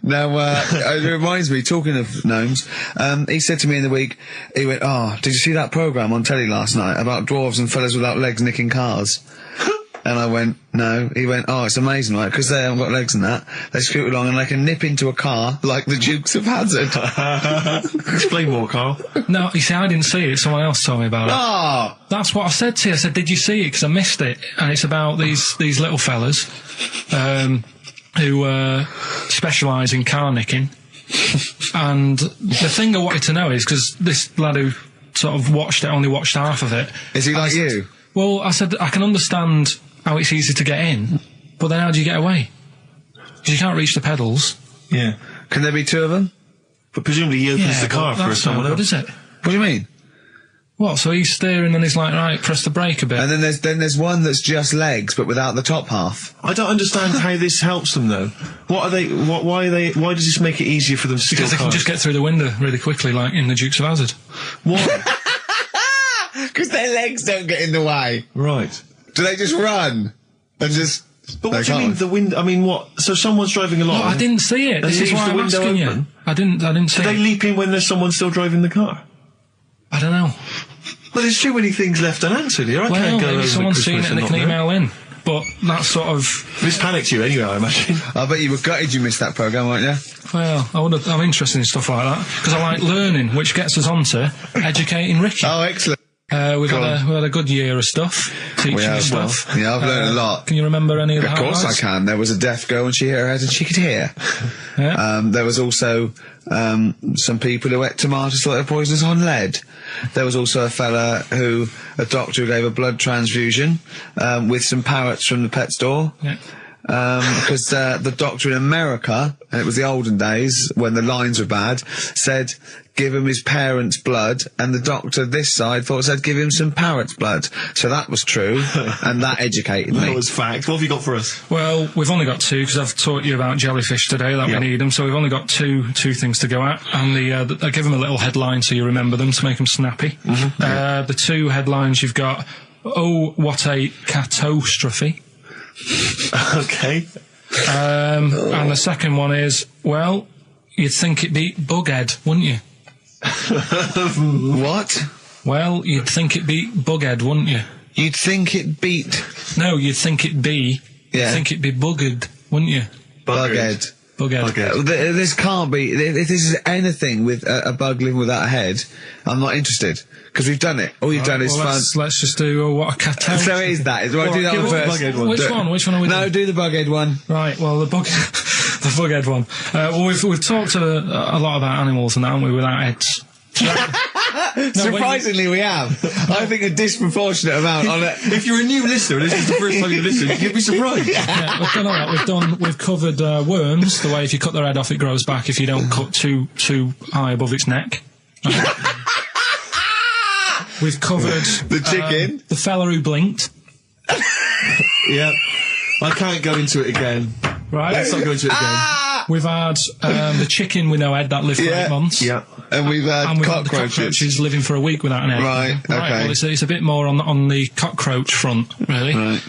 Now, it reminds me, talking of gnomes, he said to me in the week, he went, did you see that programme on telly last night about dwarves and fellas without legs nicking cars? And I went, no. He went, it's amazing, right? Because they haven't got legs and that. They scoot along and they can nip into a car like the Dukes of Hazzard. Explain more, Carl. No, you see, I didn't see it. Someone else told me about it. Oh! That's what I said to you. I said, did you see it? Because I missed it. And it's about these little fellas, who, specialise in car nicking. And the thing I wanted to know is, because this lad who sort of only watched half of it. Is he like you? Well, I said, I can understand how it's easy to get in, but then how do you get away? Because you can't reach the pedals. Yeah. Can there be two of them? But presumably he opens the car for someone else. What is it? What do you mean? What, so he's steering and he's like, right, press the brake a bit. And then there's one that's just legs, but without the top half. I don't understand how this helps them, though. Why does this make it easier for them to steal Because they can just get through the window really quickly, like in the Dukes of Hazzard. What? Because their legs don't get in the way. Right. Do they just run? And just... But what do you mean, the window? I mean, what? So someone's driving along... No, I didn't see it. This is why I'm asking you. I didn't see it. Do they leap in when there's someone still driving the car? I don't know. Well, there's too many things left unanswered here. I can't go over maybe someone's seen it and they can email in. But that's sort of... This panicked you anyway, I imagine. I bet you were gutted you missed that programme, weren't you? Well, I'm interested in stuff like that. Because I like learning, which gets us on to educating Ricky. Oh, excellent. We've had a good year of stuff, teaching stuff. Yeah, I've learned a lot. Can you remember any of the highlights? Of course I can. There was a deaf girl and she hit her head and she could hear. Yeah. There was also some people who ate tomatoes thought they were poisonous on lead. There was also a doctor who gave a blood transfusion with some parrots from the pet store. Yeah. Because the doctor in America, and it was the olden days when the lines were bad, said give him his parents' blood, and the doctor this side thought said give him some parrot's blood. So that was true, and that educated me. That was fact. What have you got for us? Well, we've only got two, because I've taught you about jellyfish today, that we need them, so we've only got two things to go at, and I give them a little headline so you remember them to make them snappy. Mm-hmm. The two headlines you've got, oh, what a catastrophe. Okay. And the second one is, well, you'd think it beat Bughead, wouldn't you? What? Well, you'd think it beat Bughead, wouldn't you? You'd think it beat... No, you'd think it be... Yeah. You'd think it be Buggered, wouldn't you? Bughead. Bughead. This can't be... If this is anything with a bug living without a head, I'm not interested. Because we've done it. All you've done is fun. Let's just do what a catastrophe. So it is that. Do I do that one first? Which one are we doing? No, do the Bughead one. Right, well, the Bughead one. Well, we've talked a lot about animals and that, haven't we, without heads. Surprisingly, we have. I think a disproportionate amount on it. If you're a new listener, this is the first time you've listened, you'd be surprised. Yeah, we've done all that. We've covered worms, the way if you cut their head off, it grows back if you don't cut too high above its neck. We've covered the chicken, the fella who blinked. Yeah, I can't go into it again. Right, let's not go into it again. We've had the chicken with no head that lived for 8 months. Yeah, and we've had cockroaches living for a week without an head. Right, okay. Well, it's a bit more on the cockroach front, really. Right.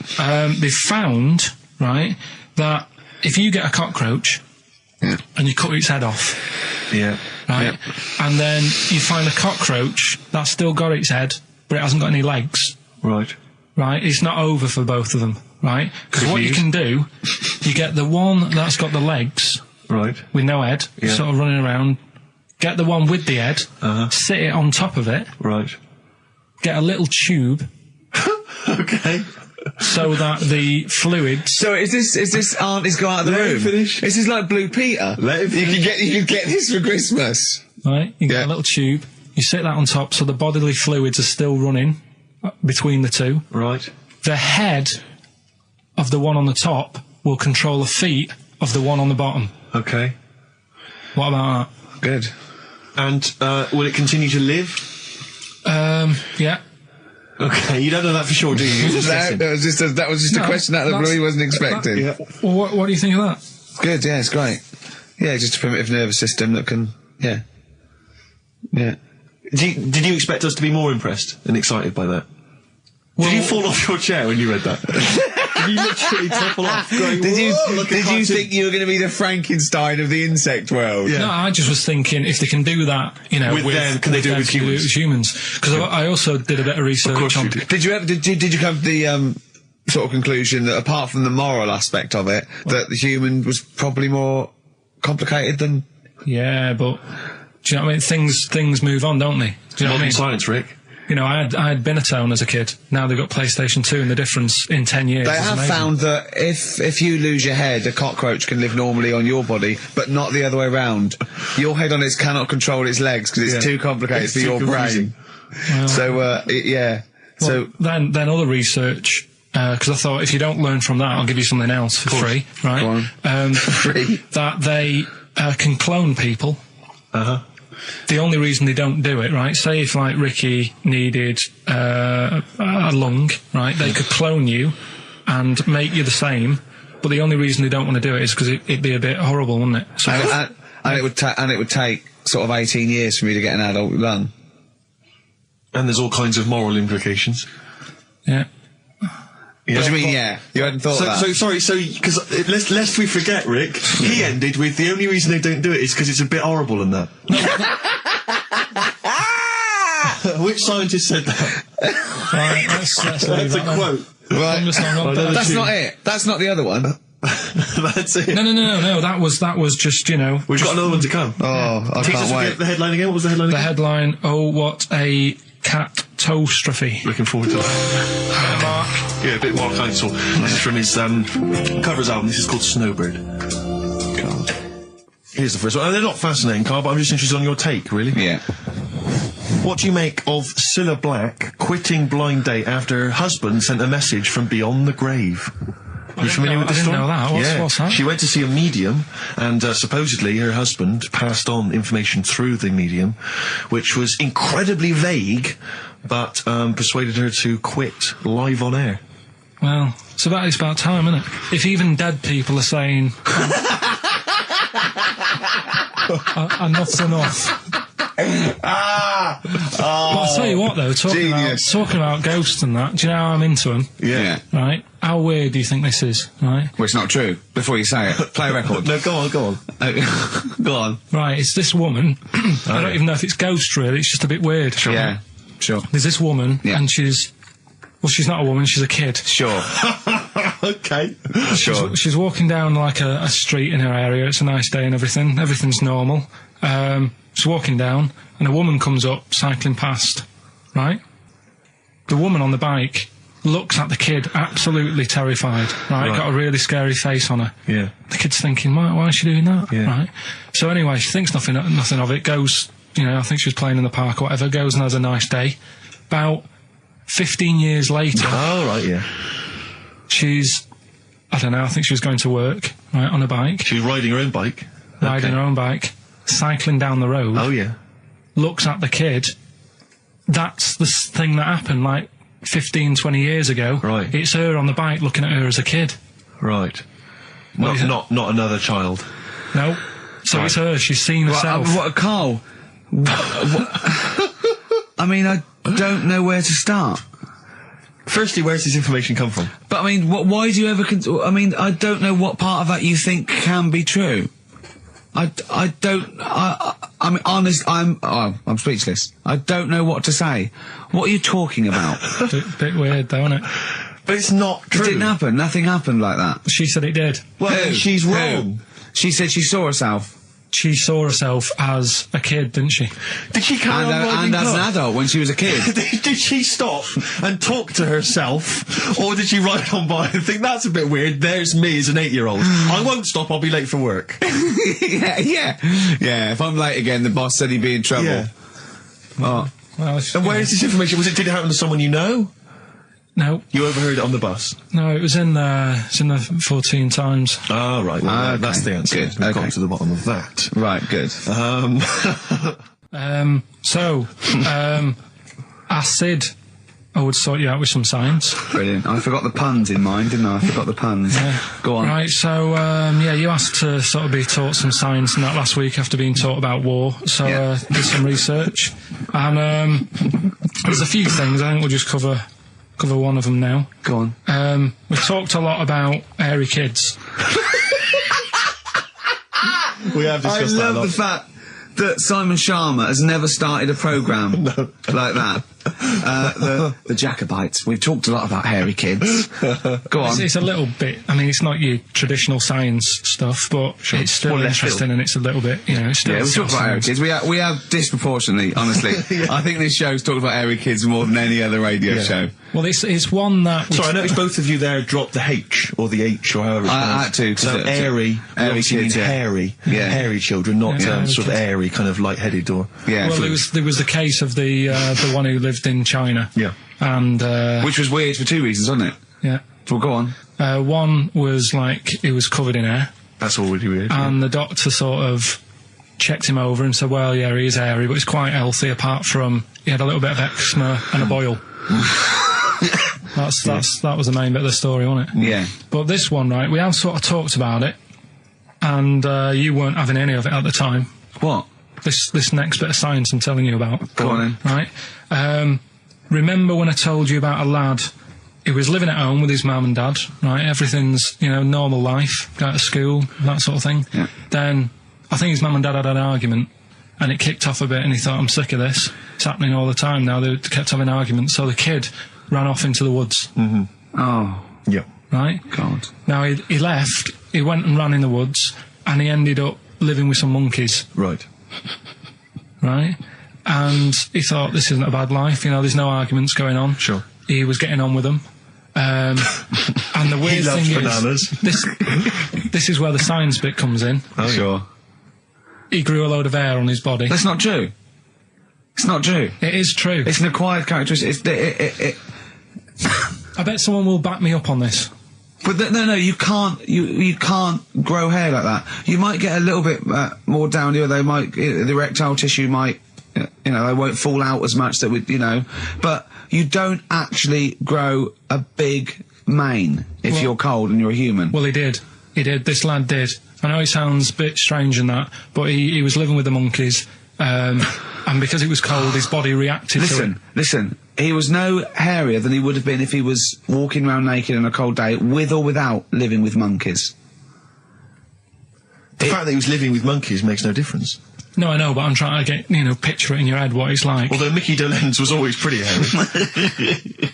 They've found, right, that if you get a cockroach and you cut its head off, right, and then you find a cockroach that's still got its head, but it hasn't got any legs. Right. Right, it's not over for both of them, right? Because what you can do, you get the one that's got the legs, right, with no head, sort of running around, get the one with the head, sit it on top of it, right, get a little tube, okay, so that the fluids... So is this auntie's go out of the room? Let him finish. This is like Blue Peter. Let him finish. You could get this for Christmas. Right, you get a little tube, you sit that on top so the bodily fluids are still running between the two. Right. The head of the one on the top will control the feet of the one on the bottom. Okay. What about that? Good. And will it continue to live? Yeah. Okay, you don't know that for sure, do you? That was just a question out of the blue he wasn't expecting. Well, what do you think of that? Good, yeah, it's great. Yeah, just a primitive nervous system that can, yeah. Did you expect us to be more impressed and excited by that? Did you fall off your chair when you read that? you literally topple off. Going, Did you cartoon. think you were going to be the Frankenstein of the insect world? Yeah. No, I just was thinking if they can do that, you know, With them, can they do it with humans? Because I also did a bit of research on. Did you come to the sort of conclusion that apart from the moral aspect of it, that the human was probably more complicated than? Yeah, but do you know what I mean? Things move on, don't they? Do you know what I mean? Science, Rick. You know, I had Binatone as a kid. Now they've got PlayStation 2, and the difference in 10 years. They is have amazing. found that if you lose your head, a cockroach can live normally on your body, but not the other way around. Your head on its cannot control its legs because it's too complicated for your brain. Well, So yeah. So then other research. Because I thought if you don't learn from that, I'll give you something else for free, right? Go on. Free. That they can clone people. The only reason they don't do it, right? Say if like Ricky needed a lung, right? They could clone you and make you the same. But the only reason they don't want to do it is because it'd be a bit horrible, wouldn't it? So and it would take sort of 18 years for me to get an adult lung. And there's all kinds of moral implications. yeah. What do you mean, yeah? You hadn't thought of that? Because lest we forget, Rick, he ended with the only reason they don't do it is because it's a bit horrible and that. Which scientist said that? Right, let's leave That's a that then. quote. Right. That's That's not it. That's not the other one. That's it. No. That was just, you know. We've got another one to come. Oh, I Teach us can't wait. the headline again. What was the headline The again? headline. Oh, what a catastrophe. Looking forward to that. Mark. Yeah, a bit more Council. This is from his covers album. This is called Snowbird. God. Here's the first one. And they're not fascinating, Carl, but I'm just interested on your take, really. Yeah. What do you make of Cilla Black quitting Blind Date after her husband sent a message from beyond the grave? Are you familiar with this I didn't story? know that. What's that? She went to see a medium, and supposedly her husband passed on information through the medium, which was incredibly vague, but persuaded her to quit live on air. Well, it's about time, isn't it? If even dead people are saying, enough's enough. But I'll tell you what, though, talking about ghosts and that, do you know how I'm into them? Yeah. Right? How weird do you think this is, right? Well, it's not true. Before you say it, play a record. No, go on. Go on. Right, it's this woman. I don't even know if it's ghost, really. It's just a bit weird. Sure. Yeah. Sure. There's this woman, and she's not a woman, she's a kid. Sure. Okay. Sure. She's walking down like a street in her area. It's a nice day and everything. Everything's normal. She's walking down, and a woman comes up, cycling past, right? The woman on the bike looks at the kid, absolutely terrified, right? Got a really scary face on her. Yeah. The kid's thinking, why is she doing that? Yeah. Right? So anyway, she thinks nothing of it, goes, you know, I think she was playing in the park or whatever, goes and has a nice day. About 15 years later... Oh, right, yeah. She's, I don't know, I think she was going to work, right, on a bike. She was riding her own bike. Riding her own bike, cycling down the road. Oh, yeah. Looks at the kid. That's the thing that happened, like, 15, 20 years ago. Right. It's her on the bike looking at her as a kid. Right. What is it? Not another child. No. So it's her, she's seen herself. Carl? I mean, I don't know where to start. Firstly, where's this information come from? But I mean, why do you ever? I mean, I don't know what part of that you think can be true. I don't. I'm honest. I'm speechless. I don't know what to say. What are you talking about? Bit weird, though, isn't it? But it's not true. It didn't happen. Nothing happened like that. She said it did. Well, she's wrong. Who? She said she saw herself. She saw herself as a kid, didn't she? Did she carry on riding and as an cars? adult when she was a kid. Did she stop and talk to herself, or did she ride on by and think, that's a bit weird, there's me as an 8-year-old. I won't stop, I'll be late for work. Yeah, if I'm late again, the boss said he'd be in trouble. Yeah. Oh. Well, And where is this information? Did it happen to someone you know? No. You overheard it on the bus? No, it was in the 14 Times. Ah, right. Well, Okay. that's the answer. Good. We've Okay. got to the bottom of that. Right, good. Acid. I would sort you out with some science. Brilliant. I forgot the puns in mine, didn't I? I forgot the puns. Go on. Right, so, you asked to sort of be taught some science and that last week after being taught about war, so, did some research. And, there's a few things I think we'll just cover cover one of them now. Go on. We talked a lot about hairy kids. We have discussed that a lot. I love the fact that Simon Sharma has never started a programme like that. The Jacobites. We've talked a lot about hairy kids. Go on. It's a little bit, I mean, it's not your traditional science stuff, but it's still interesting, and it's a little bit, you know, it's still... Yeah, we talk about hairy kids. We have disproportionately, honestly. I think this show's talked about hairy kids more than any other radio show. Well, it's one that... Sorry, I noticed both of you there dropped the H, or the H, or however it's I had to. So airy kids, means hairy. Hairy children, not sort of airy, kind of light-headed or... Yeah. Well, there was the case of the one who lived in China. Yeah. And... which was weird for two reasons, wasn't it? Yeah. Well, go on. One was, like, he was covered in hair. That's already weird. And the doctor sort of checked him over and said, well, yeah, he is hairy, but he's quite healthy, apart from he had a little bit of eczema and a boil. That was the main bit of the story, wasn't it? Yeah. But this one, right, we have sort of talked about it, and you weren't having any of it at the time. What? This next bit of science I'm telling you about. Go on then. Right? Remember when I told you about a lad who was living at home with his mum and dad, right? Everything's, you know, normal life, go to school, that sort of thing. Yeah. Then, I think his mum and dad had an argument, and it kicked off a bit, and he thought, I'm sick of this. It's happening all the time now. They kept having arguments, so the kid ran off into the woods. Mm-hmm. Oh. Yeah. Right? God. Now, he left, he went and ran in the woods, and he ended up living with some monkeys. Right. Right? And he thought, this isn't a bad life, you know, there's no arguments going on. Sure. He was getting on with them. And the weird thing bananas. is, this is where the science bit comes in. Oh, sure. He grew a load of hair on his body. That's not true. It's not true. It is true. It's an acquired characteristic. I bet someone will back me up on this. But no, you can't. You can't grow hair like that. You might get a little bit more down here. They might, the erectile tissue might, you know, they won't fall out as much. That would, you know, but you don't actually grow a big mane if you're cold and you're a human. Well, he did. This lad did. I know it sounds a bit strange in that, but he was living with the monkeys, and because it was cold, his body reacted to it. Listen, he was no hairier than he would have been if he was walking around naked on a cold day, with or without living with monkeys. The fact that he was living with monkeys makes no difference. No, I know, but I'm trying to get, you know, picture it in your head what it's like. Although Mickey Dolenz was always pretty hairy.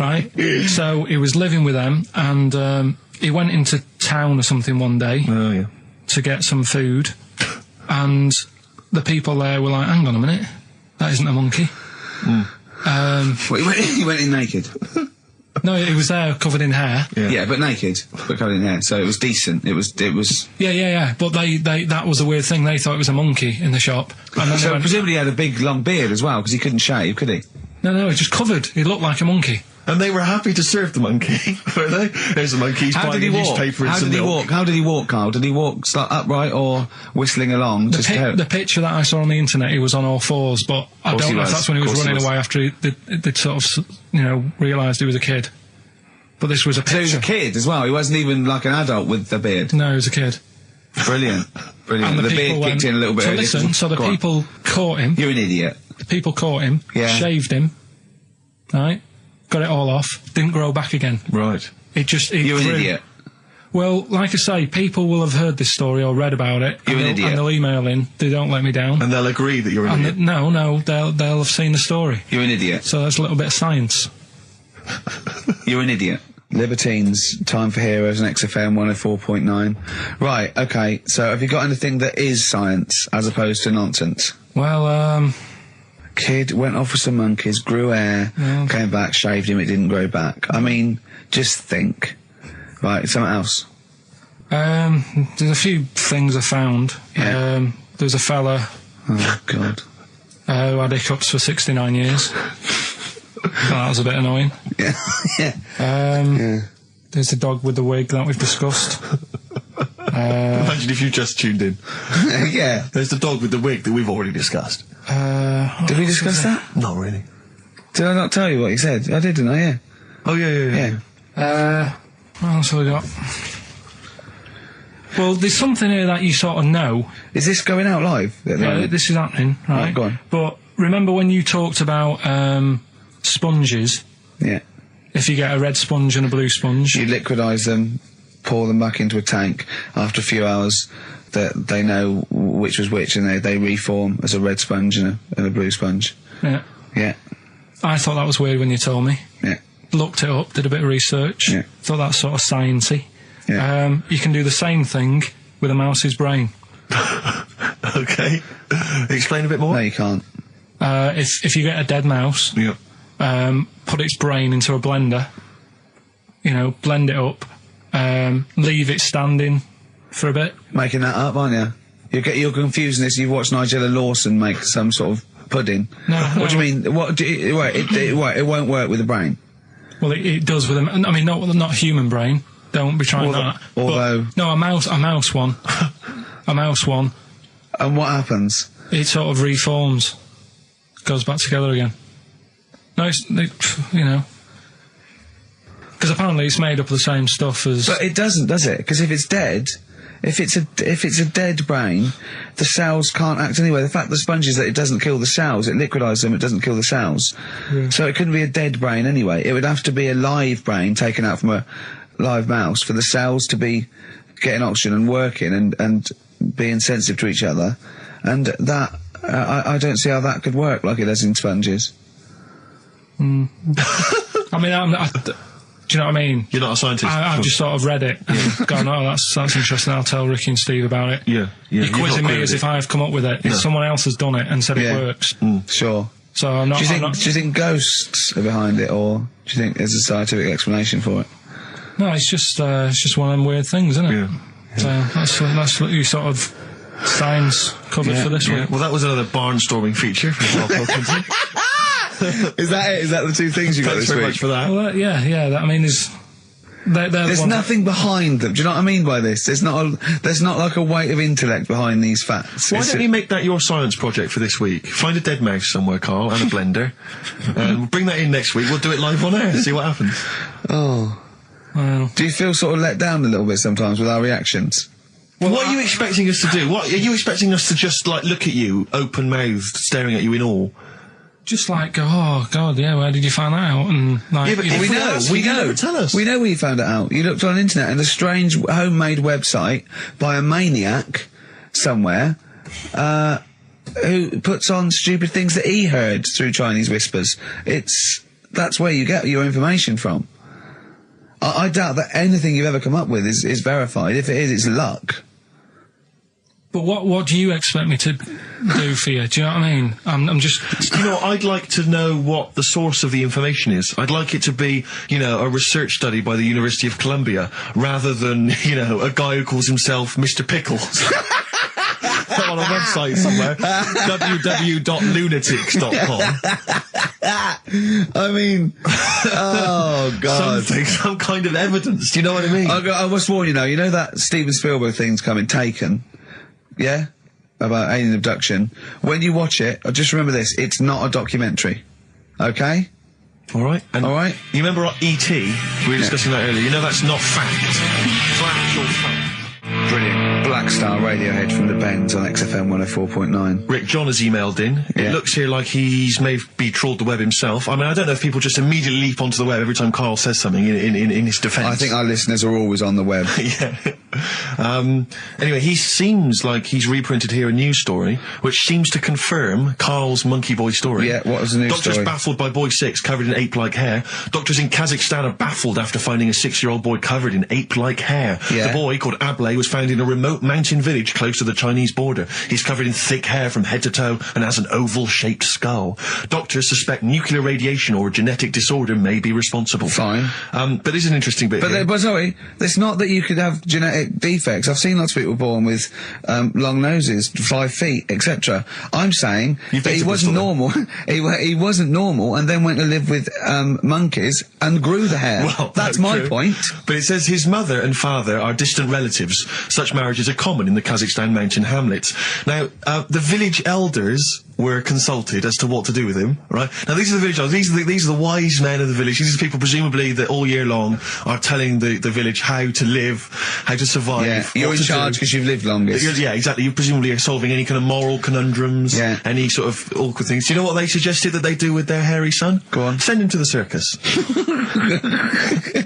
Right? So he was living with them, and he went into town or something one day to get some food, and the people there were like, hang on a minute, that isn't a monkey. Well, he went in naked. No, he was there covered in hair. Yeah, but naked, but covered in hair, so it was decent. It was. Yeah. But they that was the weird thing. They thought it was a monkey in the shop. And then So presumably he had a big long beard as well, because he couldn't shave, could he? No, he was just covered. He looked like a monkey. And they were happy to serve the monkey, were they? There's a monkey, he's buying a newspaper and some milk. How did he walk, Carl? Did he walk upright or whistling along? The picture that I saw on the internet, he was on all fours, but I don't know if that's when he was running away after they'd sort of, you know, realised he was a kid. But this was a picture. So he was a kid as well? He wasn't even like an adult with the beard? No, he was a kid. Brilliant. And the beard kicked in a little bit. So listen, so the people caught him. You're an idiot. The people caught him, shaved him, right? Got it all off, didn't grow back again. Right. You're an idiot. Well, like I say, people will have heard this story or read about it. You're an idiot. And they'll email in, they don't let me down. And they'll agree that you're an idiot. No, they'll have seen the story. You're an idiot. So that's a little bit of science. You're an idiot. Libertines, Time for Heroes and XFM 104.9. Right, okay, so have you got anything that is science as opposed to nonsense? Well, Kid went off with some monkeys, grew hair, came back, shaved him, it didn't grow back. I mean, just think. Right, something else. There's a few things I found. Yeah. There's a fella... Oh, God. Who had hiccups for 69 years. That was a bit annoying. Yeah. There's the dog with the wig that we've discussed. Imagine if you just tuned in. Yeah. There's the dog with the wig that we've already discussed. Did we discuss that? Not really. Did I not tell you what he said? I did, didn't I? Yeah. Oh, yeah. What else have we got? Well, there's something here that you sort of know. Is this going out live? Yeah, this is happening, right? Go on. But remember when you talked about sponges? Yeah. if you get a red sponge and a blue sponge, you liquidise them, pour them back into a tank. After a few hours, they know which was which, and they reform as a red sponge and a blue sponge. Yeah. Yeah. I thought that was weird when you told me. Yeah. Looked it up, did a bit of research. Yeah. Thought that's sort of sciencey. Yeah. You can do the same thing with a mouse's brain. Okay. Explain a bit more. No, you can't. If you get a dead mouse, put its brain into a blender, blend it up, leave it standing for a bit. Making that up, aren't you? You're confusing this. You've watched Nigella Lawson make some sort of pudding. No. What do you mean? It won't work with the brain. Well, it does with I mean, not a human brain. Don't be trying that. Although, no, a mouse one, a mouse one. And what happens? It sort of reforms, goes back together again. No, because apparently it's made up of the same stuff as. But it doesn't, does it? Because if it's dead, if it's a dead brain, the cells can't act anyway. The fact the sponge is that it doesn't kill the cells, it liquidises them, it doesn't kill the cells. Yeah. So it couldn't be a dead brain anyway. It would have to be a live brain taken out from a live mouse for the cells to be getting oxygen and working and being sensitive to each other. And that, I don't see how that could work like it does in sponges. I mean, do you know what I mean? You're not a scientist. I've just sort of read it and gone, oh, that's interesting, I'll tell Ricky and Steve about it. Yeah. You're quizzing me as if I've come up with it. Someone else has done it and said it works. Sure. So I'm not... Do you think ghosts are behind it, or do you think there's a scientific explanation for it? No, it's just one of them weird things, isn't it? Yeah. So that's what you sort of science covered for this week. Well, that was another barnstorming feature from Karl Pilkington. Is that it? Is that the two things you got this week? Thanks very much for that. Well, yeah. I mean, there's nothing behind them. Do you know what I mean by this? There's not like a weight of intellect behind these facts. Why don't you make that your science project for this week? Find a dead mouse somewhere, Karl, and a blender, and we'll bring that in next week. We'll do it live on air. See what happens. Oh. Well. Do you feel sort of let down a little bit sometimes with our reactions? Well, what are you expecting us to do? What are you expecting us to just look at you, open-mouthed, staring at you in awe? Just go, oh God, yeah. Where did you find that out? And but we know. Tell us. We know where you found it out. You looked on the internet and a strange homemade website by a maniac somewhere who puts on stupid things that he heard through Chinese whispers. That's where you get your information from. I doubt that anything you've ever come up with is verified. If it is, it's luck. But what do you expect me to do for you? Do you know what I mean? I'm just... I'd like to know what the source of the information is. I'd like it to be, a research study by the University of Columbia, rather than, a guy who calls himself Mr. Pickles. On a website somewhere. www.lunatics.com. I mean, oh God. Some kind of evidence, do you know what I mean? I must warn you now, you know that Steven Spielberg thing's coming, Taken? Yeah? About alien abduction. When you watch it, just remember this, it's not a documentary. Okay? Alright. Alright? You remember E.T.? We were discussing that earlier. That's not fact. It's actual fact. Brilliant. Black Star Radiohead from the Bends on XFM 104.9. Rick John has emailed in. It looks here like he's maybe trawled the web himself. I mean, I don't know if people just immediately leap onto the web every time Karl says something in his defence. I think our listeners are always on the web. Anyway, he seems like he's reprinted here a news story, which seems to confirm Karl's Monkey Boy story. Yeah, what was the news Doctors story? baffled by boy 6 covered in ape-like hair. Doctors in Kazakhstan are baffled after finding a 6-year-old boy covered in ape-like hair. Yeah. The boy, called Ablay, was found in a remote mountain village close to the Chinese border. He's covered in thick hair from head to toe and has an oval-shaped skull. Doctors suspect nuclear radiation or a genetic disorder may be responsible. Fine. But there's an interesting bit here. But sorry, it's not that you could have genetic defects. I've seen lots of people born with long noses, 5 feet, etc. I'm saying that he wasn't normal. he wasn't normal, and then went to live with monkeys and grew the hair. Well, that's my point. But it says his mother and father are distant relatives. Such marriages are common in the Kazakhstan mountain hamlets. Now, the village elders were consulted as to what to do with him, right? Now, these are the village elders. These are the wise men of the village. These are people, presumably, that all year long are telling the village how to live, how to survive. Yeah, you're in charge because you've lived longest. Yeah, exactly. You presumably are solving any kind of moral conundrums, any sort of awkward things. Do you know what they suggested that they do with their hairy son? Go on. Send him to the circus.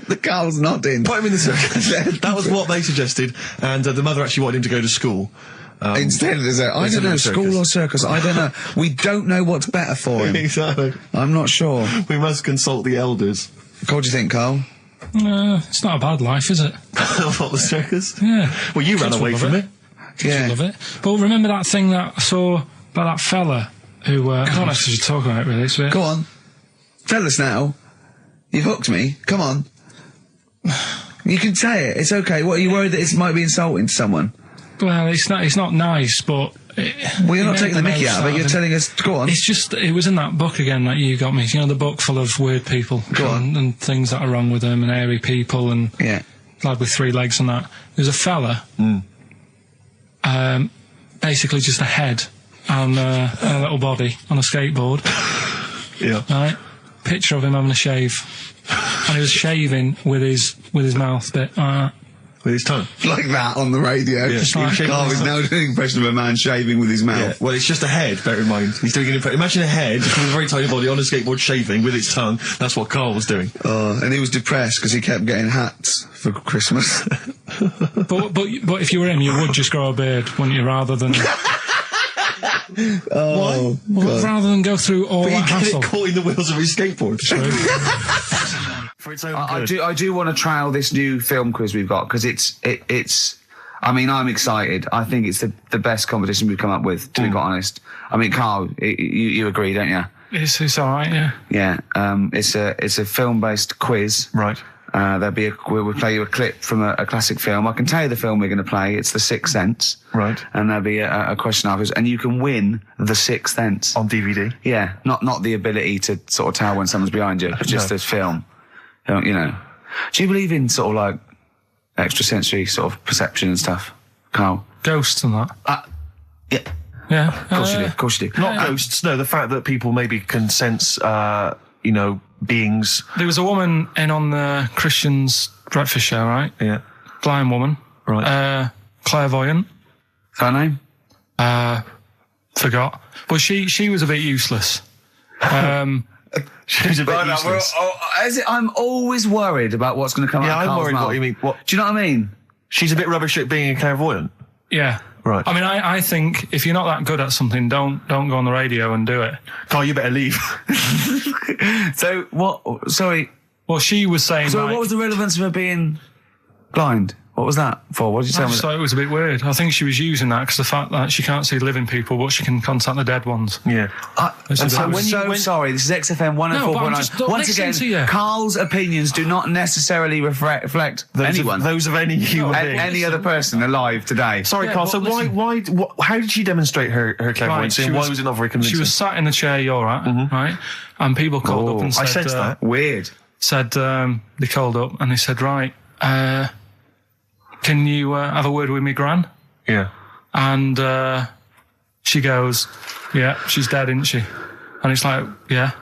The Carl's nodding. Put him in the circus. That was what they suggested, and the mother actually wanted him to go to school. Instead, I don't know, school or circus, I don't know. We don't know what's better for him. Exactly. I'm not sure. We must consult the elders. What do you think, Carl? It's not a bad life, is it? What, the circus? Yeah. Well, you ran away from it. Yeah. Love it. But remember that thing that I saw about that fella who, I don't know if you should talk about it really, so Go on. Tell us now. You've hooked me. Come on. You can say it. It's okay. What, are you worried that it might be insulting to someone? Well, it's not nice, but... Well, you're not taking the mickey out of it, you're telling us... Go on. It's just, it was in that book again that you got me. You know, the book full of weird people. Go on. And things that are wrong with them, and hairy people, and... Yeah. Lad with 3 legs and that. There's a fella... basically just a head and a little body on a skateboard. Yeah. Right? Picture of him having a shave. And he was shaving with his mouth bit. With his tongue. Like that on the radio. Yeah. Carl is now doing an impression of a man shaving with his mouth. Yeah. Well, it's just a head, bear in mind. He's doing an impression. Imagine a head with a very tiny body on a skateboard shaving with its tongue. That's what Carl was doing. And he was depressed because he kept getting hats for Christmas. But if you were him, you would just grow a beard, wouldn't you, rather than... Oh, Well, rather than go through all But that you get hassle. it caught in the wheels of his skateboard. For its own good. I do want to trial this new film quiz we've got, because it's. I mean, I'm excited. I think it's the best competition we've come up with, to be quite honest. I mean, Carl, you agree, don't you? It's all right, yeah. Yeah. It's a film-based quiz. Right. We'll play you a clip from a classic film. I can tell you the film we're going to play. It's The Sixth Sense. Right. And there'll be a question afterwards, and you can win The Sixth Sense. On DVD? Yeah. Not the ability to sort of tell when someone's behind you, but just this film. You know. Do you believe in sort of like extrasensory sort of perception and stuff, Carl? Ghosts and that. Yeah. Yeah. Of course you do. Not ghosts, no, the fact that people maybe can sense, beings. There was a woman in on the Christian's breakfast show, right? Yeah. Blind woman. Right. Clairvoyant. Her name? Forgot. But she was a bit useless. She was a bit useless. I'm always worried about what's going to come out of I'm Carl's worried mouth. what you mean. What? Do you know what I mean? She's a bit rubbish at being a clairvoyant. Yeah. Right. I mean, I think if you're not that good at something, don't go on the radio and do it. Carl, you better leave. So, what... Sorry. Well, she was saying, So like, what was the relevance of her being blind? What was that for? What did you I tell me? just thought it was a bit weird. I think she was using that because the fact that she can't see living people, but she can contact the dead ones. Yeah. I'm sorry, this is XFM 104.9. Once again, Carl's opinions do not necessarily reflect those of any human being. Any other person alive today. Sorry, Carl, so how did she demonstrate her clairvoyance, and why was it not very convincing? She was sat in the chair you're at, right? And people called up and said... I sensed that. Weird. They called up and they said, right, can you have a word with me, Gran? Yeah. And she goes, yeah, she's dead, isn't she? And it's like, yeah.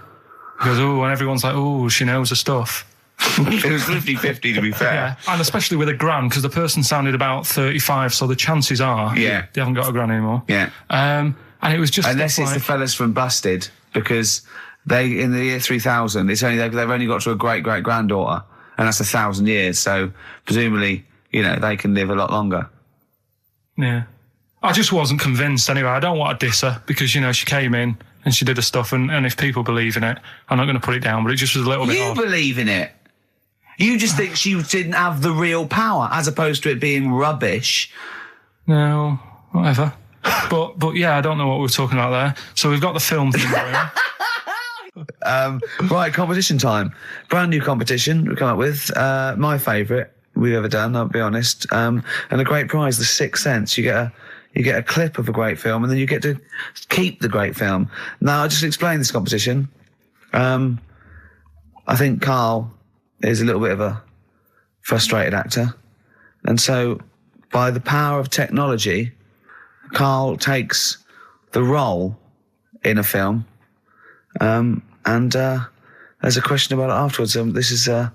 He goes, oh, and everyone's like, oh, she knows her stuff. It was 50-50, to be fair. Yeah, and especially with a gran, because the person sounded about 35, so the chances are they haven't got a gran anymore. Yeah. And it was just... Unless it's the fellas from Busted, because they, in the year 3000, they've only got to a great-great-granddaughter, and that's 1,000 years, so presumably... they can live a lot longer. Yeah. I just wasn't convinced anyway. I don't want to diss her because, she came in and she did her stuff and if people believe in it, I'm not going to put it down, but it just was a little bit odd. You believe in it? You just think she didn't have the real power as opposed to it being rubbish? No, whatever. but yeah, I don't know what we were talking about there. So we've got the film thing going on. Right, competition time. Brand new competition we've come up with. My favourite we've ever done, I'll be honest. And a great prize, The Sixth Sense. You get a clip of a great film, and then you get to keep the great film. Now, I'll just explain this competition. I think Carl is a little bit of a frustrated actor. And so, by the power of technology, Carl takes the role in a film. And there's a question about it afterwards. This is a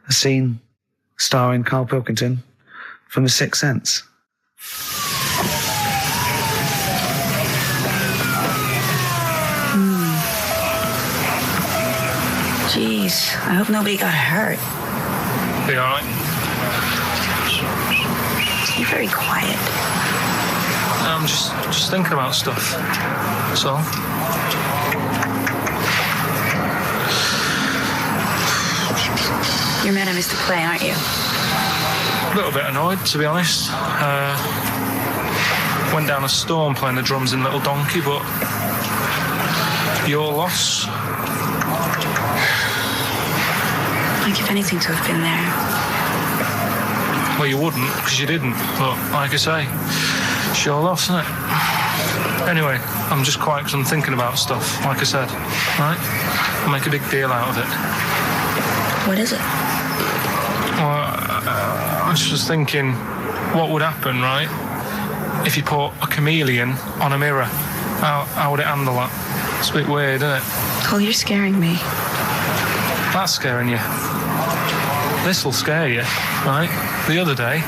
scene starring Karl Pilkington from The Sixth Sense. Jeez, I hope nobody got hurt. Be alright? You're very quiet. I'm just thinking about stuff. That's all. You're mad I missed the play, aren't you? A little bit annoyed, to be honest. Went down a storm playing the drums in Little Donkey, but your loss. I'd give anything to have been there. Well, you wouldn't, because you didn't. But like I say, it's your loss, isn't it? Anyway, I'm just quiet because I'm thinking about stuff, like I said. Right? I'll make a big deal out of it. What is it? Well, I was just thinking, what would happen, right, if you put a chameleon on a mirror? How would it handle that? It's a bit weird, isn't it? Cole, you're scaring me. That's scaring you. This'll scare you, right? The other day,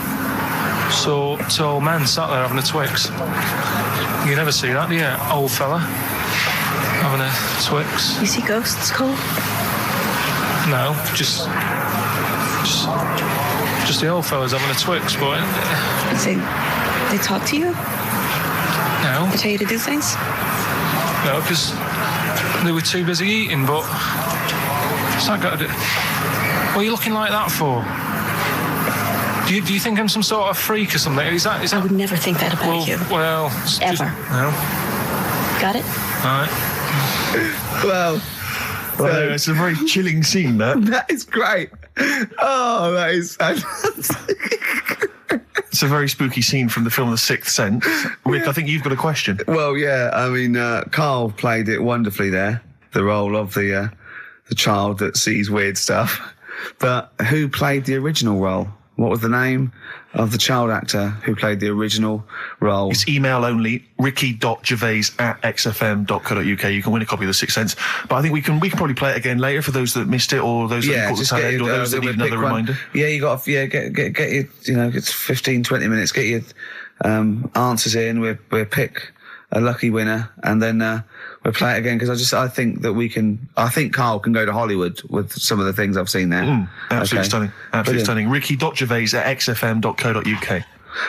saw two old men sat there having a Twix. You never see that, do you? Old fella having a Twix. You see ghosts, Cole? No, just the old fellas having a Twix, boy. They talk to you? No. They tell you to do things? No, because they were too busy eating, but what's that got to do? What are you looking like that for? Do you think I'm some sort of freak or something? Is that... I would never think that about you. Well... Ever. No. Got it? All right. Well, it's a very chilling scene, that. That is great. Oh, that is fantastic. It's a very spooky scene from the film The Sixth Sense. Rick, I think you've got a question. Well, yeah, I mean, Karl played it wonderfully there, the role of the child that sees weird stuff. But who played the original role? What was the name of the child actor who played the original role? It's email only, ricky.gervais@xfm.co.uk. You can win a copy of The Sixth Sense. But I think we can probably play it again later for those that missed it, or those that caught the tail end, or those that need another reminder. Yeah, you got to, get your, it's 15, 20 minutes, get your answers in, we'll pick a lucky winner, and then we'll play it again, because I think Karl can go to Hollywood with some of the things I've seen there. Absolutely stunning. Absolutely stunning. ricky.gervais@xfm.co.uk.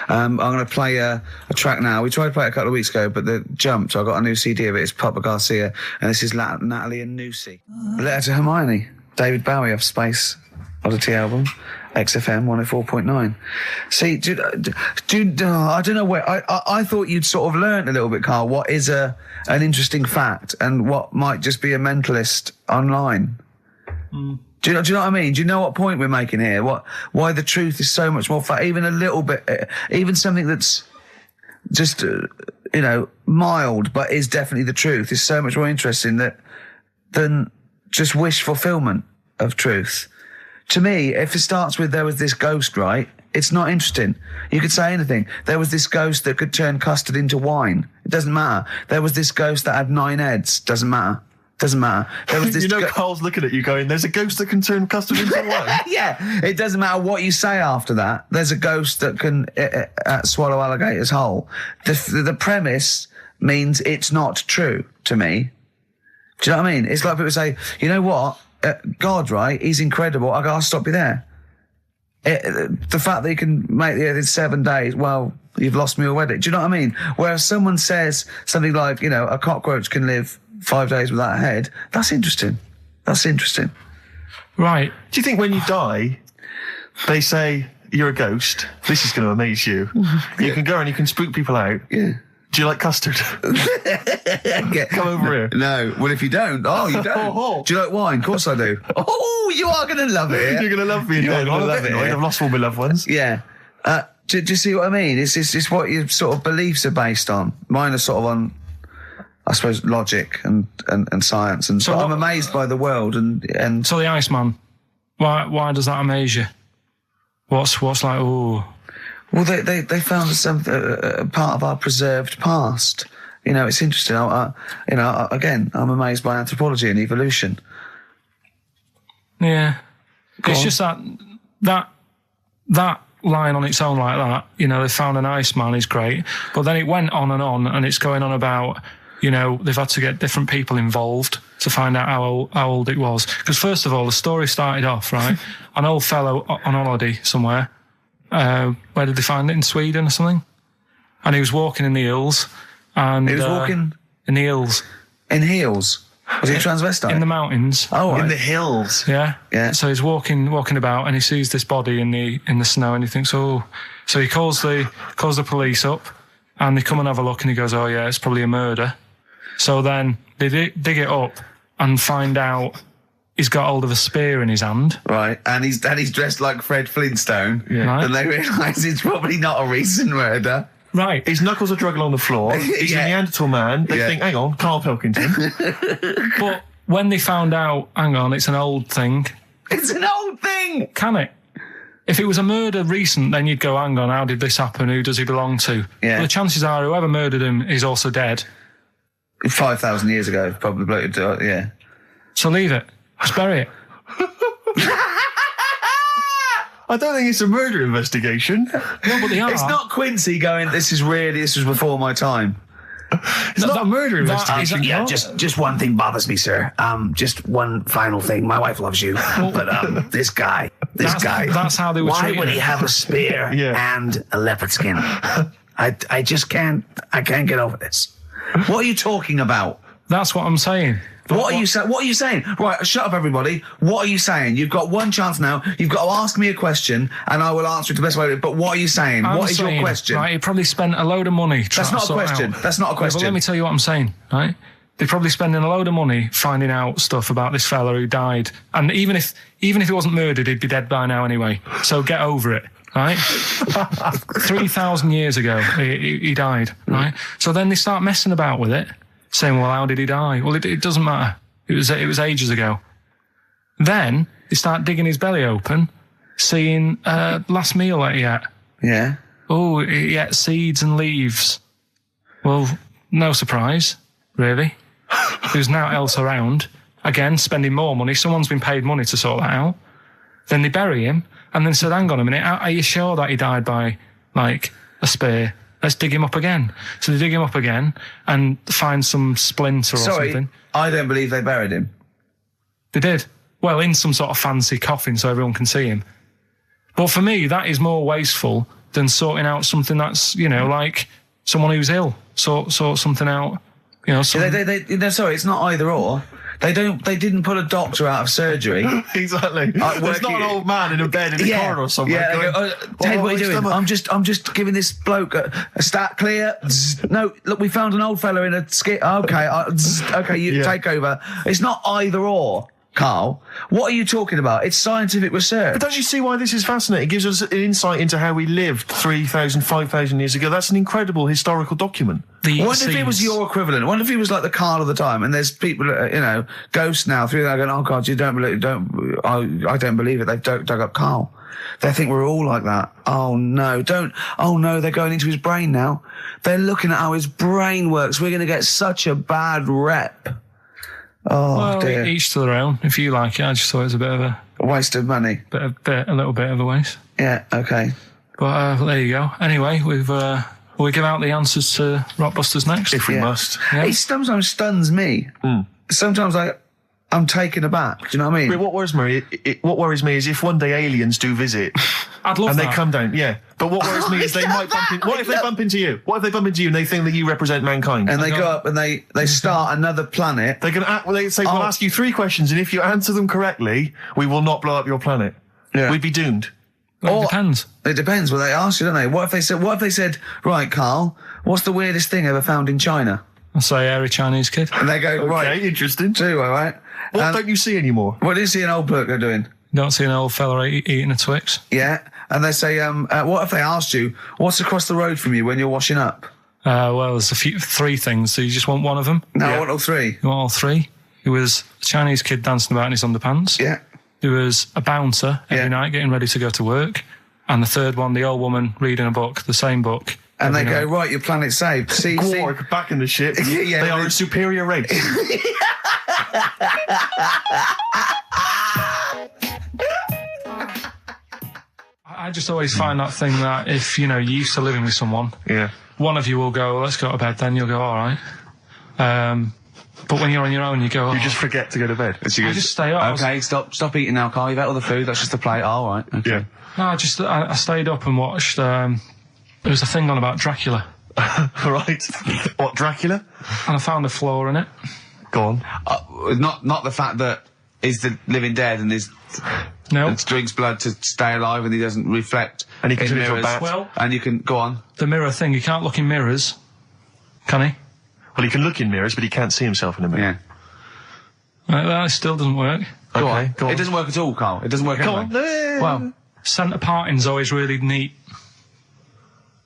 I'm going to play a track now. We tried to play it a couple of weeks ago, but it jumped. So I got a new CD of it. It's Papa Garcia, and this is Natalie and Nusi. Letter to Hermione, David Bowie off Space Oddity album, XFM 104.9. See, I don't know where. I thought you'd sort of learnt a little bit, Karl, what is an interesting fact and what might just be a mentalist online. Do you know what I mean? Do you know what point we're making here? Why the truth is so much more even a little bit, even something that's just, mild, but is definitely the truth, is so much more interesting than just wish fulfillment of truth. To me, if it starts with there was this ghost, right, it's not interesting. You could say anything. There was this ghost that could turn custard into wine. It doesn't matter. There was this ghost that had 9 heads. Doesn't matter. Doesn't matter. There was this Carl's looking at you going, there's a ghost that can turn custard into wine. Yeah, it doesn't matter what you say after that. There's a ghost that can swallow alligators whole. The premise means it's not true to me. Do you know what I mean? It's like people say, you know what? God, right? He's incredible. I'll stop you there. The fact that he can make the earth in 7 days, well, you've lost me already. Do you know what I mean? Whereas someone says something like, a cockroach can live 5 days without a head, that's interesting. That's interesting. Right. Do you think when you die, they say, you're a ghost, this is going to amaze you. You can go and you can spook people out. Yeah. Do you like custard? Come over here. No. Well, if you don't, you don't. Do you like wine? Of course I do. Oh, you are going to love it. You're going to love me. You're going to love it. I've lost all my loved ones. Yeah. Do you see what I mean? It's what your sort of beliefs are based on. Mine are sort of on, I suppose, logic and science. And so I'm amazed by the world. And so the Iceman, why does that amaze you? What's like, ooh... Well, they found some part of our preserved past You know, it's interesting. Again, I'm amazed by anthropology and evolution. Yeah. It's just that line on its own like that, you know, they found an Iceman is great, but then it went on, and it's going on about, you know, they've had to get different people involved to find out how old it was. Because first of all, the story started off, right, an old fellow on holiday somewhere, where did they find it, in Sweden or something? And he was walking in the hills, and... He was walking? In the hills. In heels? Was he a transvestite? In the mountains. Oh, right. In the hills. Yeah. Yeah. So he's walking about, and he sees this body in the snow, and he thinks, oh. So he calls the police up, and they come and have a look, and he goes, oh yeah, it's probably a murder. So then they dig it up and find out he's got hold of a spear in his hand. Right, and he's dressed like Fred Flintstone. Yeah. Right. And they realise it's probably not a recent murder. Right. His knuckles are dragging on the floor. He's Yeah. a Neanderthal man. They think, hang on, Karl Pilkington. But when they found out, hang on, it's an old thing. It's an old thing! Can it? If it was a murder recent, then you'd go, hang on, how did this happen? Who does he belong to? Yeah. Well, the chances are whoever murdered him is also dead. 5,000 years ago, probably, yeah. So leave it. Just bury it. I don't think it's a murder investigation. No, but they are. It's not Quincy going, this was before my time. It's not a murder investigation. Yeah, just one thing bothers me, sir. Just one final thing. My wife loves you, but this guy. That's how they were Why treating would he him. have a spear and a leopard skin? I just can't. I can't get over this. What are you talking about? That's what I'm saying. What are you saying? Right, shut up, everybody. What are you saying? You've got one chance now. You've got to ask me a question, and I will answer it the best way. But what are you saying? I'm What is saying, your question? Right, he probably spent a load of money trying That's not to a sort question. out. That's not a Yeah, question. but let me tell you what I'm saying, right? They're probably spending a load of money finding out stuff about this fella who died. And even if he wasn't murdered, he'd be dead by now anyway. So get over it, right? 3,000 years ago, he died, right? So then they start messing about with it, saying, well, how did he die? Well, it doesn't matter. It was ages ago. Then they start digging his belly open, seeing last meal that he ate. Yeah. Oh, he ate seeds and leaves. Well, no surprise, really. There's now else around. Again, spending more money. Someone's been paid money to sort that out. Then they bury him, and then said, hang on a minute, are you sure that he died by, like, a spear? Let's dig him up again. So they dig him up again and find some splinter or something. I don't believe they buried him. They did. Well, in some sort of fancy coffin so everyone can see him. But for me, that is more wasteful than sorting out something that's, you know, like someone who's ill. Sort something out, you know. Sorry, it's not either or. They didn't put a doctor out of surgery. Exactly. There's not an old man in a bed in a corridor somewhere. Yeah, going, they go, Ted, what are you doing? stomach. I'm just giving this bloke a stat clear. No, look, we found an old fella in a skit. Okay, you take over. It's not either or, Carl. What are you talking about? It's scientific research. But don't you see why this is fascinating? It gives us an insight into how we lived 3,000, 5,000 years ago. That's an incredible historical document. I wonder if it was your equivalent. I wonder if he was like the Carl of the time, and there's people, ghosts now through that going, oh God, I don't believe it. They've dug up Carl. They think we're all like that. Oh no, they're going into his brain now. They're looking at how his brain works. We're going to get such a bad rep. Oh well, dear. Each to their own. If you like it, I just thought it was a bit of a waste of money. a little bit of a waste. Yeah, okay. But there you go. Anyway, we give out the answers to Rockbusters next. If we must. Yeah. It sometimes stuns me. Sometimes I'm taken aback. Do you know what I mean? But what worries me is if one day aliens do visit I'd love and that. they come down, yeah. But what worries me is they might bump in. What if they bump into you? What if they bump into you and they think that you represent mankind? And they go up and they start another planet. They say, we'll ask you 3 questions, and if you answer them correctly, we will not blow up your planet. Yeah. We'd be doomed. Well, it depends. It depends what they ask you, don't they? What if they said, right, Carl, what's the weirdest thing ever found in China? I'll say hairy Chinese kid. And they go, right. Okay, interesting. All right. What don't you see anymore? What do you see an old bloke doing? Don't see an old fella eating a Twix. Yeah. And they say, what if they asked you, what's across the road from you when you're washing up? Well, there's 3 things. So you just want one of them? No, I want all 3. You want all 3? There was a Chinese kid dancing about in his underpants. Yeah. There was a bouncer every night getting ready to go to work. And the third one, the old woman reading a book, the same book, And they Every go, night. right, your planet's saved. See, Quark back in the ship. Yeah, they are they- a superior race. I just always find that thing that if, you know, you're used to living with someone, Yeah. one of you will go, let's go to bed, then you'll go, all right. But when you're on your own, you go, You just forget to go to bed. I just stay up. Okay, stop eating now, Carl. You've ate all the food. That's just a plate. All right. Okay. Yeah. No, I stayed up and watched, there was a thing on about Dracula, Right. What, Dracula? and I found a flaw in it. Go on. Not the fact that he's the living dead and No. and drinks blood to stay alive and he doesn't reflect. And he can in turn into a mirrors. bat. Well, And you can go on. the mirror thing, you can't look in mirrors, can he? Well, he can look in mirrors, but he can't see himself in a mirror. Yeah. That still doesn't work. Go Okay, on. go on. It doesn't work at all, Carl. It doesn't work Go anyway. on. Well, Centre parting's always really neat.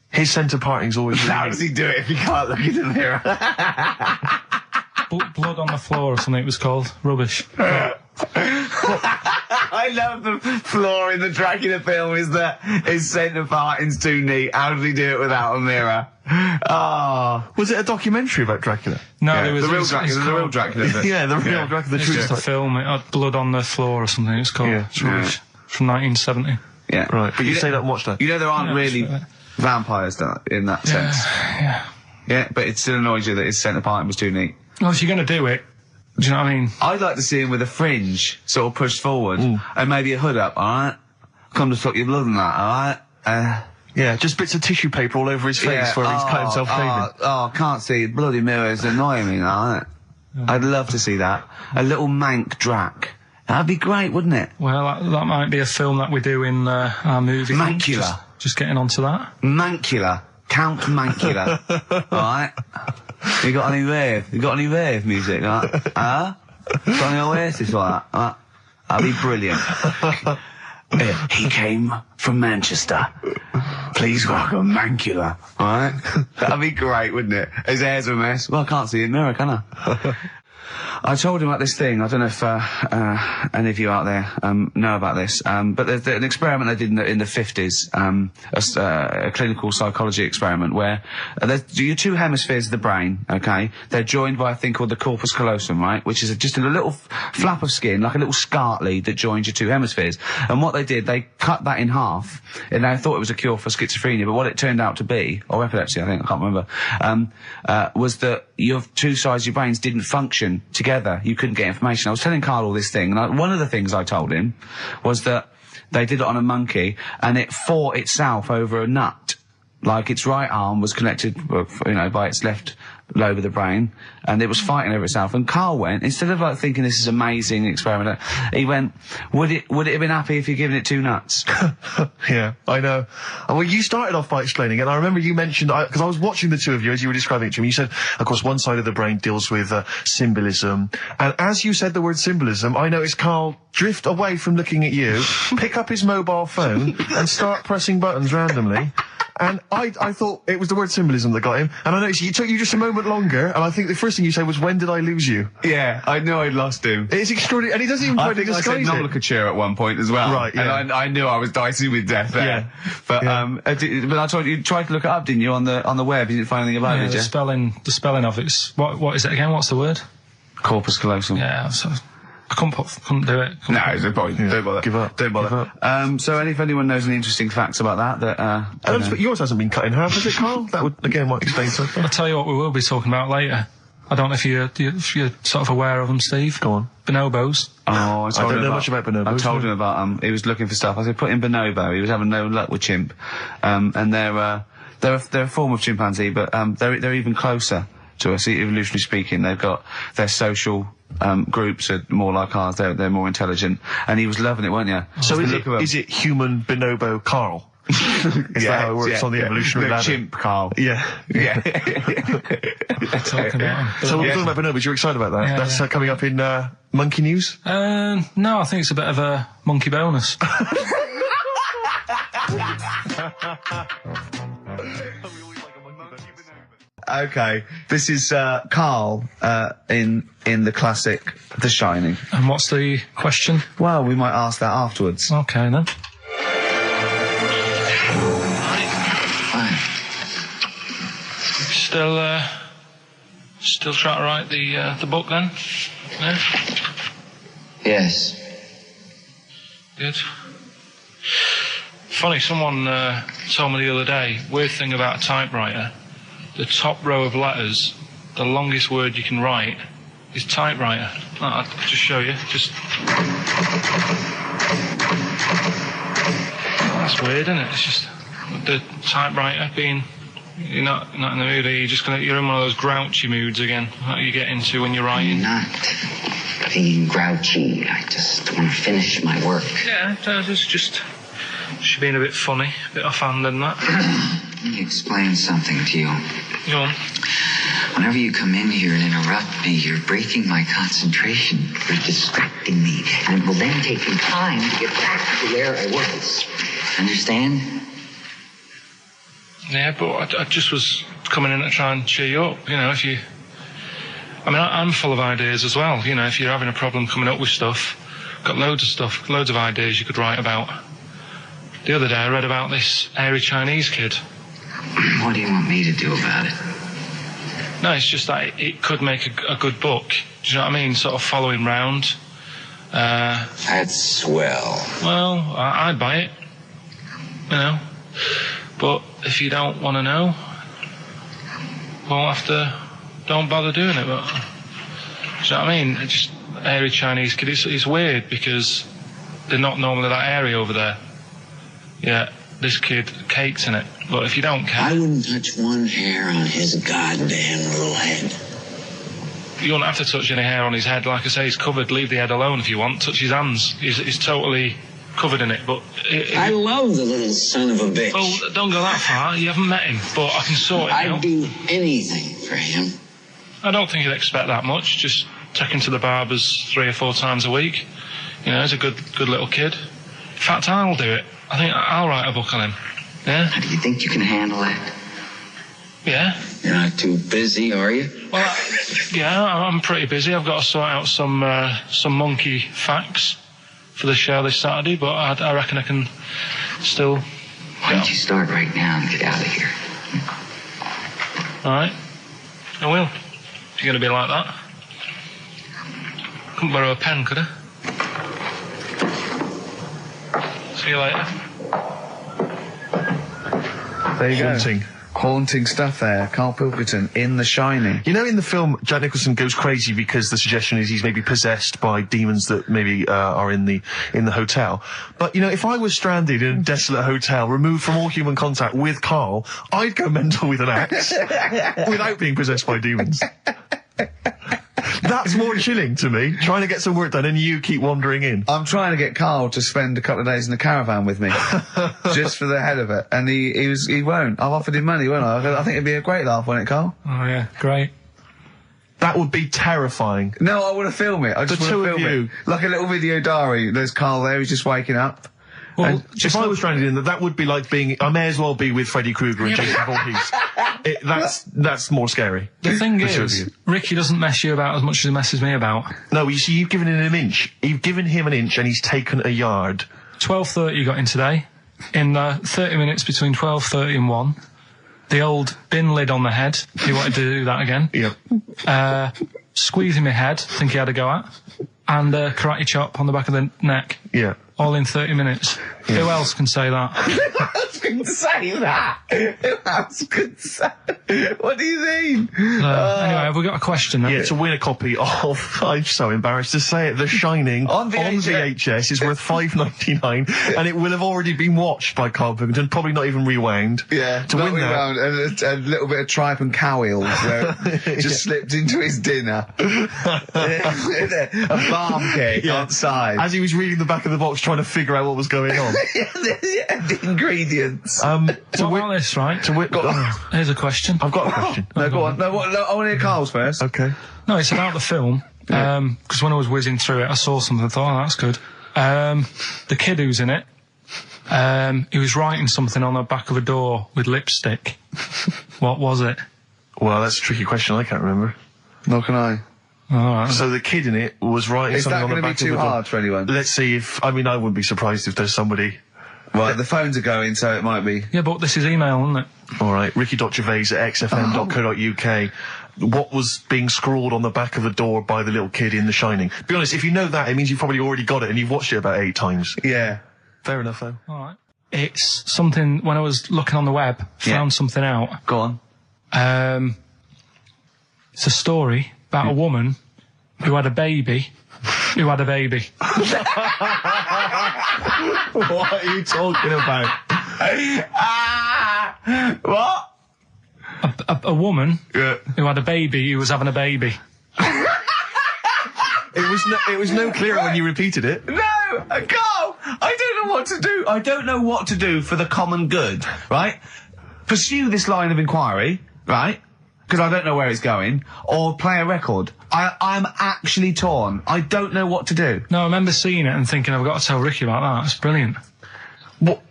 His centre parting's always really how does he do it if he can't look in the mirror? Blood on the floor or something it was called. Rubbish. I love the flaw in the Dracula film is that his centre parting's too neat. How does he do it without a mirror? Oh. Was it a documentary about Dracula? No, Yeah, there was the real it's Dracula. The real called- Dracula. bit. Yeah, the real Dracula, the It's true just a story. film. It had blood on the floor or something. It's called. Yeah. It's rubbish. From 1970. Yeah. Right, but you know- stayed up and watched that. You know there aren't Yeah, really sure. vampires in that sense. Yeah. Yeah, but it still annoys you that his centre parting was too neat. Well, if you're going to do it, do you know what I mean? I'd like to see him with a fringe sort of pushed forward and maybe a hood up, alright? Come to stop your blood and that, alright? Yeah, just bits of tissue paper all over his face where he's cut himself shaving. Oh, can't see. Bloody mirrors annoying me, alright? I'd love to see that. A little mank Drac. That'd be great, wouldn't it? Well, that might be a film that we do in our movie. Mancula. Just getting onto that. Mancula. Count Mancula. Alright? You got any rave? You got any rave music? Huh? Got any Oasis like that? That'd be brilliant. He came from Manchester. Please welcome Mancula. Alright? That'd be great, wouldn't it? His hair's a mess. Well, I can't see in the mirror, can I? I told him about this thing. I don't know if any of you out there know about this, but there's an experiment they did in the 50s, a clinical psychology experiment where there's your two hemispheres of the brain, okay? They're joined by a thing called the corpus callosum, right? Which is just a little flap of skin, like a little scarlet lead that joins your two hemispheres. And what they did, they cut that in half, and they thought it was a cure for schizophrenia, but what it turned out to be, or epilepsy, I think, I can't remember, was that your two sides of your brains didn't function together. You couldn't get information. I was telling Karl all this thing, and one of the things I told him was that they did it on a monkey, and it fought itself over a nut. Like its right arm was connected, by its left lobe of the brain, and it was fighting over itself. And Karl went, instead of like thinking this is amazing experiment, he went, would it have been happy if you'd given it two nuts? Yeah, I know. Well, you started off by explaining it, and I remember you mentioned, because I was watching the two of you as you were describing it to me, you said, of course, one side of the brain deals with symbolism, and as you said the word symbolism, I noticed Karl drift away from looking at you, pick up his mobile phone, and start pressing buttons randomly. And I thought it was the word symbolism that got him, and I noticed it took you just a moment longer, and I think the first thing you said was, when did I lose you? Yeah, I knew I'd lost him. It's extraordinary, and he doesn't even try I to think I said disguise it. nomenclature at one point as well. Right, yeah. And I knew I was dicing with death there. Yeah. But, Yeah. but I told you tried to look it up, didn't you, on the web? You didn't find anything about Yeah, it, did the you? spelling of it's what is it again? What's the word? Corpus callosum. Yeah, so I couldn't do it. No, it's no point. Yeah. Don't bother. Give up. Don't bother. Give up. So if anyone knows any interesting facts about that, But yours hasn't been cut in half, has it, Karl? That would, again, might explain something. I'll tell you what we will be talking about later. I don't know if you're sort of aware of them, Steve. Go on. Bonobos. Oh, I don't know much about bonobos, I told no. him about he was looking for stuff. I said put in bonobo. He was having no luck with chimp, and they're a form of chimpanzee, but they're even closer to us, evolutionarily speaking. They've got their social groups are more like ours. They're more intelligent, and he was loving it, weren't you? So Just the look of 'em. is it human bonobo Karl? Is that how it works on the evolutionary no, ladder? chimp, Karl. Yeah. Yeah. Talking about 'em. So we're Yeah. talking about bonobos. You're excited about that? Yeah, That's yeah. coming up in Monkey News. No, I think it's a bit of a monkey bonus. Okay, this is Karl in the classic The Shining. And what's the question? Well, we might ask that afterwards. Okay then. Still trying to write the book then? Yeah? Yes. Good. Funny, someone told me the other day, weird thing about a typewriter, the top row of letters, the longest word you can write is typewriter. I'll just show you. That's weird, isn't it? It's just the typewriter being... You're not in the mood, are you? You're in one of those grouchy moods again, that you get into when you're writing. I'm not being grouchy. I just want to finish my work. Yeah, it's just being a bit funny, a bit offhand and that. Let me explain something to you. Go on. Whenever you come in here and interrupt me, you're breaking my concentration. You're distracting me. And it will then take me time to get back to where I was. Understand? Yeah, but I just was coming in to try and cheer you up. You know, I'm full of ideas as well. You know, if you're having a problem coming up with stuff, got loads of ideas you could write about. The other day I read about this airy Chinese kid. What do you want me to do about it? No, it's just that it could make a good book. Do you know what I mean? Sort of following round. That's swell. Well, I'd buy it. You know. But if you don't want to know, don't bother doing it. But, do you know what I mean? It's just airy Chinese kid. It's weird because they're not normally that airy over there. Yeah, this kid cakes in it. But if you don't care... I wouldn't touch one hair on his goddamn little head. You won't have to touch any hair on his head. Like I say, he's covered. Leave the head alone if you want. Touch his hands. He's totally covered in it. But I love the little son of a bitch. Well, don't go that far. You haven't met him. But I can sort it out. I'd do anything for him. I don't think you'd expect that much. Just take him to the barbers 3 or 4 times a week. You know, he's a good little kid. In fact, I'll do it. I think I'll write a book on him. Yeah? How do you think you can handle that? Yeah. You're not too busy, are you? Well, yeah, I'm pretty busy. I've got to sort out some monkey facts for the show this Saturday, but I reckon I can still... Why don't you start right now and get out of here? All right. I will. If you're going to be like that. Couldn't borrow a pen, could I? See you later. There you Haunting. go. Haunting stuff there. Karl Pilkington in The Shining. You know, in the film, Jack Nicholson goes crazy because the suggestion is he's maybe possessed by demons that maybe are in the hotel. But, you know, if I was stranded in a desolate hotel, removed from all human contact with Karl, I'd go mental with an axe without being possessed by demons. That's more chilling to me, trying to get some work done and you keep wandering in. I'm trying to get Karl to spend a couple of days in the caravan with me, just for the head of it, and he won't. I've offered him money, won't I? I think it'd be a great laugh, wouldn't it, Karl? Oh yeah, great. That would be terrifying. No, I want to film it. I just want to film it. Like a little video diary. There's Karl there, he's just waking up. Well, if I was stranded in that would be like being... I may as well be with Freddy Krueger and Jason Voorhees. That's more scary. The thing is, Ricky doesn't mess you about as much as he messes me about. No, you see, you've given him an inch. You've given him an inch and he's taken a yard. 12:30 you got in today. In 30 minutes between 12:30 and 1. The old bin lid on the head. He wanted to do that again. Yeah. Squeezing my head, think he had a go at. And karate chop on the back of the neck. Yeah. All in 30 minutes. Yeah. Who else can say that? Who else can say that? Who else can say... What do you mean? Anyway, have we got a question then? Yeah, to win a copy of, I'm so embarrassed to say it, The Shining on VHS is worth $5.99 and it will have already been watched by Karl Pilkington, probably not even rewound. Yeah, to win that. And a little bit of tripe and cow eels where it just slipped into his dinner. A barm cake outside. As he was reading the back of the box trying to figure out what was going on. The ingredients. What about this, right? Here's a question. I've got a question. No, go on. No, I want to hear Karl's first. Okay. No, it's about the film. Because when I was whizzing through it, I saw something and thought, oh, that's good. The kid who's in it, he was writing something on the back of a door with lipstick. What was it? Well, that's a tricky question. I can't remember. Nor can I. All right. So the kid in it was writing something on the back of the door. Is that going to be too hard for anyone? Let's see if... I mean, I wouldn't be surprised if there's somebody Right, the phones are going, so it might be. Yeah, but this is email, isn't it? All right, ricky.gervais@xfm.co.uk. What was being scrawled on the back of the door by the little kid in The Shining? Be honest, if you know that, it means you've probably already got it and you've watched it about 8 times. Yeah. Fair enough, though. All right. It's something, when I was looking on the web, found something out. Go on. It's a story about a woman who had a baby. What are you talking about? What? A woman who had a baby who was having a baby. It was no clearer when you repeated it. No, Carl, I don't know what to do. I don't know what to do for the common good, right? Pursue this line of inquiry, right? Because I don't know where it's going, or play a record. I'm actually torn. I don't know what to do. No, I remember seeing it and thinking, I've got to tell Ricky about that. It's brilliant. What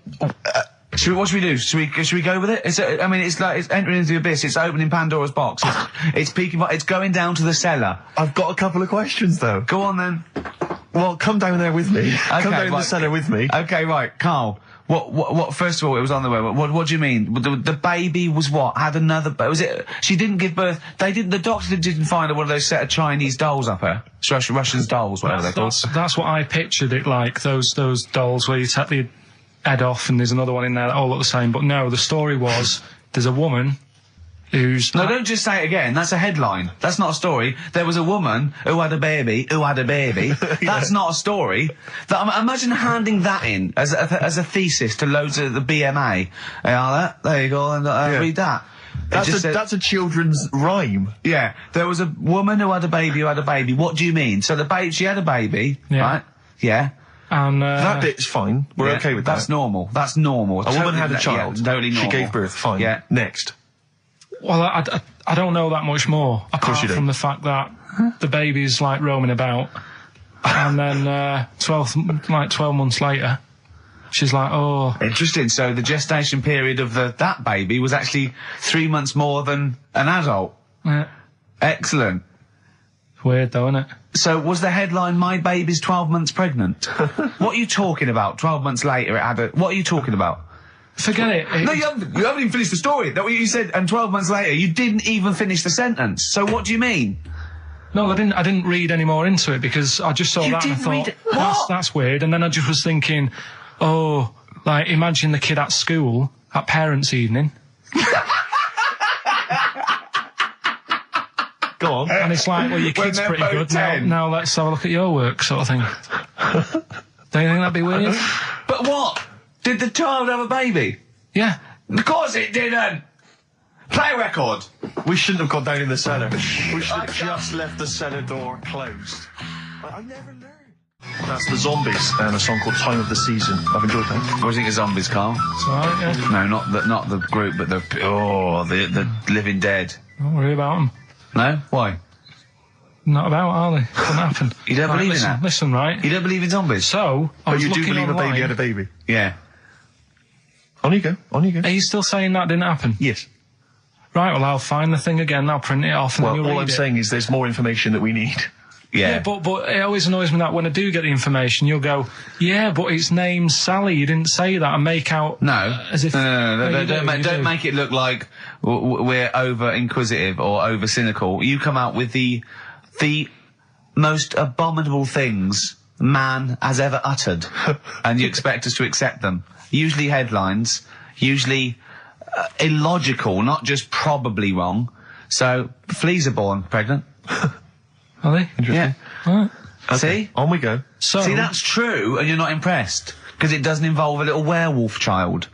should we do? Should we go with it? It's entering into the abyss. It's opening Pandora's box. It's peeking. It's going down to the cellar. I've got a couple of questions, though. Go on then. Well, come down there with me. Come down the cellar with me. Okay, right, Carl. What? First of all, it was on the way. What do you mean? The baby was what? Had another? Was it? She didn't give birth. They didn't. The doctor didn't find her one of those set of Chinese dolls up her. Russian dolls, whatever they're called. That's what I pictured it like. Those dolls where you take the head off and there's another one in there that all look the same. But no, the story was there's a woman who's... No, don't just say it again. That's a headline. That's not a story. There was a woman who had a baby who had a baby. That's not a story. Imagine handing that in as a thesis to loads of the BMA. There you go, and read that. That's a children's rhyme. Yeah. There was a woman who had a baby who had a baby. What do you mean? So she had a baby, right? Yeah. And that bit's fine. We're okay with that. That's normal. That's normal. A woman had a child. Yeah, totally normal. She gave birth. Fine. Yeah. Next. Well, I don't know that much more, apart from the fact that the baby's like roaming about, and then 12 months later, she's like, oh. Interesting. So the gestation period of that baby was actually 3 months more than an adult. Yeah. Excellent. Weird though, isn't it? So was the headline, "My baby's 12 months pregnant"? What are you talking about? 12 months later, it had a... What are you talking about? Forget it. No, you haven't even finished the story. That's what you said. And 12 months later, you didn't even finish the sentence. So what do you mean? No, I didn't read any more into it because I just saw that and I thought, that's weird. And then I just was thinking, oh, like, imagine the kid at school at parents' evening. Go on. And it's like, well, your kid's pretty good. Now let's have a look at your work, sort of thing. Don't you think that'd be weird? But what? Did the child have a baby? Yeah. Of course it didn't! Play a record! We shouldn't have gone down in the cellar. We should have just left the cellar door closed. I never learned. That's the Zombies and a song called Time of the Season. I've enjoyed that. What do you think of Zombies, Carl? It's alright, yeah. No, not the group, but the Living Dead. Don't worry about them. No? Why? Not about, are they? Doesn't happen. You don't believe in that? Listen, right? You don't believe in zombies? So, I was you do looking believe online. a baby had a baby? Yeah. On you go. On you go. Are you still saying that didn't happen? Yes. Right, well, I'll find the thing again, I'll print it off, and then you'll all read I'm it. saying is there's more information that we need. Yeah, but it always annoys me that when I do get the information, you'll go, yeah, but it's named Sally, you didn't say that, and make out... No. As if... No, don't make it look like we're over-inquisitive or over-cynical. You come out with the most abominable things man has ever uttered, and you expect us to accept them. Usually headlines, usually illogical, not just probably wrong. So, fleas are born pregnant. Are they? Interesting. Yeah. Right. Okay. See? On we go. So, See, that's true, and you're not impressed, because it doesn't involve a little werewolf child.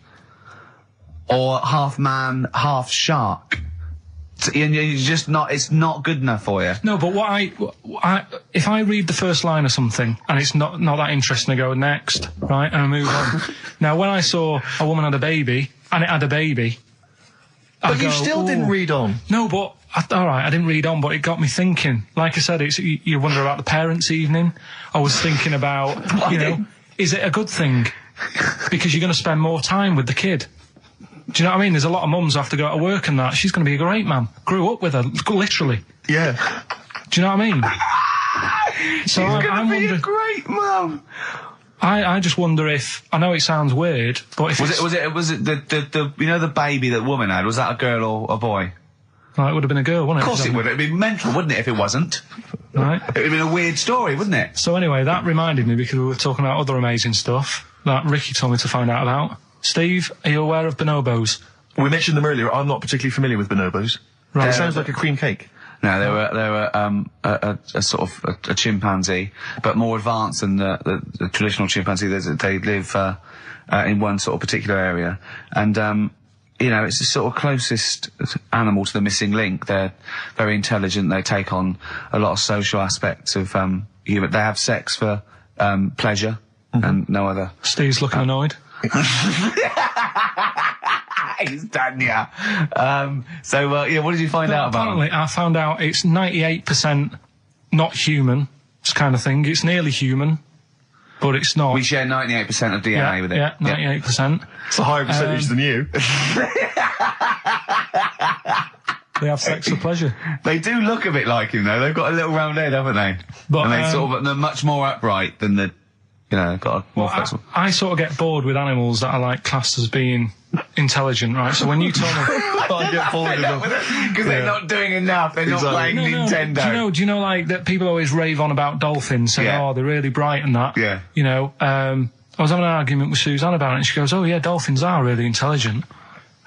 Or half man, half shark. And you're just not, it's not good enough for you. No, but if I read the first line of something and it's not that interesting, I go next, right, and I move on. Now, when I saw a woman had a baby, and it had a baby, But you still didn't read on. No, but, alright, I didn't read on, but it got me thinking. Like I said, you wonder about the parents' evening. I was thinking about, is it a good thing? Because you're going to spend more time with the kid. Do you know what I mean? There's a lot of mums who have to go to work and that. She's going to be a great mum. Grew up with her, literally. Yeah. Do you know what I mean? So She's going to be a great mum. I just wonder if, I know it sounds weird, but if Was it the you know the baby that woman had? Was that a girl or a boy? Well, it would have been a girl, wouldn't it? Of course it would. It'd be mental, wouldn't it, if it wasn't? Right. It would have been a weird story, wouldn't it? So anyway, that reminded me, because we were talking about other amazing stuff that Ricky told me to find out about. Steve, are you aware of bonobos? We mentioned them earlier. I'm not particularly familiar with bonobos. Right. It sounds like a cream cake. No, they were a sort of a chimpanzee, but more advanced than the traditional chimpanzee. They live in one sort of particular area, and it's the sort of closest animal to the missing link. They're very intelligent. They take on a lot of social aspects of human. They have sex for pleasure and no other. Steve's looking annoyed. He's done, yeah. What did you find out about Apparently, I found out it's 98% not human, this kind of thing. It's nearly human, but it's not. We share 98% of DNA with it. Yeah, 98%. It's a higher percentage than you. They have sex for pleasure. They do look a bit like him, though. They've got a little round head, haven't they? But, and they're much more upright than got a more flexible. I sort of get bored with animals that are like classed as being intelligent, right? So when you told me, I get bored with them because they're not doing enough. They're not playing Nintendo. Do you know like that? People always rave on about dolphins, saying, "Oh, they're really bright and that." Yeah. I was having an argument with Suzanne about it, and she goes, "Oh yeah, dolphins are really intelligent."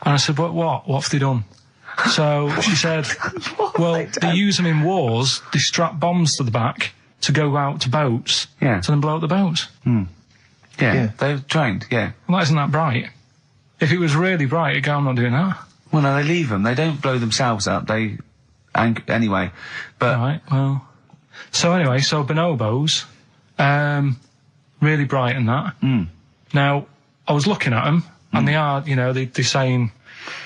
And I said, "But what? What have they done?" So she said, "Well, they use them in wars. They strap bombs to the back to go out to boats, to then blow up the boats." Yeah, they're trained. Yeah. Well, that isn't that bright. If it was really bright, it'd go, "I'm not doing that." Well, no, they leave them. They don't blow themselves up. Anyway, but right. Well, so bonobos, really bright and that. Now, I was looking at them, and they are, they're saying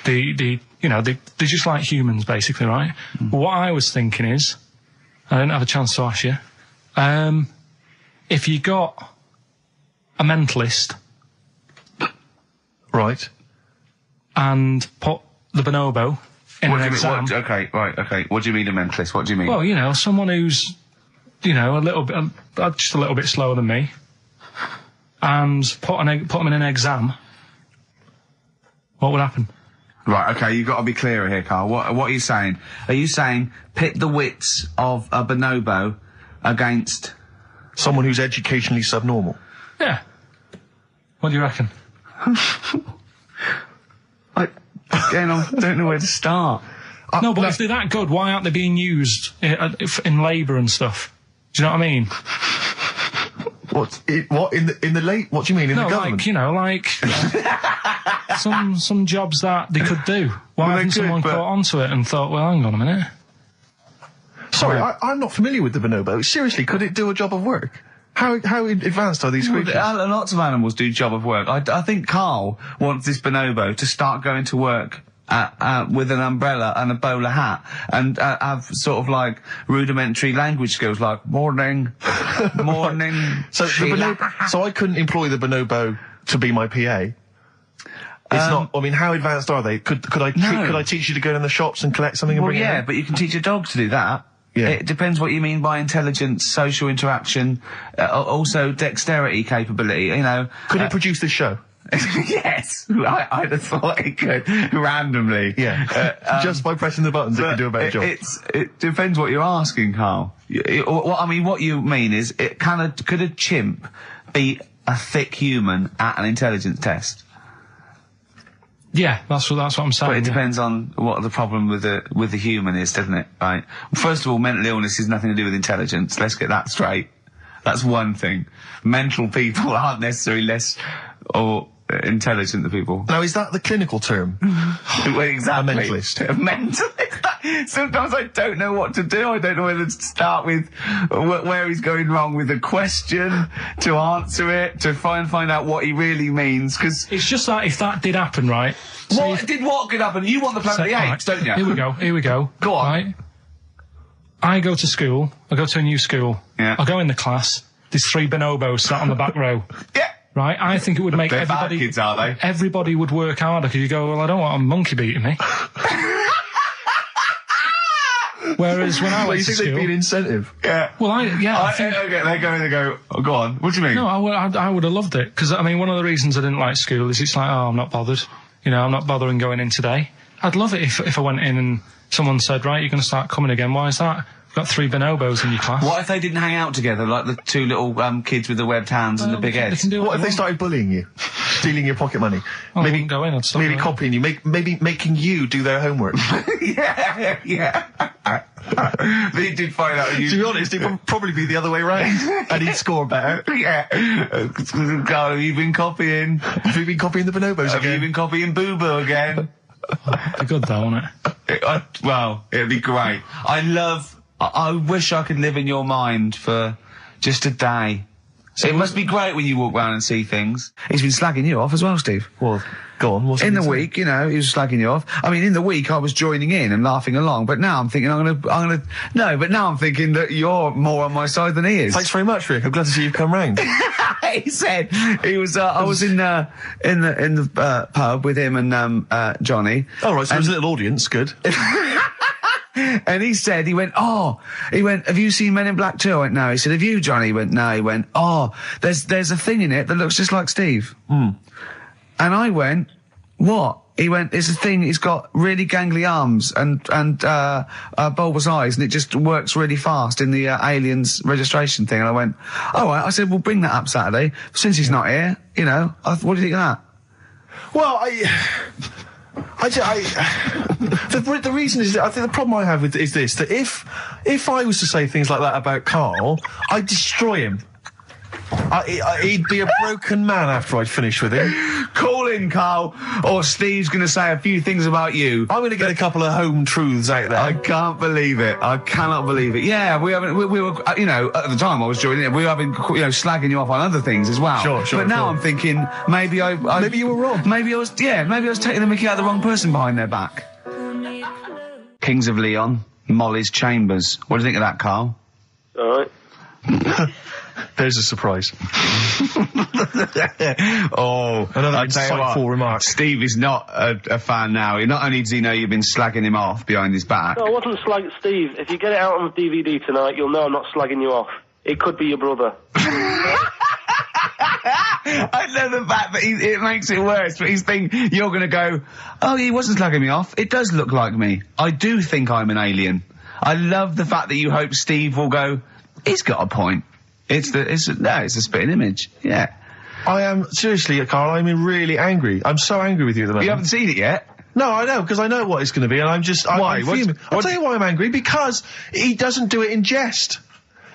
they're just like humans, basically, right? But what I was thinking is, I didn't have a chance to ask you, if you got a mentalist, right, and put the bonobo in an exam. Okay. What do you mean a mentalist? What do you mean? Well, someone who's, a little bit, just a little bit slower than me, and put them in an exam. What would happen? Right, okay, you've got to be clearer here, Carl. What are you saying? Are you saying pit the wits of a bonobo against someone who's educationally subnormal? Yeah. What do you reckon? I don't know where to start. No, but if they're that good, why aren't they being used in labour and stuff? Do you know what I mean? What in the late? What do you mean in the government? Some jobs that they could do. Why hasn't someone caught onto it and thought, well, hang on a minute? Sorry, I'm not familiar with the bonobo. Seriously, could it do a job of work? How advanced are these creatures? Lots of animals do job of work. I think Carl wants this bonobo to start going to work with an umbrella and a bowler hat and have sort of like rudimentary language skills like morning. So I couldn't employ the bonobo to be my PA. It's not. I mean, how advanced are they? Could I teach you to go in the shops and collect something and bring it in? But you can teach a dog to do that. Yeah. It depends what you mean by intelligence, social interaction, also dexterity capability. Could it produce this show? Yes, I'd have thought it could randomly. Yeah, just by pressing the buttons, it could do a better job. It depends what you're asking, Carl. What you mean is, could a chimp beat a thick human at an intelligence test? Yeah, that's what I'm saying. But it depends on what the problem with the human is, doesn't it? Right. First of all, mental illness has nothing to do with intelligence. Let's get that straight. That's one thing. Mental people aren't necessarily less or intelligent than people. Now, is that the clinical term? Well, exactly. A mentalist. A mentalist. Sometimes I don't know what to do. I don't know whether to start with where he's going wrong with the question, to answer it, to find out what he really means, because... It's just that if that did happen, right... What could happen? You want the Planet of the Apes, don't you? Here we go. Go on. Right? I go to school. I go to a new school. Yeah. I go in the class. There's 3 bonobos sat on the back row. Yeah. Right? I think it would make They're bad kids, are they? Everybody would work harder, because you go, well, I don't want a monkey beating me. Whereas when I Well, went you to think there'd school, be an incentive? Yeah. well, I think. Okay, they go in and go, oh, go on. What do you mean? No, I would have loved it, because, I mean, one of the reasons I didn't like school is it's like, oh, I'm not bothered. You know, I'm not bothering going in today. I'd love it if I went in and someone said, right, you're going to start coming again. Why is that? You've got 3 bonobos in your class. What if they didn't hang out together, like the 2 little kids with the webbed hands and the big They heads? can do What if they want. started bullying you? Stealing your pocket money? I wouldn't go in, I'd stop maybe going. copying you, maybe making you do their homework. Yeah. They did find out To you. be honest, it would probably be the other way round. And he'd score better. Yeah. Carl, have you been copying? Have you been copying the bonobos Have you again? been copying Boo Boo again? It'd be good though, wouldn't it? Well, it'd be great. I wish I could live in your mind for just a day. It must be great when you walk around and see things. He's been slagging you off as well, Steve. Well, go on. What's In he the saying? week, you know, he was slagging you off. I mean, in the week, I was joining in and laughing along, but now I'm thinking but now I'm thinking that you're more on my side than he is. Thanks very much, Rick. I'm glad to see you've come round. He said he was. I was in the pub with him and Johnny. All right, so there's a little audience. Good. And he went, have you seen Men in Black 2? I went, no. He said, have you, Johnny? He went, no. He went, there's a thing in it that looks just like Steve. And I went, what? He went, it's a thing, he's got really gangly arms and bulbous eyes, and it just works really fast in the Aliens registration thing. And I went, all right. I said, we'll bring that up Saturday. Since he's not here, you know, what do you think of that? Well, the reason is that I think the problem I have with is this, that if I was to say things like that about Carl, I'd destroy him. He'd be a broken man after I'd finished with him. Call in, Carl, or Steve's going to say a few things about you. I'm going to get a couple of home truths out there. I can't believe it. I cannot believe it. Yeah, we were, you know, at the time I was joining it, we were having, you know, slagging you off on other things as well. Sure. But now I'm thinking, maybe Maybe you were wrong. Maybe I was taking the mickey out of the wrong person behind their back. Kings of Leon, Molly's Chambers. What do you think of that, Carl? All right. There's a surprise. Another insightful remark. Steve is not a fan now. Not only does he know you've been slagging him off behind his back. No, I wasn't slagging Steve. If you get it out on DVD tonight, you'll know I'm not slagging you off. It could be your brother. I love the fact that it makes it worse, but he's thinking you're going to go, oh, he wasn't slagging me off. It does look like me. I do think I'm an alien. I love the fact that you hope Steve will go, he's got a point. It's a spitting image. Yeah. I am, seriously, Carl, I'm really angry. I'm so angry with you at the moment. You haven't seen it yet? No, I know, because I know what it's going to be, and I'm just... Why? I'm fuming. I'll tell you why I'm angry, because he doesn't do it in jest.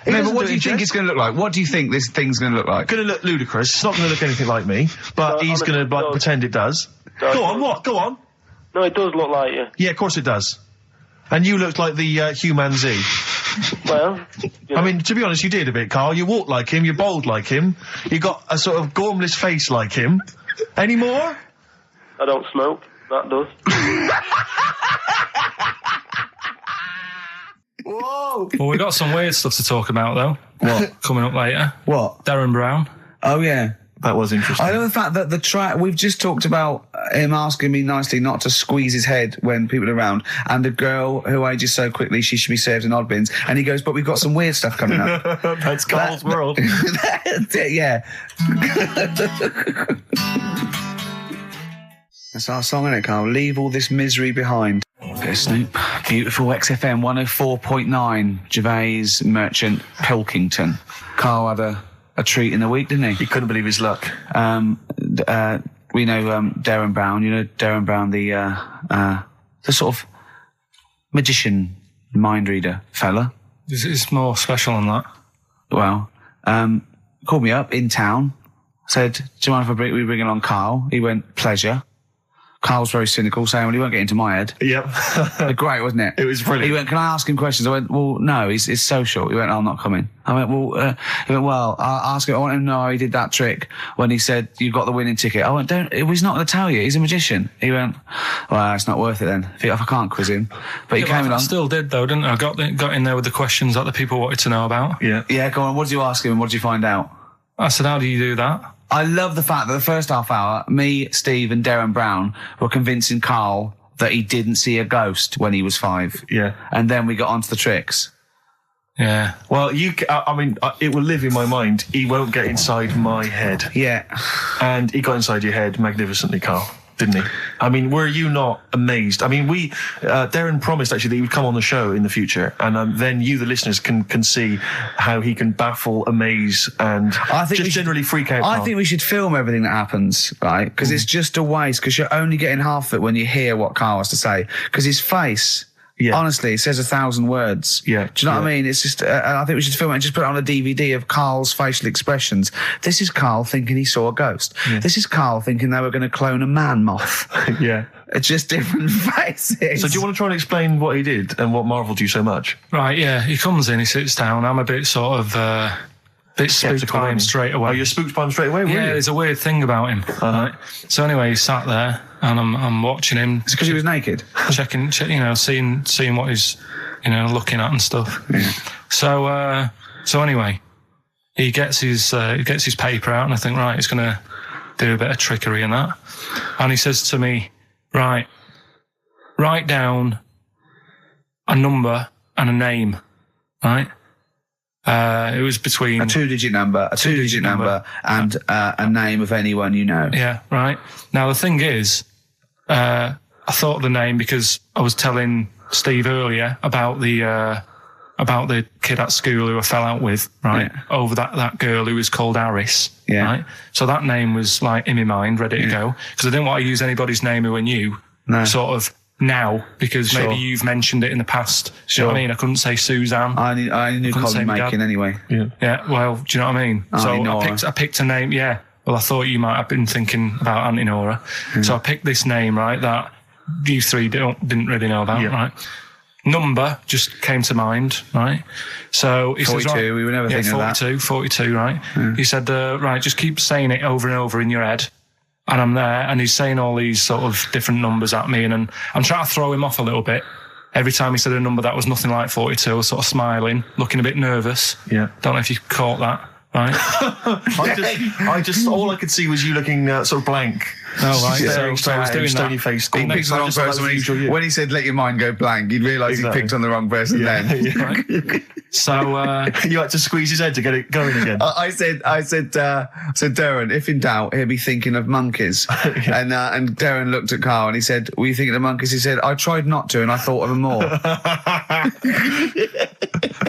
No, but what do you think it's going to look like? What do you think this thing's going to look like? It's going to look ludicrous. It's not going to look anything like me, but he's going to pretend it does. Go on, what? Go on. No, it does look like you. Yeah, of course it does. And you looked like the Human Z. Well, you know. I mean, to be honest, you did a bit, Carl. You walk like him, you're bold like him, you got a sort of gormless face like him. Any more? I don't smoke. That does. Whoa! Well, we've got some weird stuff to talk about, though. What? Coming up later. What? Darren Brown. Oh, yeah. That was interesting. I love the fact that the track, we've just talked about him asking me nicely not to squeeze his head when people are around, and a girl who ages so quickly she should be served in odd bins, and he goes, but we've got some weird stuff coming up. That's Carl's world. Yeah. That's our song, isn't it, Carl? Leave all this misery behind. Bit of Snoop. Beautiful XFM 104.9. Gervais, Merchant, Pilkington. Carl had a treat in the week, didn't he? He couldn't believe his luck. We know Darren Brown. You know Darren Brown, the sort of magician, mind reader fella. It's more special than that. Well, called me up in town. Said, do you mind if we bring along Carl? He went, pleasure. Carl's very cynical, saying, well, he won't get into my head. Yep. Great, wasn't it? It was brilliant. He went, can I ask him questions? I went, well, no, it's social. He went, I'm not coming. I went, well, he went, well, I'll ask him. I want him to know how he did that trick when he said, you got the winning ticket. I went, he's not going to tell you. He's a magician. He went, well, it's not worth it then. If I can't quiz him. But he came along. I still did, though, didn't I? Got in there with the questions that the people wanted to know about. Yeah. Yeah, go on. What did you ask him and what did you find out? I said, how do you do that? I love the fact that the first half hour, me, Steve and Darren Brown were convincing Carl that he didn't see a ghost when he was 5. Yeah. And then we got onto the tricks. Yeah. Well, it will live in my mind. He won't get inside my head. Yeah. And he got inside your head magnificently, Carl, didn't he? I mean, were you not amazed? I mean, Darren promised actually that he would come on the show in the future, and then you, the listeners, can see how he can baffle, amaze, and generally freak out. I think we should film everything that happens, right? Because it's just a waste, because you're only getting half of it when you hear what Carl has to say. Because his face... Yeah. Honestly, it says 1,000 words. Yeah. Do you know what I mean? It's just, I think we should film it and just put it on a DVD of Carl's facial expressions. This is Carl thinking he saw a ghost. Yeah. This is Carl thinking they were going to clone a man moth. Yeah. It's just different faces. So do you want to try and explain what he did and what marvelled you so much? Right, yeah. He comes in, he sits down. I'm a bit sort of... bit spooked by him straight away. Oh, you're spooked by him straight away, yeah, there's a weird thing about him. Right? So anyway, he sat there, and I'm watching him. It's because he was naked? Checking, seeing what he's, looking at and stuff. Yeah. So anyway, he gets his paper out, and I think, right, he's going to do a bit of trickery and that. And he says to me, right, write down a number and a name, right? It was between a two-digit number, and a name of anyone you know. Yeah, right. Now the thing is, I thought of the name because I was telling Steve earlier about the kid at school who I fell out with, right? Yeah. Over that girl who was called Aris, right? So that name was like in my mind, ready to go, because I didn't want to use anybody's name who I knew, sort of. Now, because maybe you've mentioned it in the past. Sure. You know what I mean? I couldn't say Suzanne. I knew Colin Makin anyway. Yeah, well, do you know what I mean? So I picked a name, yeah. Well, I thought you might have been thinking about Auntie Nora. So I picked this name, right, that you three didn't really know about, right? Number just came to mind, right? So he 42, says, right, we were never thinking of that. 42, right? Yeah. He said, right, just keep saying it over and over in your head. And I'm there, and he's saying all these sort of different numbers at me, and I'm trying to throw him off a little bit. Every time he said a number that was nothing like 42, I was sort of smiling, looking a bit nervous. Yeah. Don't know if you caught that, right? I just, all I could see was you looking sort of blank. Oh, right. So I was doing stony faced. He picked the wrong person when he said, let your mind go blank, you'd realise he picked on the wrong person then. Yeah. Right. So, you had to squeeze his head to get it going again. I said, Darren, if in doubt, he'll be thinking of monkeys. And Darren looked at Carl and he said, were you thinking of monkeys? He said, I tried not to and I thought of them more.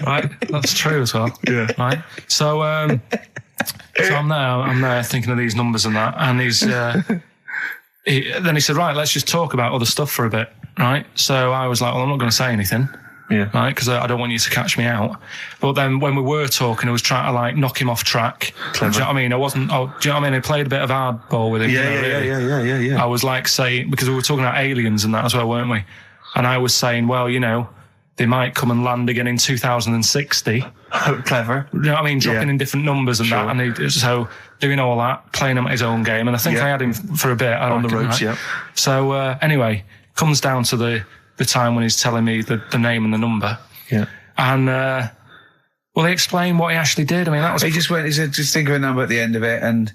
Right, that's true as well. Yeah. Right. So I'm there thinking of these numbers and that, and then he said, right, let's just talk about other stuff for a bit, right? So I was like, well, I'm not going to say anything, right, because I don't want you to catch me out. But then when we were talking, I was trying to like knock him off track. Clever. Do you know what I mean? Do you know what I mean? I played a bit of hardball with him. Yeah. I was like saying, because we were talking about aliens and that as well, weren't we? And I was saying, well, they might come and land again in 2060. Clever. You know what I mean? Dropping in different numbers and that. And so doing all that, playing him at his own game. And I think I had him for a bit. On the ropes, right? So anyway, comes down to the time when he's telling me the name and the number. Yeah. And, well, he explained what he actually did. I mean, that was... He said, just think of a number at the end of it. And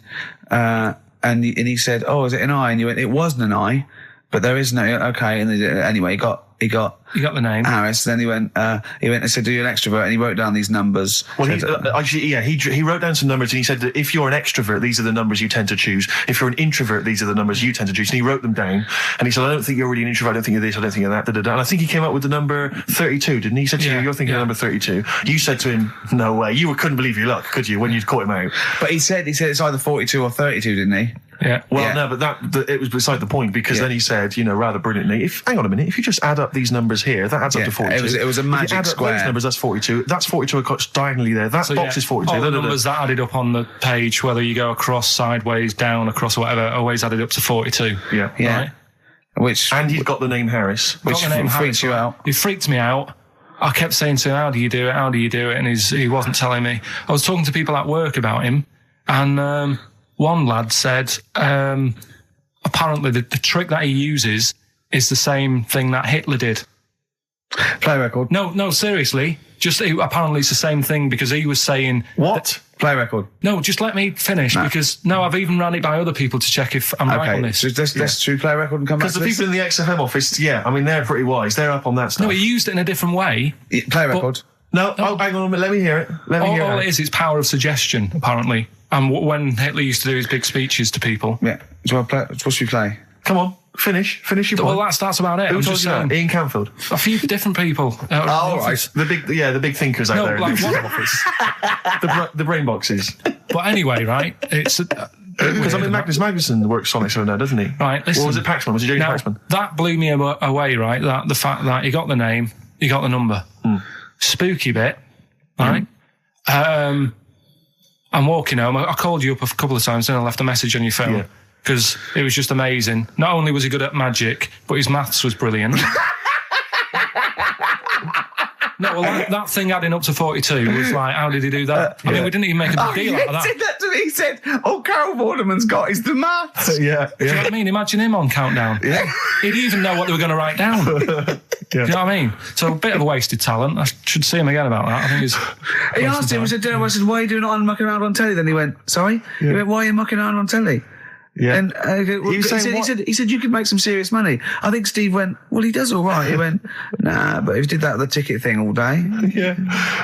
he said, oh, is it an I? And you went, it wasn't an I, but there is no... Okay. And anyway, he got the name. Harris. Then he went and said, "Do you an extrovert?" And he wrote down these numbers. Well, he wrote down some numbers and he said that if you're an extrovert, these are the numbers you tend to choose. If you're an introvert, these are the numbers you tend to choose. And he wrote them down. And he said, "I don't think you're really an introvert. I don't think you're this. I don't think you're that." Da, da, da. And I think he came up with the number 32, didn't he? He said to you, "You're thinking of number 32." You said to him, "No way." You couldn't believe your luck, could you, when you'd caught him out? But he said it's either 42 or 32, didn't he? Yeah. Well, no, but it was beside the point, because then he said, rather brilliantly, hang on a minute, if you just add up these numbers here, that adds up to 42. It was a magic if you add square. Up those numbers, that's 42. That's 42 across diagonally there. That box is 42. All the numbers that added up on the page, whether you go across, sideways, down, across, or whatever, always added up to 42. Yeah. Right? And you've got the name Harris, which freaks you out. It freaked me out. I kept saying to him, how do you do it? How do you do it? And he wasn't telling me. I was talking to people at work about him, and one lad said, apparently the trick that he uses is the same thing that Hitler did. Play record. No, seriously. Apparently it's the same thing, because he was saying... What? Play record. No, just let me finish because I've even ran it by other people to check if I'm right on this. So let's do play record and come back to Because the people in the XFM office, I mean, they're pretty wise. They're up on that stuff. No, he used it in a different way. Play record. No, hang on a minute. Let me hear it. All it is, it's power of suggestion, apparently. And when Hitler used to do his big speeches to people. Yeah. What should we play? Come on. Finish your point. Well, that's about it. Who told you that? Ian Canfield. A few different people. Right. The big thinkers out there. Like in the office. the brain boxes. But anyway, right? It's because Magnus Magnuson works Sonic so now, doesn't he? Right. Listen. Or was it Paxman? Was it James Paxman? That blew me away, right? That the fact that he got the name, he got the number. Spooky bit, right? I'm walking home. I called you up a couple of times and I left a message on your phone. Because it was just amazing. Not only was he good at magic, but his maths was brilliant. No, well, that thing adding up to 42 was like, how did he do that? I mean, we didn't even make a big deal out of that. He said that to me. He said, Carol Vorderman's got is the maths. Do you know what I mean? Imagine him on Countdown. Yeah. He'd even know what they were going to write down. Do you know what I mean? So a bit of a wasted talent. I should see him again about that. I think he's... He asked him, I said, why are you doing it on mucking around on telly? Then he went, sorry? He went, why are you mucking around on telly? Yeah. And he said you could make some serious money. I think Steve went, well, he does all right. He went, nah, but if he did that the ticket thing all day. Yeah.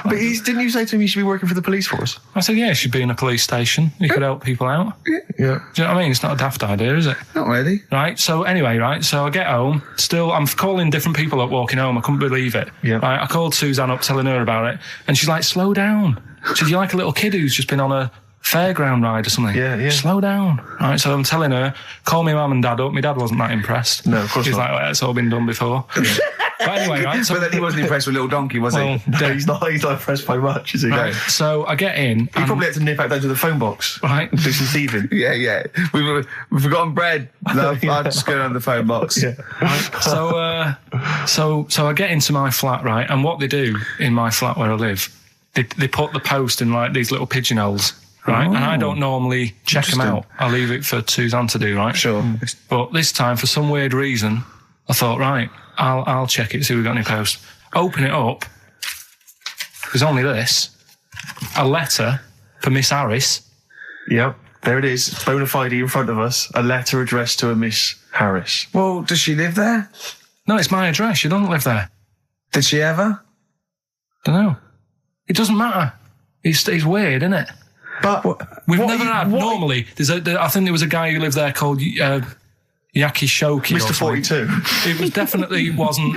But didn't you say to him you should be working for the police force? I said, yeah, he should be in a police station. He could help people out. Yeah. Do you know what I mean? It's not a daft idea, is it? Not really. Right, so anyway, so I get home. Still, I'm calling different people up walking home. I couldn't believe it. Yeah. Right, I called Suzanne up telling her about it. And she's like, slow down. She said, you're like a little kid who's just been on a fairground ride or something. Yeah. Slow down. Right, so I'm telling her, call me mum and dad up. My dad wasn't that impressed. No, of course He's not. like, well, it's all been done before. But anyway, right. So, But then he wasn't impressed with Little Donkey, was he? No, he's not impressed by much, is he? Right, so I get in. He probably had to nip out down to the phone box. Right. Do some thieving. Yeah. We've forgotten bread. No, I'll just go down the phone box. Yeah. Right, so I get into my flat, right, and what they do in my flat where I live, they put the post in like these little pigeonholes. Right, and I don't normally check them out. I leave it for Suzanne to do, right? Sure. But this time, for some weird reason, I thought, right, I'll check it, see if we've got any post. Open it up. There's only this. A letter for Miss Harris. Yep, there it is. Bona fide in front of us. A letter addressed to a Miss Harris. Well, does she live there? No, it's my address. She doesn't live there. Did she ever? Don't know. It doesn't matter. It's weird, isn't it? But we've never had. Normally, I think there was a guy who lived there called Yaki Shoki. Mr. 42. It was definitely wasn't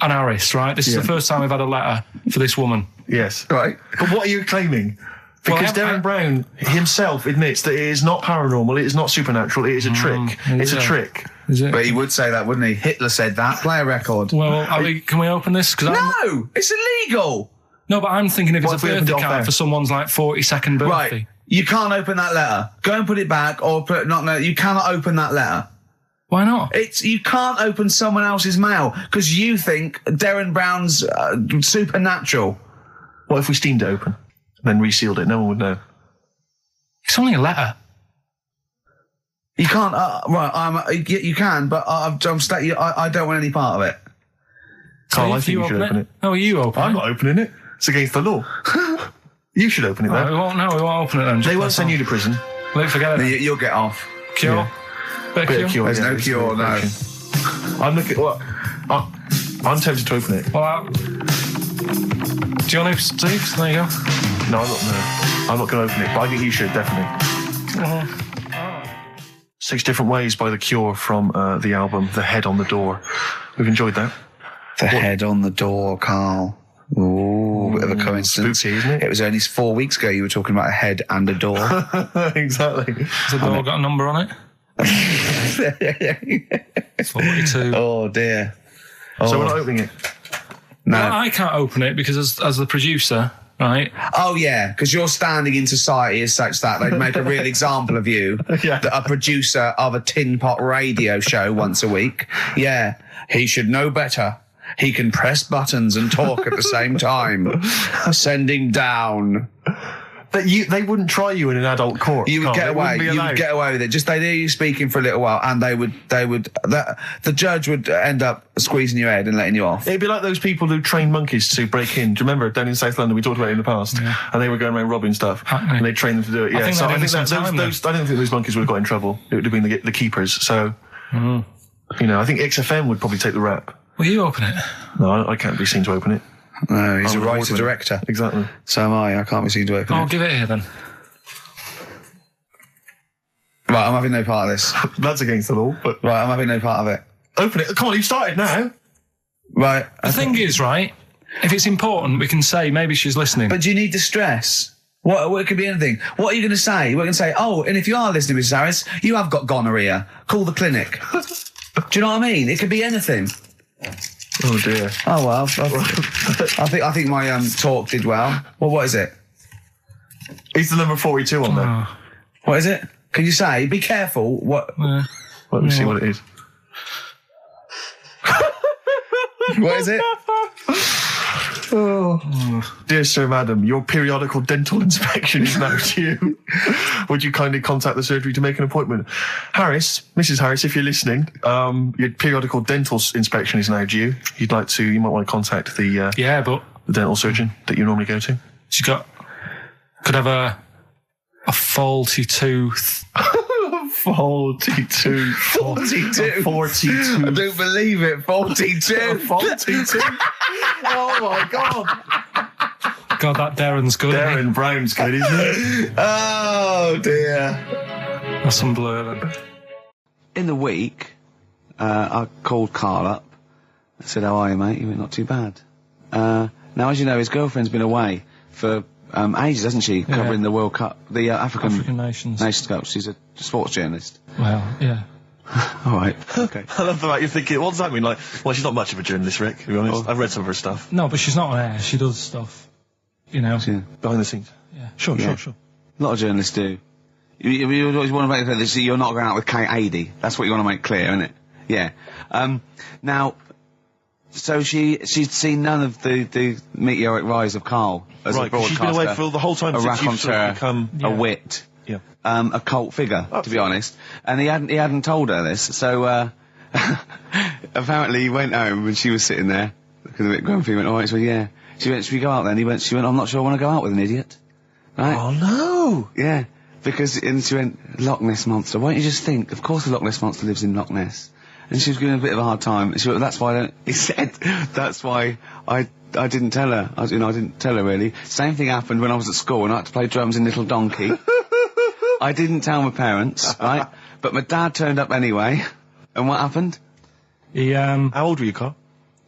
an Harris, right? This is the first time we've had a letter for this woman. Yes. Right. But what are you claiming? Because Darren Brown himself admits that it is not paranormal, it is not supernatural, it is a trick. It's a trick. Is it? But he would say that, wouldn't he? Hitler said that. Play a record. Well, can we open this? No! It's illegal! No, but I'm thinking if it's a birthday card for someone's like 42nd birthday. Right. You can't open that letter. Go and put it back or put you cannot open that letter. Why not? You can't open someone else's mail because you think Darren Brown's supernatural. What if we steamed it open and then resealed it? No one would know. It's only a letter. You can't. You can, but I don't want any part of it. Carl, I think you should open it. No, you open it. I'm not opening it. It's against the law. You should open it, though. We won't open it then. They won't send you to prison. Forget it. You'll get off. Cure? Yeah. Bit of cure? There's no cure, no. I'm looking... What? I'm tempted to open it. Well, do you want to, Steve? There you go. No, I'm not going to open it, but I think you should, definitely. 6 Different Ways by The Cure from the album The Head on the Door. We've enjoyed that. The head on the door, Carl. Ooh, bit of a coincidence. Spooky, isn't it? It was only 4 weeks ago you were talking about a head and a door. Exactly. Has the door got a number on it? 42. Oh, dear. So we're not opening it? No. Well, I can't open it because as the producer, right? Oh, yeah, because your standing in society is such that they'd make a real example of you. Yeah. A producer of a tin pot radio show once a week. Yeah, he should know better. He can press buttons and talk at the same time. Sending down. But they wouldn't try you in an adult court. You would Carl. get They away. wouldn't be You would allowed. get away with it. Just they'd hear you speaking for a little while, and the judge would end up squeezing your head and letting you off. It'd be like those people who train monkeys to break in. Do you remember down in South London? We talked about it in the past, and they were going around robbing stuff, and they trained them to do it. Yeah, think so they I did think some time, I don't think those monkeys would have got in trouble. It would have been the keepers. So, I think XFM would probably take the rap. Will you open it? No, I can't be seen to open it. No, he's a I'm writer award-winning. director. Exactly. So am I. I can't be seen to open I'll it. give it here then. Right, I'm having no part of this. That's against the law, but Right, I'm having no part of it. open it. Come on, you've started now. Right. The thing is, right, if it's important, we can say maybe she's listening. But do you need the stress? What it could be anything. What are you going to say? We're going to say, oh, and if you are listening, Mrs. Harris, you have got gonorrhea. Call the clinic. Do you know what I mean? It could be anything. Oh dear. Oh well, I think my talk did well. Well, what is it? He's the number 42 on there. What is it? Can you say? Be careful. What? Let me see what it is. What is it? Dear Sir, Madam, your periodical dental inspection is now due. Would you kindly contact the surgery to make an appointment? Harris, Mrs. Harris, if you're listening, your periodical dental inspection is now due. You might want to contact the the dental surgeon that you normally go to. She could have a faulty tooth. 42. 42. 42. I don't believe it. 42. 42. Oh my God. God, that Darren's good. Darren Brown's good, isn't it? Oh dear. That's some blur then. In the week, I called Karl up. I said, how are you, mate? He went, not too bad. Now, as you know, his girlfriend's been away for ages, hasn't she? Covering the World Cup, the African Nations Cup. She's a sports journalist. Well, yeah. All right. Okay. I love the fact you're thinking, what does that mean? Like, well, she's not much of a journalist, Rick, to be honest. I've read some of her stuff. No, but she's not on air. She does stuff, you know. Yeah. Behind the scenes. Yeah. Sure. A lot of journalists do. You always want to make clear that you're not going out with Kate Adie. That's what you want to make clear, isn't it? Yeah. Now, so she'd seen none of the meteoric rise of Karl as a broadcaster. She's been away for the whole time a since you've sort of raconteur, become... a wit, a cult figure, Absolutely. to be honest. And he hadn't told her this, so apparently he went home and she was sitting there, looking a bit grumpy. He went, all right, so yeah. She went, should we go out then? She went, I'm not sure I want to go out with an idiot. Right? Oh, no! Yeah, and she went, Loch Ness Monster. Why don't you just think, of course the Loch Ness Monster lives in Loch Ness. And she was giving a bit of a hard time. She went, that's why I didn't tell her. I didn't tell her really. Same thing happened when I was at school and I had to play drums in Little Donkey. I didn't tell my parents, right? But my dad turned up anyway. And what happened? He How old were you, Carl?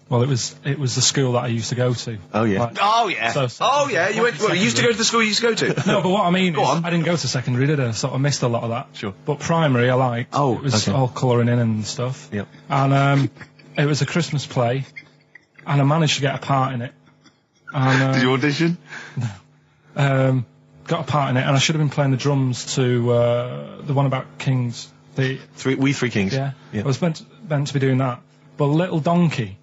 well, it was the school that I used to go to. Oh, yeah. Like, Oh yeah. So- You went. Well, you used to go to the school you used to go to. No, but what I mean Go is, on. I didn't go to secondary, did I? So I missed a lot of that. Sure. But primary, I liked. Oh, it was okay. all colouring in and stuff. Yep. And it was a Christmas play, and I managed to get a part in it. And, Did you audition? got a part in it, and I should have been playing the drums to the one about Kings. We Three Kings. Yeah. I was meant to be doing that, but Little Donkey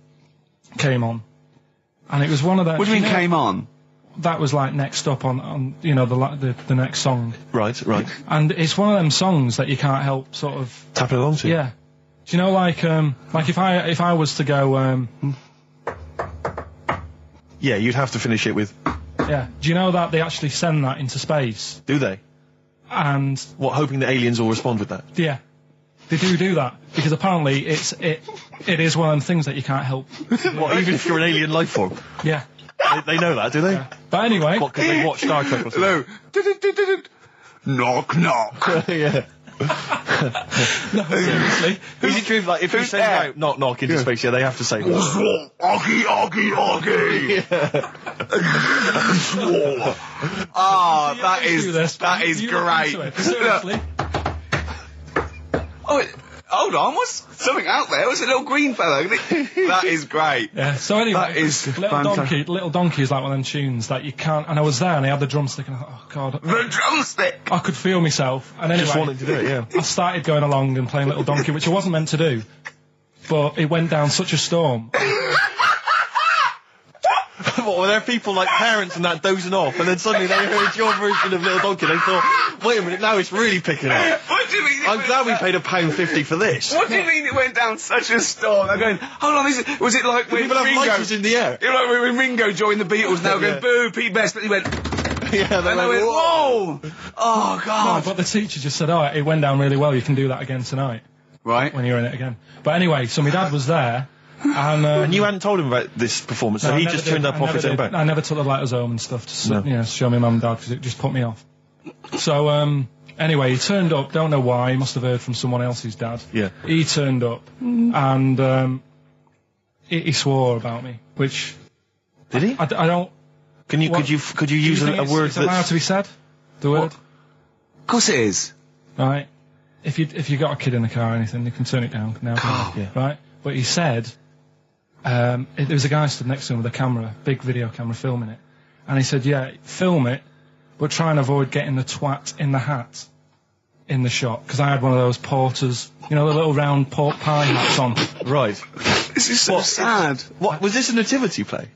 came on, and it was one of the. What do you mean came on? That was like next up on the next song, Right. and it's one of them songs that you can't help sort of. Tapping along to. Yeah. Do you know, like if I was to go, Yeah, you'd have to finish it with... yeah. Do you know that they actually send that into space? Do they? And What, hoping that aliens will respond with that? yeah, they do that because apparently it is one of them things that you can't help. What, even if you're an alien life form? Yeah. They know that, do they? Yeah. But anyway, What, because they watch Star Trek or something? Hello. Knock knock. Yeah. no, seriously. Is it true, like, if you send there? out knock knock into space, yeah, they have to say that? Oggy, oggy, oggy. Oh, that is great. Seriously. Oh, hold on, what's something out there? Was a little green fellow? That is great. Yeah. So anyway, That is Little Donkey is like one of them tunes that you can't. And I was there, and I had the drumstick, and I thought, oh god, The drumstick. I could feel myself. And anyway, Just wanting to do it, yeah. I started going along and playing Little Donkey, which I wasn't meant to do, but it went down such a storm. What what? Were there people like parents and that dozing off, and then suddenly they heard your version of Little Donkey, they thought, wait a minute, now it's really picking up. What do you mean? I'm glad we paid £1.50 for this. What do you mean it went down such a storm? They're going, hold on, was it like when People have Ringo... lighters in the air. You know, like when Ringo joined the Beatles, now going, boo, Pete Best, but he went... Yeah, and they went, whoa! Oh, God. No, but the teacher just said, oh, it went down really well, you can do that again tonight. Right. When you're in it again. But anyway, so my dad was there, and you hadn't told him about this performance, so no, he just turned up off his own back. I never took the letters home and stuff to show my mum and dad, because it just put me off. So, anyway, he turned up, don't know why, he must have heard from someone else's dad. Yeah. He turned up, and he swore about me, which... Did he? I don't... Could you use a word that's allowed to be said? The word? Of course it is. Right. If you got a kid in the car or anything, you can turn it down now. Yeah. Right. But he said, there was a guy stood next to him with a camera, big video camera, filming it, and he said, yeah, film it, but try and avoid getting the twat in the hat in the shot, because I had one of those porters, you know, the little round pork pie hats on. Right. This is so sad. What was this a nativity play?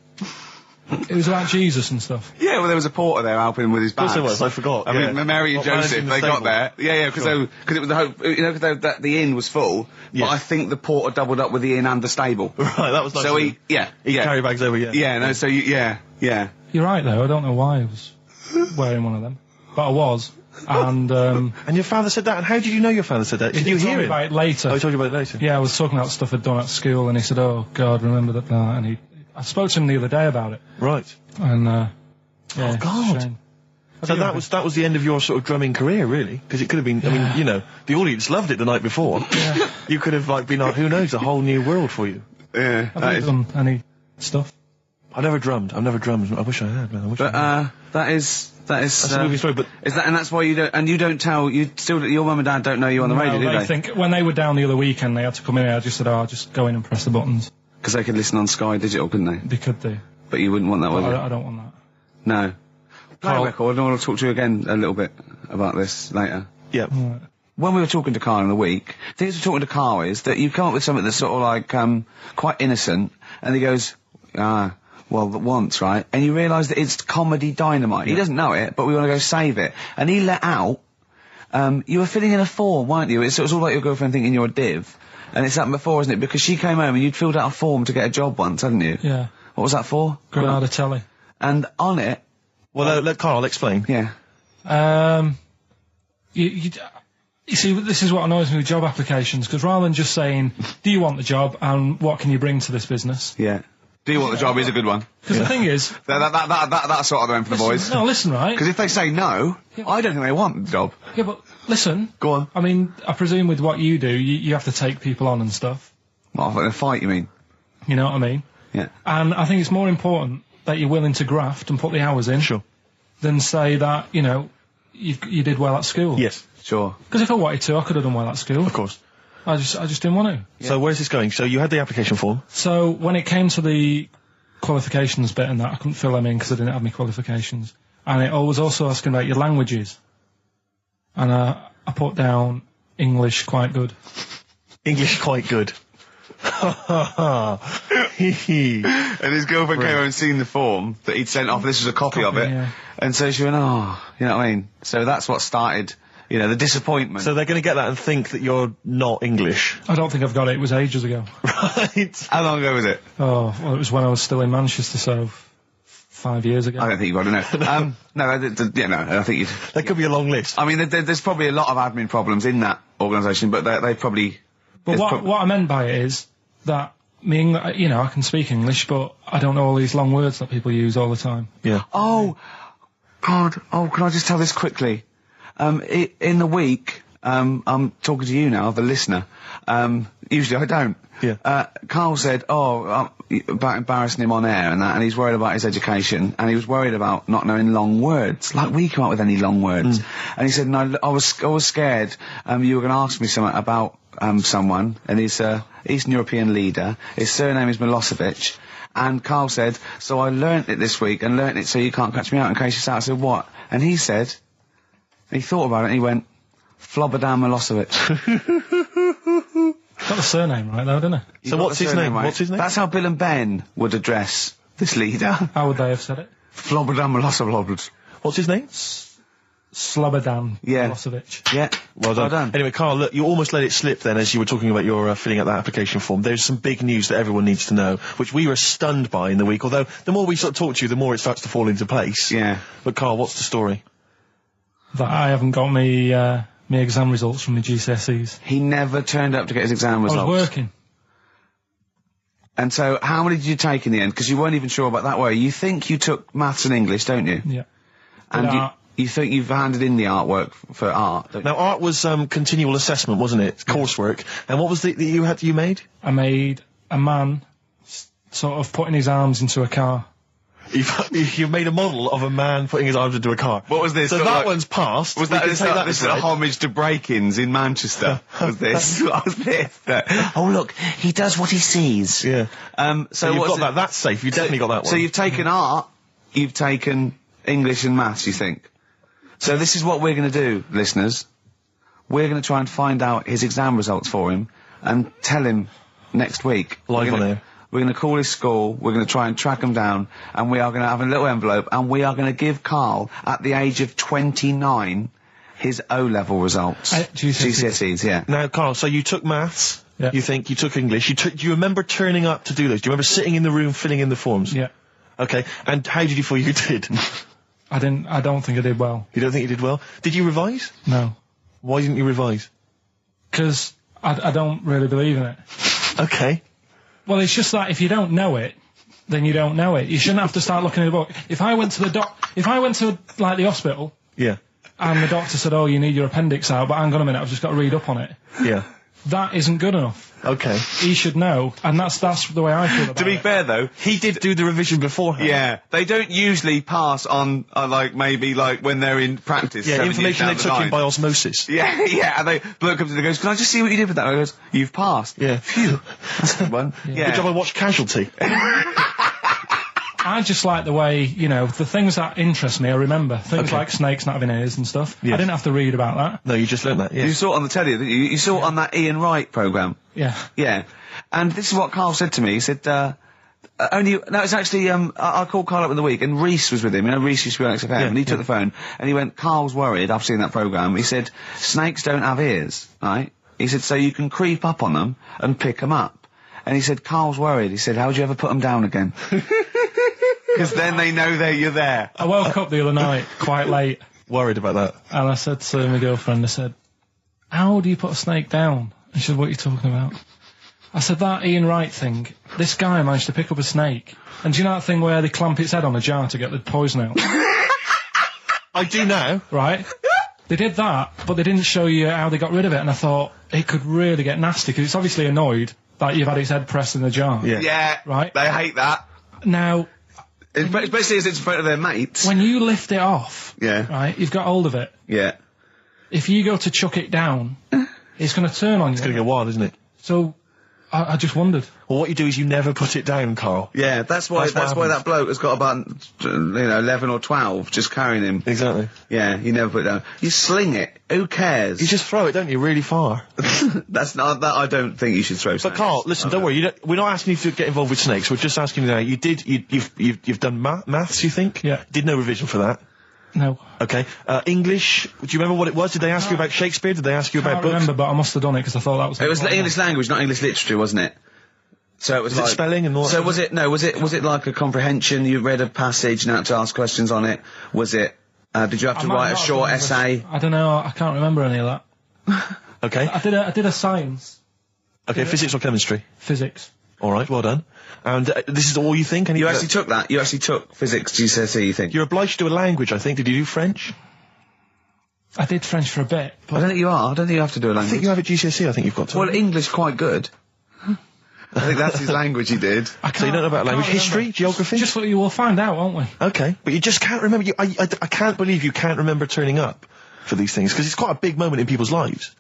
It was about Jesus and stuff. Yeah, well, there was a porter there helping him with his bags. Of course there was, I forgot. I mean, Mary and Joseph, they got there. Yeah, because Sure. it was the hope, you know, because the inn was full. Yeah. But I think the porter doubled up with the inn and the stable. Right, that was nice. So of him. He carry bags over, yeah. Yeah, no, so yeah. You're right, though. I don't know why I was wearing one of them, but I was. And And your father said that, and how did you know your father said that? Did you he told hear me it? about it later. Oh, he told you about it later? Yeah, I was talking about stuff I'd done at school, and he said, "Oh God, remember that?" And I spoke to him the other day about it, Right. and yeah, Oh, God. shame. So that was the end of your sort of drumming career, really? Because it could have been, I mean, you know, the audience loved it the night before. Yeah. You could have, like, been, like, who knows, a whole new world for you. Yeah. Have you done any stuff? I've never drummed. I wish I had, man. That is That's a movie story, but... Is that, and that's why you don't tell, your mum and dad don't know you on the radio, do they they? think, when they were down the other weekend, they had to come in here, I just said, I'll just go in and press the buttons. Because they could listen on Sky Digital, couldn't they? They could do. But you wouldn't want that, would you? I don't want that. No. Play a Carl- record, and I want to talk to you again a little bit about this later. Yeah. Right. When we were talking to Carl in the week, the things we were talking to Carl is that you come up with something that's sort of like, quite innocent, and he goes, well, once, right? And you realise that it's comedy dynamite. He doesn't know it, but we want to go save it. And he let out, you were filling in a form, weren't you? It was all like your girlfriend thinking you're a div. And it's happened before, isn't it? Because she came home and you'd filled out a form to get a job once, hadn't you? Yeah. What was that for? Granada Telly. And on it... Well, let Carl explain. Yeah. You see, this is what annoys me with job applications, because rather than just saying, do you want the job and what can you bring to this business? Yeah. Do you want the job is a good one. Because the thing is... That's sort of the one for the boys. No, listen, right? Because if they say no, I don't think they want the job. Yeah, but listen. Go on. I mean, I presume with what you do, you have to take people on and stuff. What, in a fight, you mean? You know what I mean? Yeah. And I think it's more important that you're willing to graft and put the hours in. Sure. Than say that, you know, you did well at school. Yes. Sure. Because if I wanted to, I could have done well at school. Of course. I just didn't want to. Yeah. So where's this going? So you had the application form. So when it came to the qualifications bit and that, I couldn't fill them in because I didn't have any qualifications. And it was also asking about your languages. And I put down English quite good. English quite good. And his girlfriend came over and seen the form that he'd sent off. This was a copy of it. Yeah. And so she went, oh, you know what I mean? So that's what started, you know, the disappointment. So they're going to get that and think that you're not English. I don't think I've got it. It was ages ago. Right. How long ago was it? Oh, well, it was when I was still in Manchester, so 5 years ago. I don't think you've got to know. No, I think you'd... There could be a long list. I mean, there's probably a lot of admin problems in that organisation, but they probably... But what I meant by it is that, you know, I can speak English, but I don't know all these long words that people use all the time. Yeah. Oh, God. Oh, can I just tell this quickly? In the week, I'm talking to you now, the listener. Usually I don't. Yeah. Carl said, about embarrassing him on air and that, and he's worried about his education, and he was worried about not knowing long words. Like, we come up with any long words. And he said, no, I was scared, you were going to ask me something about, someone, and he's a Eastern European leader. His surname is Milosevic. And Carl said, so I learnt it this week, and learnt it so you can't catch me out in case you start. I said, what? And he said, he thought about it, and he went, Flobodan Milosevic. Got the surname right, though, didn't it? So what's his name? Right? What's his name? That's how Bill and Ben would address this leader. How would they have said it? Flobodan Milosevic. What's his name? Slobodan Yeah. Milosevic. Yeah. Well done. Well done. Anyway, Carl, look, you almost let it slip then as you were talking about your filling out that application form. There's some big news that everyone needs to know, which we were stunned by in the week, although the more we sort of talk to you, the more it starts to fall into place. Yeah. But Carl, what's the story? That I haven't got me exam results from the GCSEs. He never turned up to get his exam I results. was working. And so, how many did you take in the end? Because you weren't even sure about that, were you? You think you took maths and English, don't you? Yeah. And Did art. you think you've handed in the artwork for art, don't you? Now, art was continual assessment, wasn't it? Coursework. And what was the that you made? I made a man sort of putting his arms into a car. You made a model of a man putting his arms into a car. What was this? So Sort of that like- one's passed. Was We that, can is take that, that this is a aside. homage to break-ins in Manchester? Was this? What was this? Oh look, he does what he sees. Yeah. So you've what's got it- that. That's safe. You definitely got that one. So you've taken art, you've taken English and maths, you think? So this is what we're going to do, listeners. We're going to try and find out his exam results for him and tell him next week. Live We're on gonna- air. We're going to call his school, we're going to try and track him down, and we are going to have a little envelope, and we are going to give Karl, at the age of 29, his O-level results. GCSEs, yeah. Now, Carl, so you took maths. Yeah. You think you took English. Do you remember turning up to do those? Do you remember sitting in the room filling in the forms? Yeah. Okay. And how did you feel you did? I don't think I did well. You don't think you did well? Did you revise? No. Why didn't you revise? Because I don't really believe in it. Okay. Well, it's just that if you don't know it, then you don't know it. You shouldn't have to start looking at a book. If I went to like the hospital Yeah. and the doctor said, "Oh, you need your appendix out," but hang on a minute, I've just got to read up on it. Yeah. That isn't good enough. Okay. He should know, and that's the way I feel about it. To be fair, though, He did do the revision beforehand. yeah, they don't usually pass on, like, maybe, like, when they're in practice. Yeah, 7 information they years down took the in line. by osmosis. Yeah, yeah, and they bloke comes in and goes, "Can I just see what you did with that?" And I goes, "You've passed." Yeah. Phew, that's a good one. Yeah. Good job I watched Casualty. I just like the way, the things that interest me, I remember. Things Okay. like snakes not having ears and stuff. Yes. I didn't have to read about that. No, you just learnt that, yeah. You saw it on the telly, didn't you? You saw it on that Ian Wright programme. Yeah. Yeah. And this is what Carl said to me. He said, it's actually, I called Carl up in the week, and Reese was with him. You know, Reese used to be on XFM, and he took the phone, and he went, "Carl's worried, I've seen that programme." He said, "Snakes don't have ears, right?" He said, "So you can creep up on them and pick them up." And he said, "Carl's worried." He said, "How would you ever put them down again?" Because then they know you're there. I woke up the other night quite late, Worried about that. and I said to my girlfriend, I said, "How do you put a snake down?" And she said, "What are you talking about?" I said, "That Ian Wright thing, this guy managed to pick up a snake. And do you know that thing where they clamp its head on a jar to get the poison out?" I do now. Right? They did that, but they didn't show you how they got rid of it, and I thought, it could really get nasty, because it's obviously annoyed that you've had its head pressed in the jar. Yeah. Yeah. Right. They hate that. Now, Especially as it's in front of their mates. when you lift it off, Yeah. right, you've got hold of it. Yeah. If you go to chuck it down, it's going to turn on you. It's going to go wild, isn't it? So, I just wondered. Well, what you do is you never put it down, Carl. Yeah, that's why That's what happens. that bloke has got about 11 or 12 just carrying him. Exactly. Yeah, you never put it down. You sling it. Who cares? You just throw it, don't you, really far. That's not that. I don't think you should throw. But Carl, listen, don't worry. We're not asking you to get involved with snakes. We're just asking you now. You've done maths, you think? Yeah. Did no revision for that. No. Okay. English. Do you remember what it was? Did they ask you about Shakespeare? Did they ask you I about can't books? remember, but I must have done it because I thought that was... It was English language, not English literature, wasn't it? So it was Was it like spelling and all that So sort was of it? No, was it like a comprehension? You read a passage and had to ask questions on it. Was it? Did you have to I might write a not have short done essay? I don't know, I can't remember any of that. Okay. I did a science, Okay. Physics or chemistry? physics. All right. Well done. And this is all you think? You actually took that. You actually took physics GCSE. You think? You're obliged to do a language, I think. Did you do French? I did French for a bit, I but don't think you are. I don't think you have to do a I think language. you have a GCSE. I think you've got to. Well, English quite good. I think that's his language he did. I So you don't know about I language, can't history, remember. geography? Just what you will find out, won't we? Okay, but you just can't remember. I can't believe you can't remember turning up for these things, because it's quite a big moment in people's lives.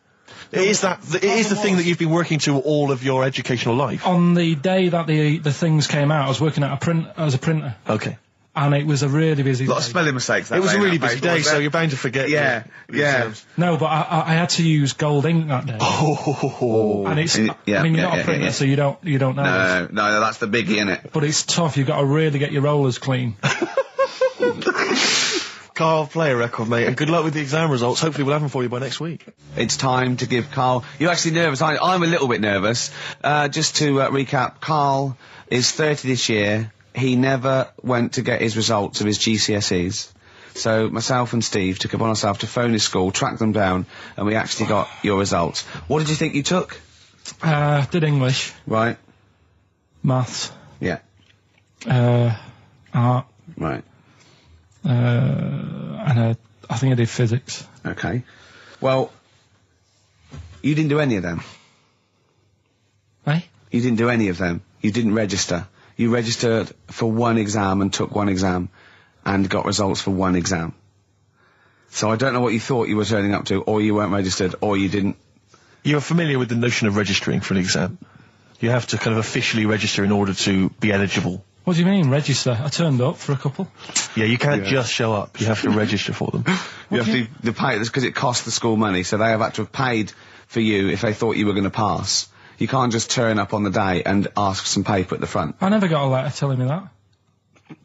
It is the thing that you've been working to all of your educational life. On the day that the things came out, I was working at as a printer, Okay. and it was a really busy A lot day. of spelling mistakes. That It was day a in really that busy paper, day, wasn't so it? you're bound to forget. Yeah, the yeah. exams. No, but I had to use gold ink that day. Oh. And it's, Yeah, I mean, you're yeah, not a yeah, printer, yeah. so you don't know. No, that's the biggie, innit? But it's tough. You've got to really get your rollers clean. Carl, play a record, mate, and good luck with the exam results. Hopefully we'll have them for you by next week. It's time to give Carl... You're actually nervous. I'm a little bit nervous. Just to recap, Carl is 30 this year. He never went to get his results of his GCSEs. So myself and Steve took upon ourselves to phone his school, track them down, and we actually got your results. What did you think you took? Did English, Right. maths, Yeah. art, Right. and I think I did physics. Okay. Well, you didn't do any of them. Eh? You didn't do any of them. You didn't register. You registered for one exam and took one exam and got results for one exam. So I don't know what you thought you were turning up to, or you weren't registered, or you didn't. You're familiar with the notion of registering for an exam. You have to kind of officially register in order to be eligible. What do you mean, register? I turned up for a couple. Yeah, you can't just show up. You have to register for them. You have to pay this because it costs the school money, so they have had to have paid for you if they thought you were going to pass. You can't just turn up on the day and ask for some paper at the front. I never got a letter telling me that.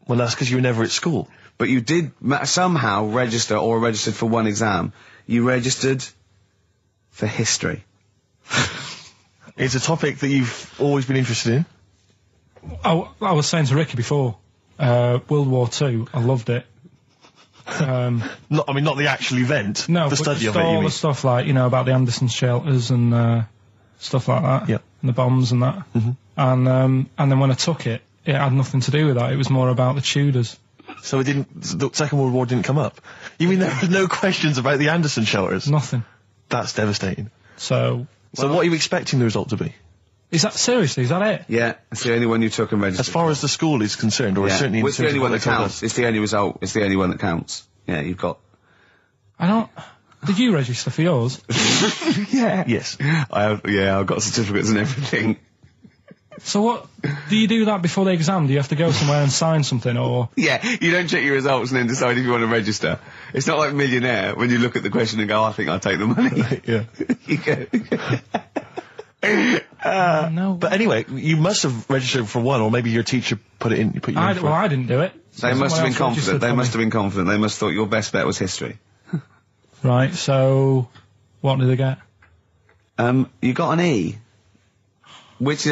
Well, that's because you were never at school. But you did somehow register or registered for one exam. You registered for history. It's a topic that you've always been interested in. I was saying to Ricky before, World War II, I loved it. Not the actual event. No, the but study just of it. You all mean? the stuff like, about the Anderson shelters and stuff like that. Yep. And the bombs and that. Mm-hmm. And then when I took it, it had nothing to do with that. It was more about the Tudors. So the Second World War didn't come up. You mean there were no questions about the Anderson shelters? Nothing. That's devastating. So So what are you expecting the result to be? is that it? Yeah, it's the only one you took and registered. As far as the school is concerned, or yeah. certainly in Well, it's the terms only of one what that they told counts. us. It's the only result. It's the only one that counts. Yeah, you've got. I don't. Did you register for yours? Yeah. Yes. I've got certificates and everything. So what? Do you do that before the exam? Do you have to go somewhere and sign something, or? Yeah, you don't check your results and then decide if you want to register. It's not like Millionaire when you look at the question and go, I think I'll take the money. Yeah. You go. No. But anyway, you must have registered for one, or maybe your teacher put you in for I it. didn't do it. They must have been confident. They must have been confident. They must have thought your best bet was history. Right. So, what did they get? You got an E, which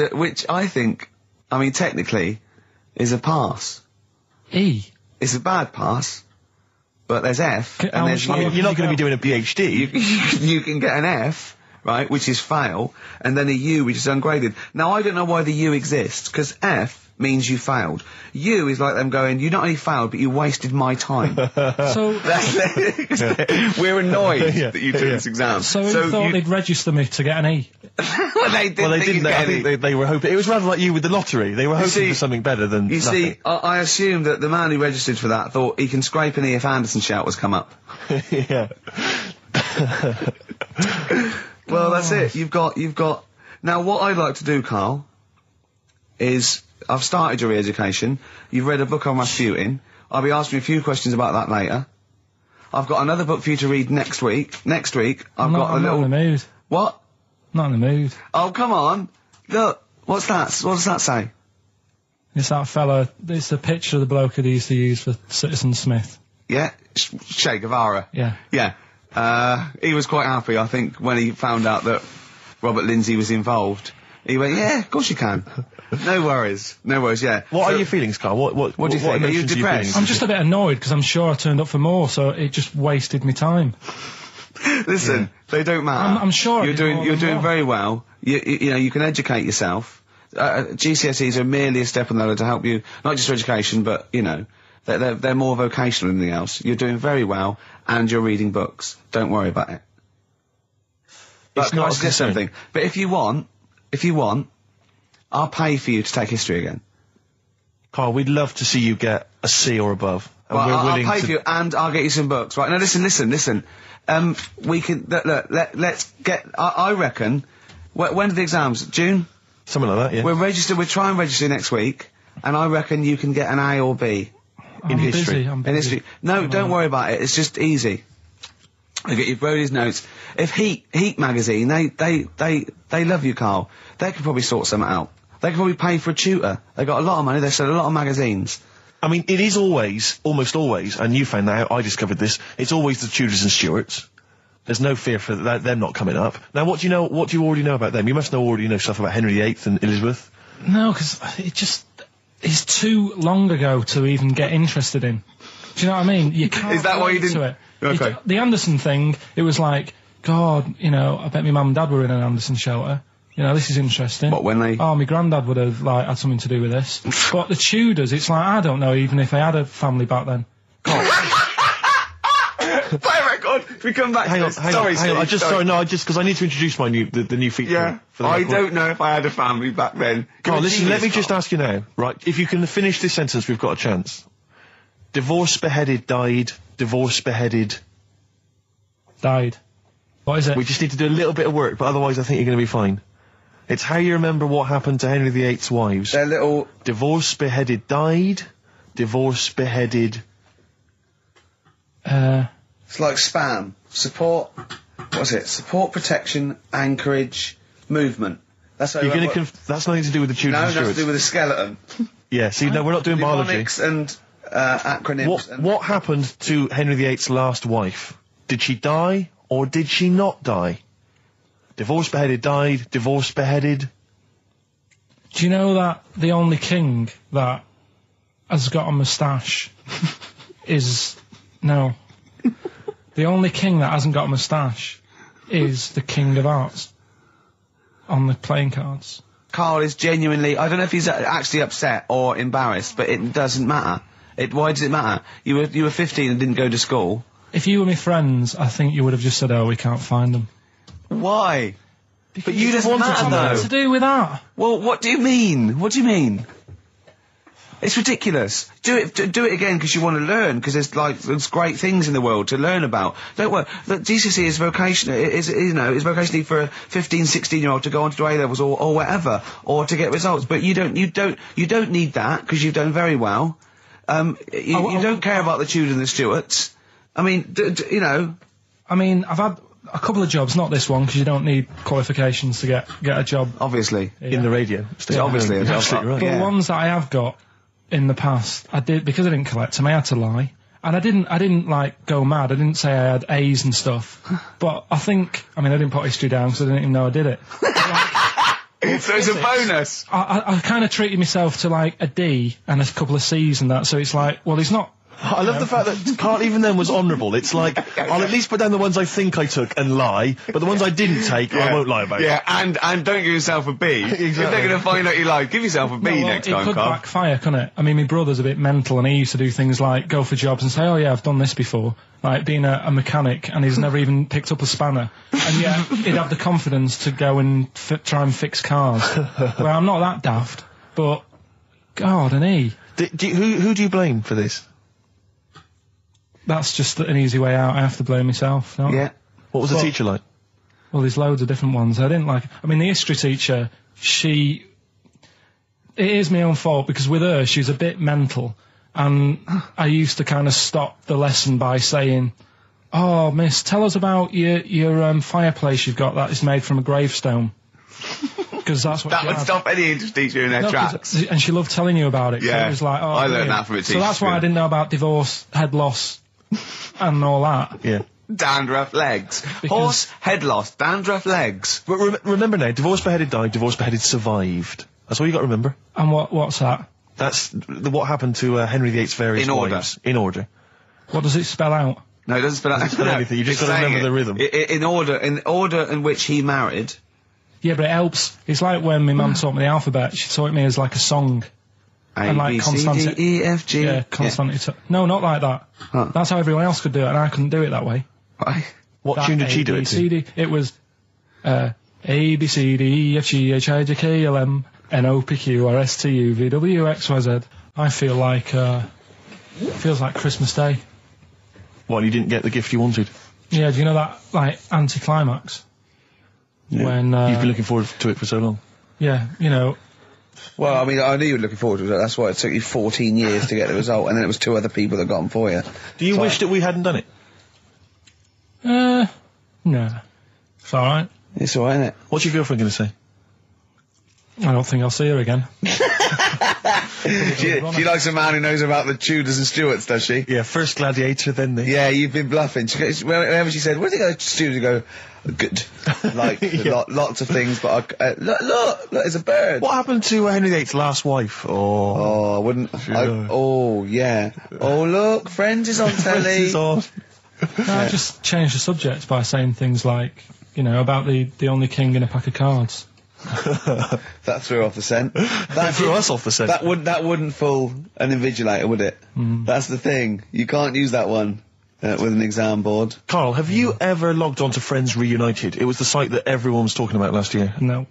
I think, technically, is a pass. E. It's a bad pass, but there's F, How and there's much U. You're not going to be doing a PhD. You can get an F, right, which is fail, and then a U, which is ungraded. Now, I don't know why the U exists, because F means you failed. U is like them going, you not only failed, but you wasted my time. So, We're annoyed that you took this exam. so you thought they'd register me to get an E? Well, they didn't. Well, they didn't. I think they were hoping. It was rather like you with the lottery. They were hoping for something better than You nothing. see, I assume that the man who registered for that thought he can scrape an E if Anderson shelters come up. Yeah. Well, that's it. You've got. Now, what I'd like to do, Carl, is I've started your re-education. You've read a book on Rasputin. I'll be asking you a few questions about that later. I've got another book for you to read next week. Next week, I'm not in the mood. What? Not in the mood. Oh, come on. Look, what's that? What does that say? It's that fella. It's the picture of the bloke that he used to use for Citizen Smith. Yeah? Che Guevara. Yeah. Yeah. He was quite happy, I think, when he found out that Robert Lindsay was involved. He went, yeah, of course you can. No worries, yeah. What are your feelings, Carl? What do you think? Are you emotions depressed? I'm just a bit annoyed because I'm sure I turned up for more, so it just wasted me time. Listen, they don't matter. I'm sure you're doing very well. You can educate yourself. GCSEs are merely a step on the ladder to help you, not just for education, but they're more vocational than anything else. You're doing very well, and you're reading books. Don't worry about it. But It's can I not a suggest concern. something? But if you want, I'll pay for you to take history again. Carl, we'd love to see you get a C or above. And Well, we're I'll willing pay to... for you, and I'll get you some books. Right now, listen. We can let's get. I reckon. When are the exams? June. Something like that, yeah. We'll try and register next week, and I reckon you can get an A or B. in history. Busy, I'm In busy. history. No, don't worry about it. It's just easy. I get your Brody's notes. If Heat magazine, they love you, Carl. They could probably sort something out. They could probably pay for a tutor. They got a lot of money. They sell a lot of magazines. I mean, it is always, almost always, and you found that out, I discovered this, it's always the Tudors and Stuarts. There's no fear for them not coming up. Now, what do you already know about them? You must already know stuff about Henry VIII and Elizabeth. No, because it's too long ago to even get interested in. Do you know what I mean? You can't. Is that why you relate didn't? to it. Okay. The Anderson thing, it was like, God, you know, I bet my mum and dad were in an Anderson shelter. You know, this is interesting. What, when they... Oh, my granddad would have, like, had something to do with this. But the Tudors, it's like, I don't know even if they had a family back then. Play a record. If we come back Hang to on, this. hang Sorry, on, hang on. Steve, Just because I need to introduce my the new feature. Yeah. For the I record. don't know if I had a family back then. Carl, listen, let me just ask. ask you now, right? If you can finish this sentence, we've got a chance. Divorced, beheaded, died. Divorced, beheaded. Died. What is it? We just need to do a little bit of work, but otherwise I think you're going to be fine. It's how you remember what happened to Henry VIII's wives. They're little... Divorced, beheaded, died. Divorced, beheaded. It's like spam. Support... What's it? Support, protection, anchorage, movement. That's how You're going to that's nothing to do with the Tudors No, and nothing Stuarts. to do with the skeleton. Yeah, see, no, we're not doing biology. Mnemonics and acronyms. and What happened to Henry VIII's last wife? Did she die, or did she not die? Divorced, beheaded, died. Divorced, beheaded. Do you know that the only king that has got a moustache is... No. The only king that hasn't got a moustache is the King of Hearts on the playing cards. Carl is genuinely... I don't know if he's actually upset or embarrassed, but it doesn't matter. Why does it matter? You were 15 and didn't go to school. If you were my friends, I think you would have just said, oh, we can't find them. Why? But you just matter, What's though. to do with that? Well, what do you mean? What do you mean? It's ridiculous. Do it again because you want to learn, because there's great things in the world to learn about. Don't worry. Look, GCSE is vocational. Is vocationally for a 15, 16-year-old to go on to do A-levels or whatever, or to get results. But you don't need that because you've done very well. You don't care about the Tudors and the Stuarts. I mean, you know. I mean, I've had a couple of jobs, not this one, because you don't need qualifications to get a job. Obviously. In the radio. Yeah, obviously. You're absolutely right. But the ones that I have got in the past, I did, because I didn't collect them, I had to lie. And I didn't like go mad. I didn't say I had A's and stuff. But I didn't put history down because I didn't even know I did it. So it's a bonus. I kind of treated myself to like a D and a couple of C's and that, so it's like, well, he's not... I love the fact that Carl even then was honourable. It's like, I'll at least put down the ones I think I took and lie, but the ones I didn't take, I won't lie about. Yeah, and don't give yourself a B. If they're going to find out you lied, give yourself a B next time, It could Carl. backfire, couldn't it? I mean, my brother's a bit mental and he used to do things like go for jobs and say, oh yeah, I've done this before. Like being a mechanic, and he's never even picked up a spanner. And yet, he'd have the confidence to go and try and fix cars. Well, I'm not that daft, but... God, and he... Who do you blame for this? That's just an easy way out. I have to blame myself. No? Yeah. What was the teacher like? Well, there's loads of different ones. I didn't like... I mean, the history teacher, it is my own fault, because with her, she's a bit mental. And I used to kind of stop the lesson by saying, oh, miss, tell us about your fireplace you've got that is made from a gravestone. Because that's what That she would had. stop any English teacher in their tracks. And she loved telling you about it. Yeah. So it was like, oh, I learned brilliant. that from a teacher. So that's why I didn't know about divorce, head loss, and all that. Yeah. Dandruff legs. Horse, head loss, dandruff legs. But remember now, divorced, beheaded, died, divorced, beheaded, survived. That's all you got to remember. And what's that? That's what happened to Henry VIII's various In order. wives. In order. What does it spell out? No, it doesn't spell out spell anything, you just it's gotta saying remember the rhythm. In order in which he married. Yeah, but it helps. It's like when my mum taught me the alphabet. She taught me as like a song. A, And like B, C, D, E, F, G. Yeah, consonant. No, not like that. Huh. That's how everyone else could do it, and I couldn't do it that way. Right. What That tune did she do A, it B, to? C, D. It was A, B, C, D, E, F, G, H, I, J, K, L, M, N, O, P, Q, R, S, T, U, V, W, X, Y, Z. I feel like, feels like Christmas Day. What, you didn't get the gift you wanted? Yeah, do you know that, like, anticlimax? Yeah. When, You've been looking forward to it for so long. yeah, you know, Well, I mean, I knew you were looking forward to it. That's why it took you 14 years to get the result, and then it was 2 other people that got them for you. Do you wish that we hadn't done it? No. It's alright. It's alright, isn't it? What's your girlfriend going to say? I don't think I'll see her again. She likes a man who knows about the Tudors and Stuarts, does she? Yeah, first Gladiator, then the... Yeah, you've been bluffing. Whenever she said, where did you go to Studios? You go, good. Like, lots of things, but look, it's a bird. What happened to Henry VIII's last wife? Oh, I wouldn't... oh, yeah. Oh, look, Friends is on telly. Friends is on. No, I just changed the subject by saying things like, about the only king in a pack of cards. That threw off the scent. That threw us off the scent. That wouldn't fool an invigilator, would it? That's the thing. You can't use that one with an exam board. Carl, have you ever logged on to Friends Reunited? It was the site that everyone was talking about last year. No.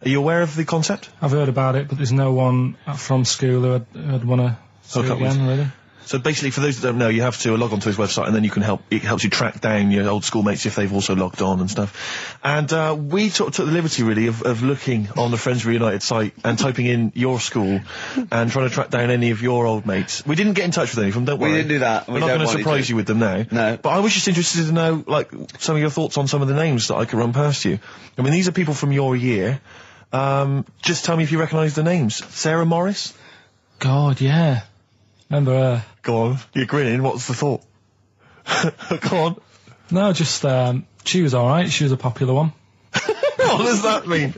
Are you aware of the concept? I've heard about it, but there's no one from school who'd want to see it again, really. So basically, for those that don't know, you have to log on to his website, and then you can it helps you track down your old schoolmates if they've also logged on and stuff. And we took the liberty, really, of looking on the Friends Reunited site and typing in your school and trying to track down any of your old mates. We didn't get in touch with any of them, don't worry. We didn't do that. We're not going to surprise you with them now. No. But I was just interested to know, like, some of your thoughts on some of the names that I could run past you. I mean, these are people from your year. Just tell me if you recognise the names. Sarah Morris? God, yeah. Remember her? Go on, you're grinning, what's the thought? Go on. No, just, she was alright, she was a popular one. What does that mean?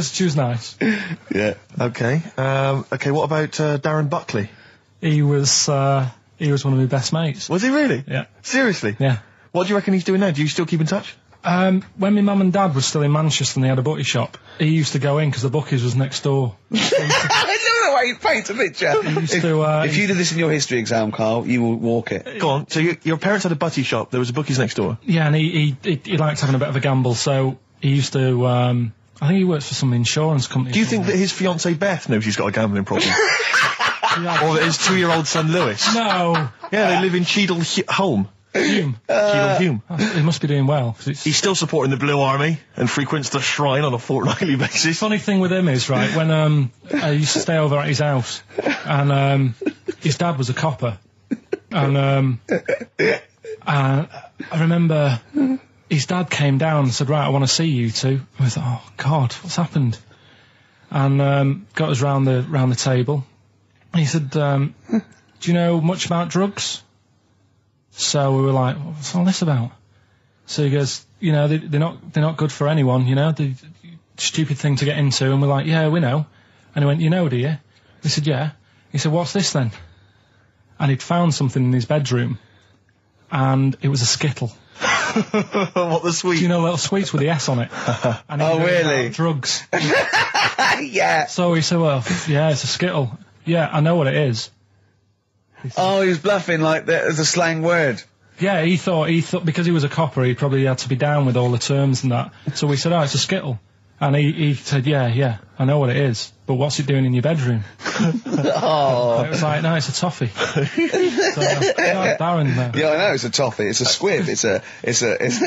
She was nice. Yeah. Okay, what about, Darren Buckley? He was one of my best mates. Was he really? Yeah. Seriously? Yeah. What do you reckon he's doing now? Do you still keep in touch? When my mum and dad were still in Manchester and they had a butty shop, he used to go in because the bookies was next door. I know the way you paint a picture. If you did this in your history exam, Carl, you will walk it. Go on, so your parents had a butty shop, there was a bookies next door? Yeah, and he liked having a bit of a gamble, so he used to, I think he works for some insurance company. Do you think that his fiancée Beth knows he's got a gambling problem? Or that his 2-year-old son Lewis? No. Yeah, they live in Cheadle Holme. Cheadle Hume. He must be doing well. He's still supporting the Blue Army and frequents the shrine on a fortnightly basis. Funny thing with him is, right, when I used to stay over at his house, and his dad was a copper, and I remember his dad came down and said, right, I want to see you two. I thought, oh God, what's happened? And got us round the table. And he said, do you know much about drugs? So we were like, what's all this about? So he goes, they're not good for anyone, the stupid thing to get into. And we're like, yeah, we know. And he went, you know, do you? We said, yeah. He said, what's this then? And he'd found something in his bedroom, and it was a Skittle. What, the sweet? Do you know little sweets with the S on it? And oh, really? Drugs. Yeah. So he said, well, yeah, it's a Skittle. Yeah, I know what it is. Oh, he was bluffing like that as a slang word. Yeah, he thought because he was a copper, he probably had to be down with all the terms and that. So we said, oh, it's a Skittle. And he said, yeah, I know what it is, but what's it doing in your bedroom? Oh. And it was like, no, it's a toffee. So, Darren, yeah, I know, it's a toffee, it's a squib, it's a,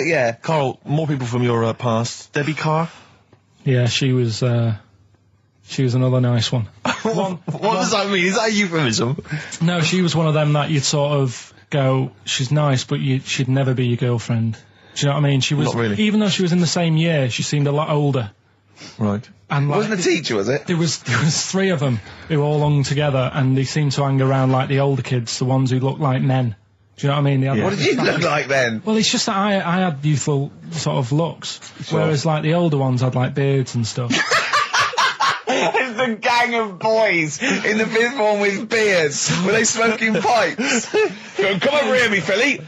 yeah. Carl, more people from your past. Debbie Carr? Yeah, she was another nice one. What does that mean? Is that a euphemism? No, she was one of them that you'd sort of go, she's nice, but she'd never be your girlfriend. Do you know what I mean? She was, not really. Even though she was in the same year, she seemed a lot older. Right. And like, wasn't a teacher, was it? There was 3 of them who all hung together, and they seemed to hang around like the older kids, the ones who looked like men. Do you know what I mean? What did you look like then? Well, it's just that I had youthful sort of looks, whereas like the older ones had like beards and stuff. It's the gang of boys in the 5th form with beards. Were they smoking pipes? Come over here, me filly.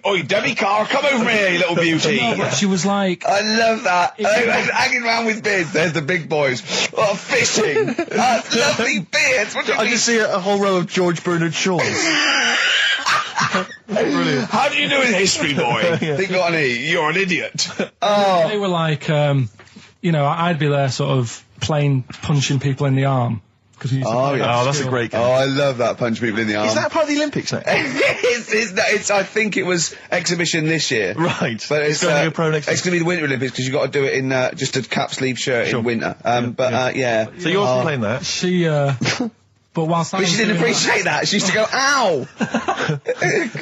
Oi, Debbie Carr, come over here, you little beauty. No, but she was like... I love that. Hanging around with beards. There's the big boys. Oh, fishing. That's lovely beards. What do you I mean? just see a whole row of George Bernard Shaws. Brilliant. How do you do in history, boy? Yeah. Think on E. You're an idiot. They were like, I'd be there sort of punching people in the arm, 'cause he used to Oh, play yeah. that Oh, that's a skill. great game. Oh, I love that, punch people in the arm. Is that part of the Olympics now? it's I think it was exhibition this year. Right. But It's going to be a pro next year. It's going to be the Winter Olympics because you've got to do it in just a cap sleeve shirt Sure. in winter. Yeah. So you're playing that? She, but whilst I But was she didn't doing appreciate that. She used to go, ow!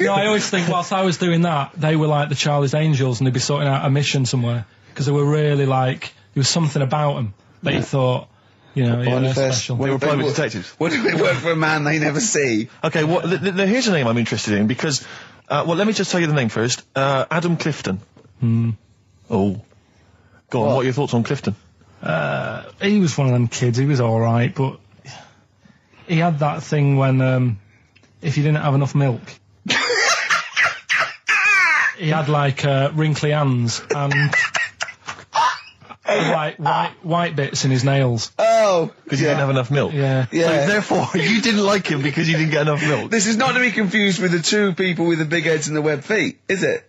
No, I always think whilst I was doing that, they were like the Charlie's Angels and they'd be sorting out a mission somewhere. Because they were really like, there was something about them that you thought, you know, yeah, they're special. They were private detectives. What do they work for a man they never see? Okay, well, here's a name I'm interested in because, well, let me just tell you the name first. Adam Clifton. Oh. Go on, what are your thoughts on Clifton? He was one of them kids, he was alright, but he had that thing when, if you didn't have enough milk, he had like, wrinkly hands and like white bits in his nails. Oh! Because he didn't have enough milk. Yeah. So therefore, you didn't like him because you didn't get enough milk. This is not to be confused with the two people with the big heads and the webbed feet, is it?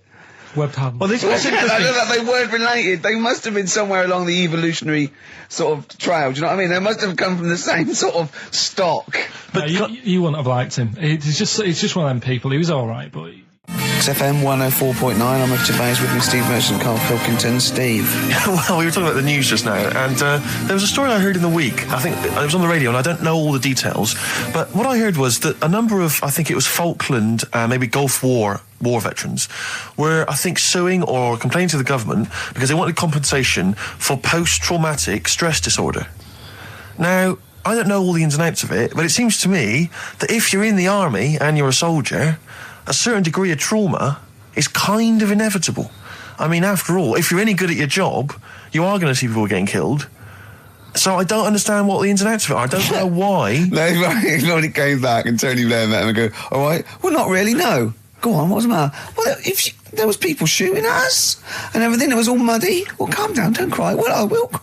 Webbed hands. Well, this was I interesting. know that they weren't related. They must have been somewhere along the evolutionary sort of trail. Do you know what I mean? They must have come from the same sort of stock. But you wouldn't have liked him. He's just one of them people. He was alright, but... XFM 104.9, I'm with Gervais, with me Steve Merchant, Karl Pilkington. Steve. Well, we were talking about the news just now, and there was a story I heard in the week. I think it was on the radio, and I don't know all the details. But what I heard was that a number of, I think it was Falkland, maybe Gulf War veterans, were, I think, suing or complaining to the government because they wanted compensation for post-traumatic stress disorder. Now, I don't know all the ins and outs of it, but it seems to me that if you're in the army and you're a soldier, a certain degree of trauma is kind of inevitable. I mean, after all, if you're any good at your job, you are going to see people getting killed. So I don't understand what the ins and outs of it are. I don't know why. No, he came back and Tony Blair met him and go, all right, well, not really, no. Go on, what's the matter? Well, there was people shooting at us and everything, it was all muddy. Well, calm down, don't cry. Well, I will cry.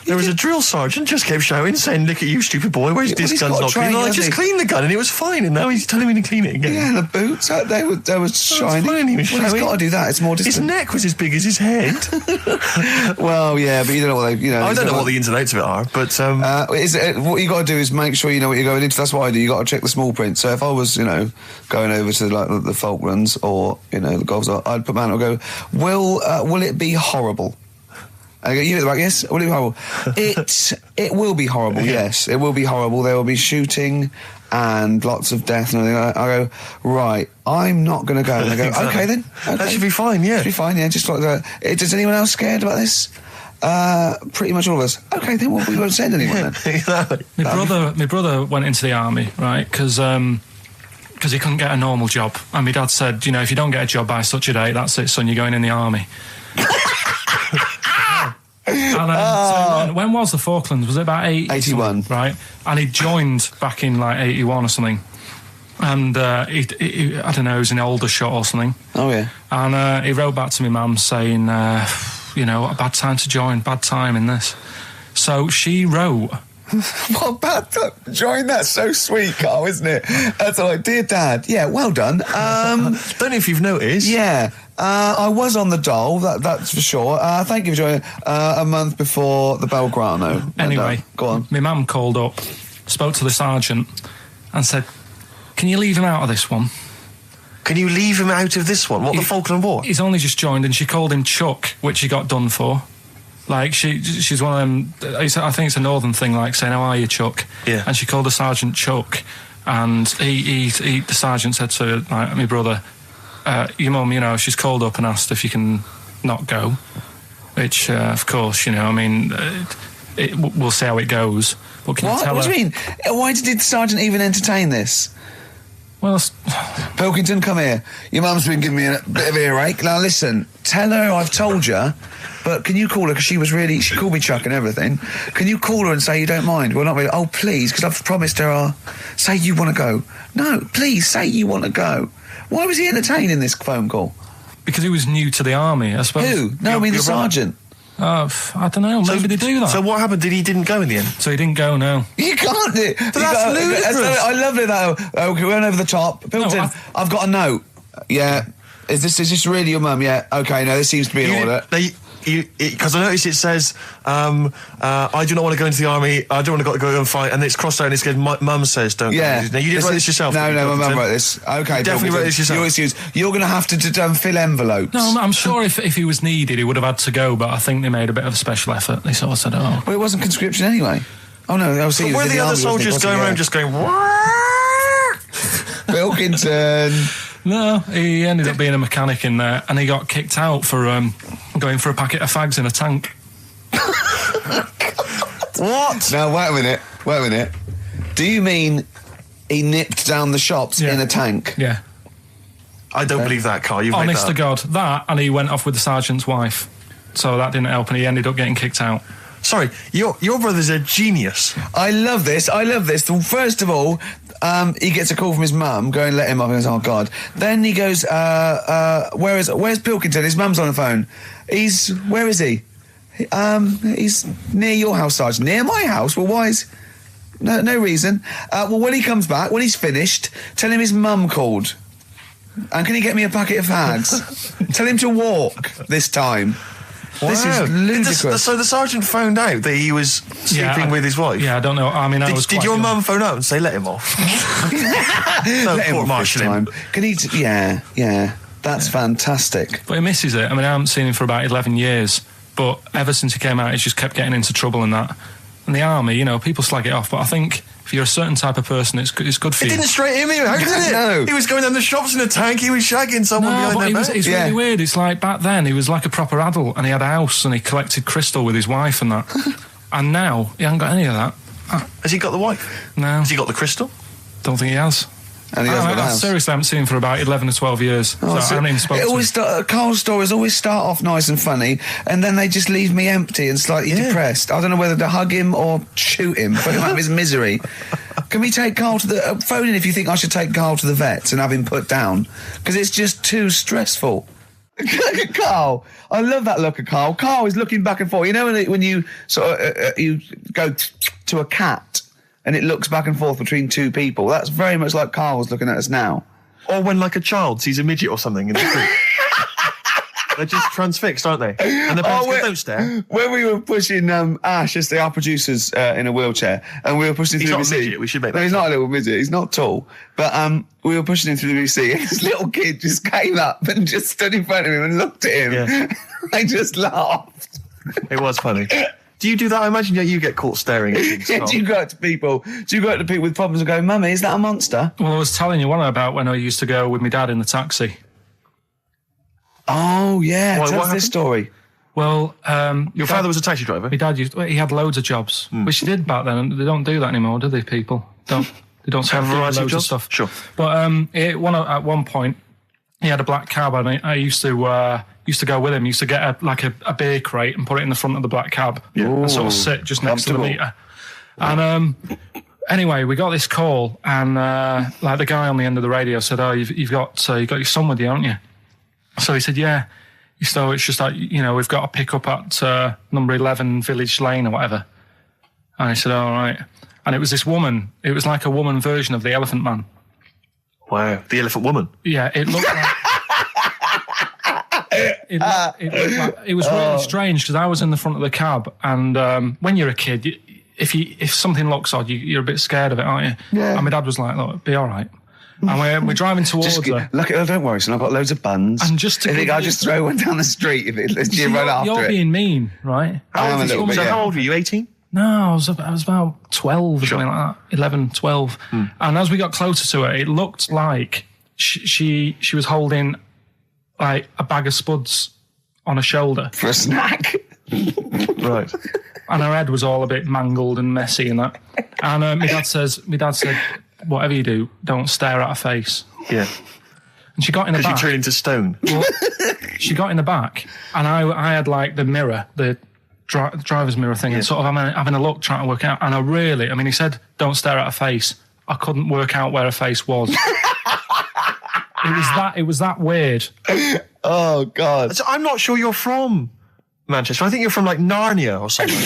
There was a drill sergeant just kept shouting, saying, "Look at you, stupid boy, where's this gun's not clean?" I just cleaned the gun and it was fine, and now he's telling me to clean it again. Yeah, and the boots, they were shiny. Fine, he was he's got to do that, it's more His discipline. neck was as big as his head. Well, yeah, but you don't know what they, I don't know what the ins and outs of it are, but what you got to do is make sure you know what you're going into. That's what I do. You got to check the small print. So if I was, going over to like the Falklands or the Gulf, I'd put man and go, will it be horrible? I go, you right? Yes. Will it be horrible? It will be horrible. Yes, it will be horrible. There will be shooting and lots of death and everything. I go, right. I'm not going to go. And they go, Exactly. okay then. Okay. That should be fine. Yeah. Should be fine. Yeah. Just like that. Is anyone else scared about this? Pretty much all of us. Okay, then we won't send anyone then. Exactly. My brother went into the army, right? Because he couldn't get a normal job, and my dad said, if you don't get a job by such a date, that's it, son. You're going in the army. And so when was the Falklands? Was it about 81? Right, and he joined back in like 81 or something. And he I don't know, he was in Aldershot or something. Oh yeah. And he wrote back to my mum saying, what a bad time to join, bad time in this. So she wrote. What bad time? Join, that's so sweet, Carl, isn't it? That's like, dear Dad, yeah, well done. Don't know if you've noticed. Yeah, I was on the dole, that's for sure. Thank you for joining a month before the Belgrano. Anyway, go on. My mum called up, spoke to the sergeant, and said, "Can you leave him out of this one?" Can you leave him out of this one? What, the Falkland War? He's only just joined, and she called him Chuck, which he got done for. Like, she's one of them, I think it's a northern thing, like saying, "How are you, Chuck?" Yeah. And she called the sergeant Chuck, and the sergeant said to my brother, "Your mum, she's called up and asked if you can not go," which, of course, we'll see how it goes. But can you tell What her? do you mean? Why did the sergeant even entertain this? Well, Pilkington, come here. Your mum's been giving me a bit of earache. Now listen, tell her I've told you, but can you call her, because she called me Chuck and everything. Can you call her and say you don't mind? Well, not really. Oh, please, because I've promised her say you want to go. No, please, say you want to go. Why was he entertaining this phone call? because he was new to the army, I suppose. Who? No, I mean the sergeant. I don't know. Maybe they do that. So what happened? He didn't go in the end? So he didn't go, no. You can't do it. That's ludicrous. I love it, though. Okay, we went over the top. Pilkington, I've got a note. Yeah. Is this really your mum? Yeah. Okay, no, this seems to be in order. because I noticed it says, I do not want to go into the army, I don't want to go and fight, and it's crossed out and it's good, Mum says don't. Yeah. Now, you didn't write this yourself. No, my Pilkington. mum wrote this. Okay, Definitely wrote this yourself. Your excuse. You're going to have to fill envelopes. No, I'm sure if he was needed, he would have had to go, but I think they made a bit of a special effort. They sort of said, oh. Well, it wasn't conscription anyway. Oh, no, I see. But were the other soldiers going around just going, Pilkington. No, he ended up being a mechanic in there, and he got kicked out for going for a packet of fags in a tank. what? Now, wait a minute. Do you mean he nipped down the shops in a tank? Yeah. I don't believe that, Carl. You've Honest made to God, that, and he went off with the sergeant's wife. So that didn't help, and he ended up getting kicked out. Sorry, your brother's a genius. I love this. First of all, he gets a call from his mum, go and let him up, and he goes, oh, God. Then he goes, where's Pilkington? His mum's on the phone. Where is he? He's near your house, Sergeant. Near my house? Well, why is... No reason. Well, when he comes back, when he's finished, tell him his mum called. And can he get me a packet of fags? Tell him to walk this time. Wow. This is ludicrous. So the sergeant found out that he was sleeping with his wife? Yeah, I don't know. I mean, Did your mum phone up and say, let him off? Let him off this time. Can he... Yeah. That's fantastic. But he misses it. I mean, I haven't seen him for about 11 years. But ever since he came out, he's just kept getting into trouble and that. And the army, people slag it off. But I think if you're a certain type of person, it's good for you. It didn't straight him out, did it? No. He was going down the shops in a tank, he was shagging someone behind their back. It's really weird. It's like back then, he was like a proper adult and he had a house and he collected crystal with his wife and that. And now, he hasn't got any of that. Has he got the wife? No. Has he got the crystal? Don't think he has. And he hasn't got a house. Seriously, I haven't seen him for about 11 or 12 years. I haven't even spoken to him. Carl's stories always start off nice and funny, and then they just leave me empty and slightly depressed. I don't know whether to hug him or shoot him, put him out of his misery. Can we take Carl to the... phone in if you think I should take Carl to the vets and have him put down, because it's just too stressful. Look at Carl. I love that look at Carl. Carl is looking back and forth. You know when you sort of you go to a cat and it looks back and forth between two people? That's very much like Carl's looking at us now. Or when, like, a child sees a midget or something in the street. They're just transfixed, aren't they? And the parents go, don't stare. When we were pushing Ash, as our producer's in a wheelchair, and we were pushing him through the He's not a midget, we should make that. No, he's not a little midget. He's not tall. But we were pushing him through the VC, and this little kid just came up and just stood in front of him and looked at him. Yeah. I just laughed. It was funny. Do you do that? I imagine you get caught staring at things. Do you go up to people with problems and go, Mummy, is that a monster? Well, I was telling you one about when I used to go with my dad in the taxi. Oh, yeah. Tell us this story. Well, your father was a taxi driver? My dad he had loads of jobs, which he did back then, and they don't do that anymore, do they, people? They don't have variety loads of of stuff. Sure. But at one point, he had a black cab, and I used to go with him. Used to get a beer crate and put it in the front of the black cab, and sort of sit just next to the meter. And anyway, we got this call, and the guy on the end of the radio said, "Oh, you've got your son with you, haven't you?" So he said, "Yeah." So it's just like, we've got to pick up at number 11 Village Lane or whatever. And he said, all right. And it was this woman. It was like a woman version of the Elephant Man. Wow, the Elephant Woman. Yeah, it looked like... it was really strange because I was in the front of the cab, and when you're a kid, if something looks odd, you're a bit scared of it, aren't you? Yeah. And my dad was like, look, be all right. And we're driving towards her. Look, don't worry, son, I've got loads of buns. And just to I'll just throw one down the street if it lets you run after it. You're being mean, right? I am a little bit, yeah. How old were you, 18? No, I was about 12 or something like that. 11, 12. And as we got closer to her, it looked like she was holding like a bag of spuds on her shoulder. For a snack. Right. And her head was all a bit mangled and messy and that. And my dad said, whatever you do, don't stare at her face. Yeah. And she got in the back. Because you turned into stone. Well, she got in the back, and I had like the mirror, the driver's mirror thing, and sort of having a look, trying to work out. And he said, don't stare at her face. I couldn't work out where her face was. It was that weird. Oh, God. So I'm not sure you're from Manchester. I think you're from like Narnia or something.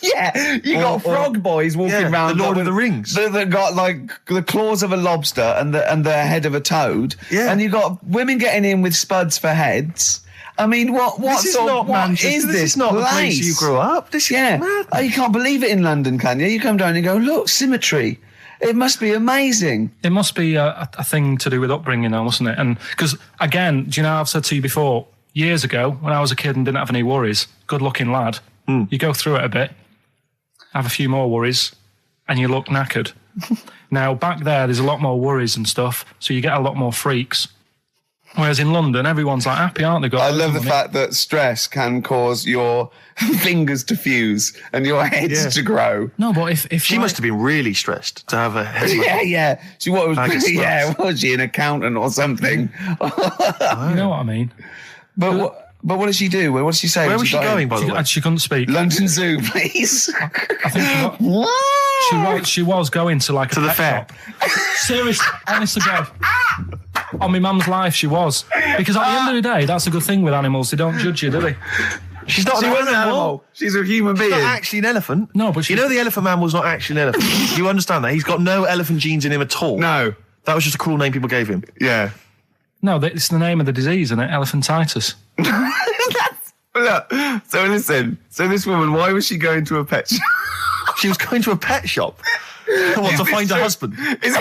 Yeah, you got frog boys walking around. The Lord of the Rings. That got like the claws of a lobster and the head of a toad. Yeah. And you got women getting in with spuds for heads. I mean, what This is not Manchester. This is not the place you grew up. This is mad. Oh, you can't believe it in London, can you? You come down and you go, look, symmetry. It must be amazing. It must be a thing to do with upbringing now, mustn't it? And because, again, do you know, I've said to you before, years ago, when I was a kid and didn't have any worries, good-looking lad, you go through it a bit, have a few more worries, and you look knackered. Now, back there's a lot more worries and stuff, so you get a lot more freaks. Whereas in London, everyone's like happy, aren't they? I love the fact that stress can cause your fingers to fuse and your heads to grow. No, but if She must have been really stressed to have a head. Yeah. She was was she an accountant or something? You know what I mean? But what did she do? What did she say? Where was she going, by the way? She couldn't speak. London Zoo, please. I think she was going to like to the fair. Shop. Seriously, honest to God. On my mum's life, she was. Because at the end of the day, that's a good thing with animals. They don't judge you, do they? She's not an animal. She's a human being. She's not actually an elephant. No, but you know the Elephant Man was not actually an elephant. You understand that? He's got no elephant genes in him at all. No. That was just a cruel name people gave him. Yeah. No, it's the name of the disease, isn't it? Elephantitis. Look, so listen. So this woman, why was she going to a pet shop? She was going to a pet shop. To find a husband. Is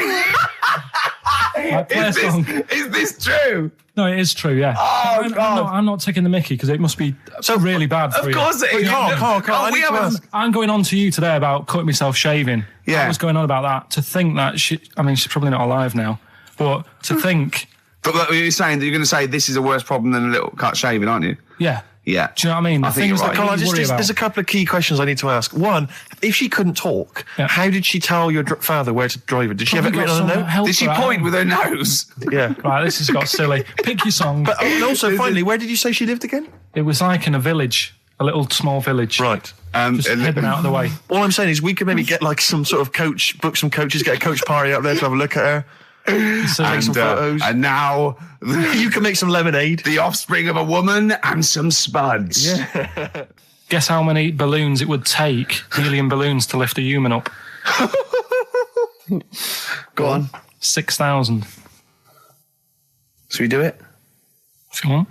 this true? No, it is true, yeah. Oh, God. I'm not taking the mickey because it must be so really bad for you. Of course it is. Carl, I'm going on to you today about cutting myself shaving. Yeah. I was going on about that. To think that she's probably not alive now, but to think... But you're saying that you're going to say this is a worse problem than a little cut shaving, aren't you? Yeah. Yeah. Do you know what I mean? I think you're right. Carl, there's a couple of key questions I need to ask. One, if she couldn't talk, how did she tell your father where to drive her? Did she have it written on a note? Did she point with her nose? Yeah. Right, this has got silly. Pick your song. But also, finally, where did you say she lived again? It was like in a village, a little small village. Right. Just heading out of the way. All I'm saying is we could maybe get like some sort of coach, book some coaches, get a coach party up there to have a look at her. Take some photos. And now you can make some lemonade. The offspring of a woman and some spuds. Yeah. Guess how many balloons it would take, helium balloons, to lift a human up? Go on. 6,000. Should we do it? If you want.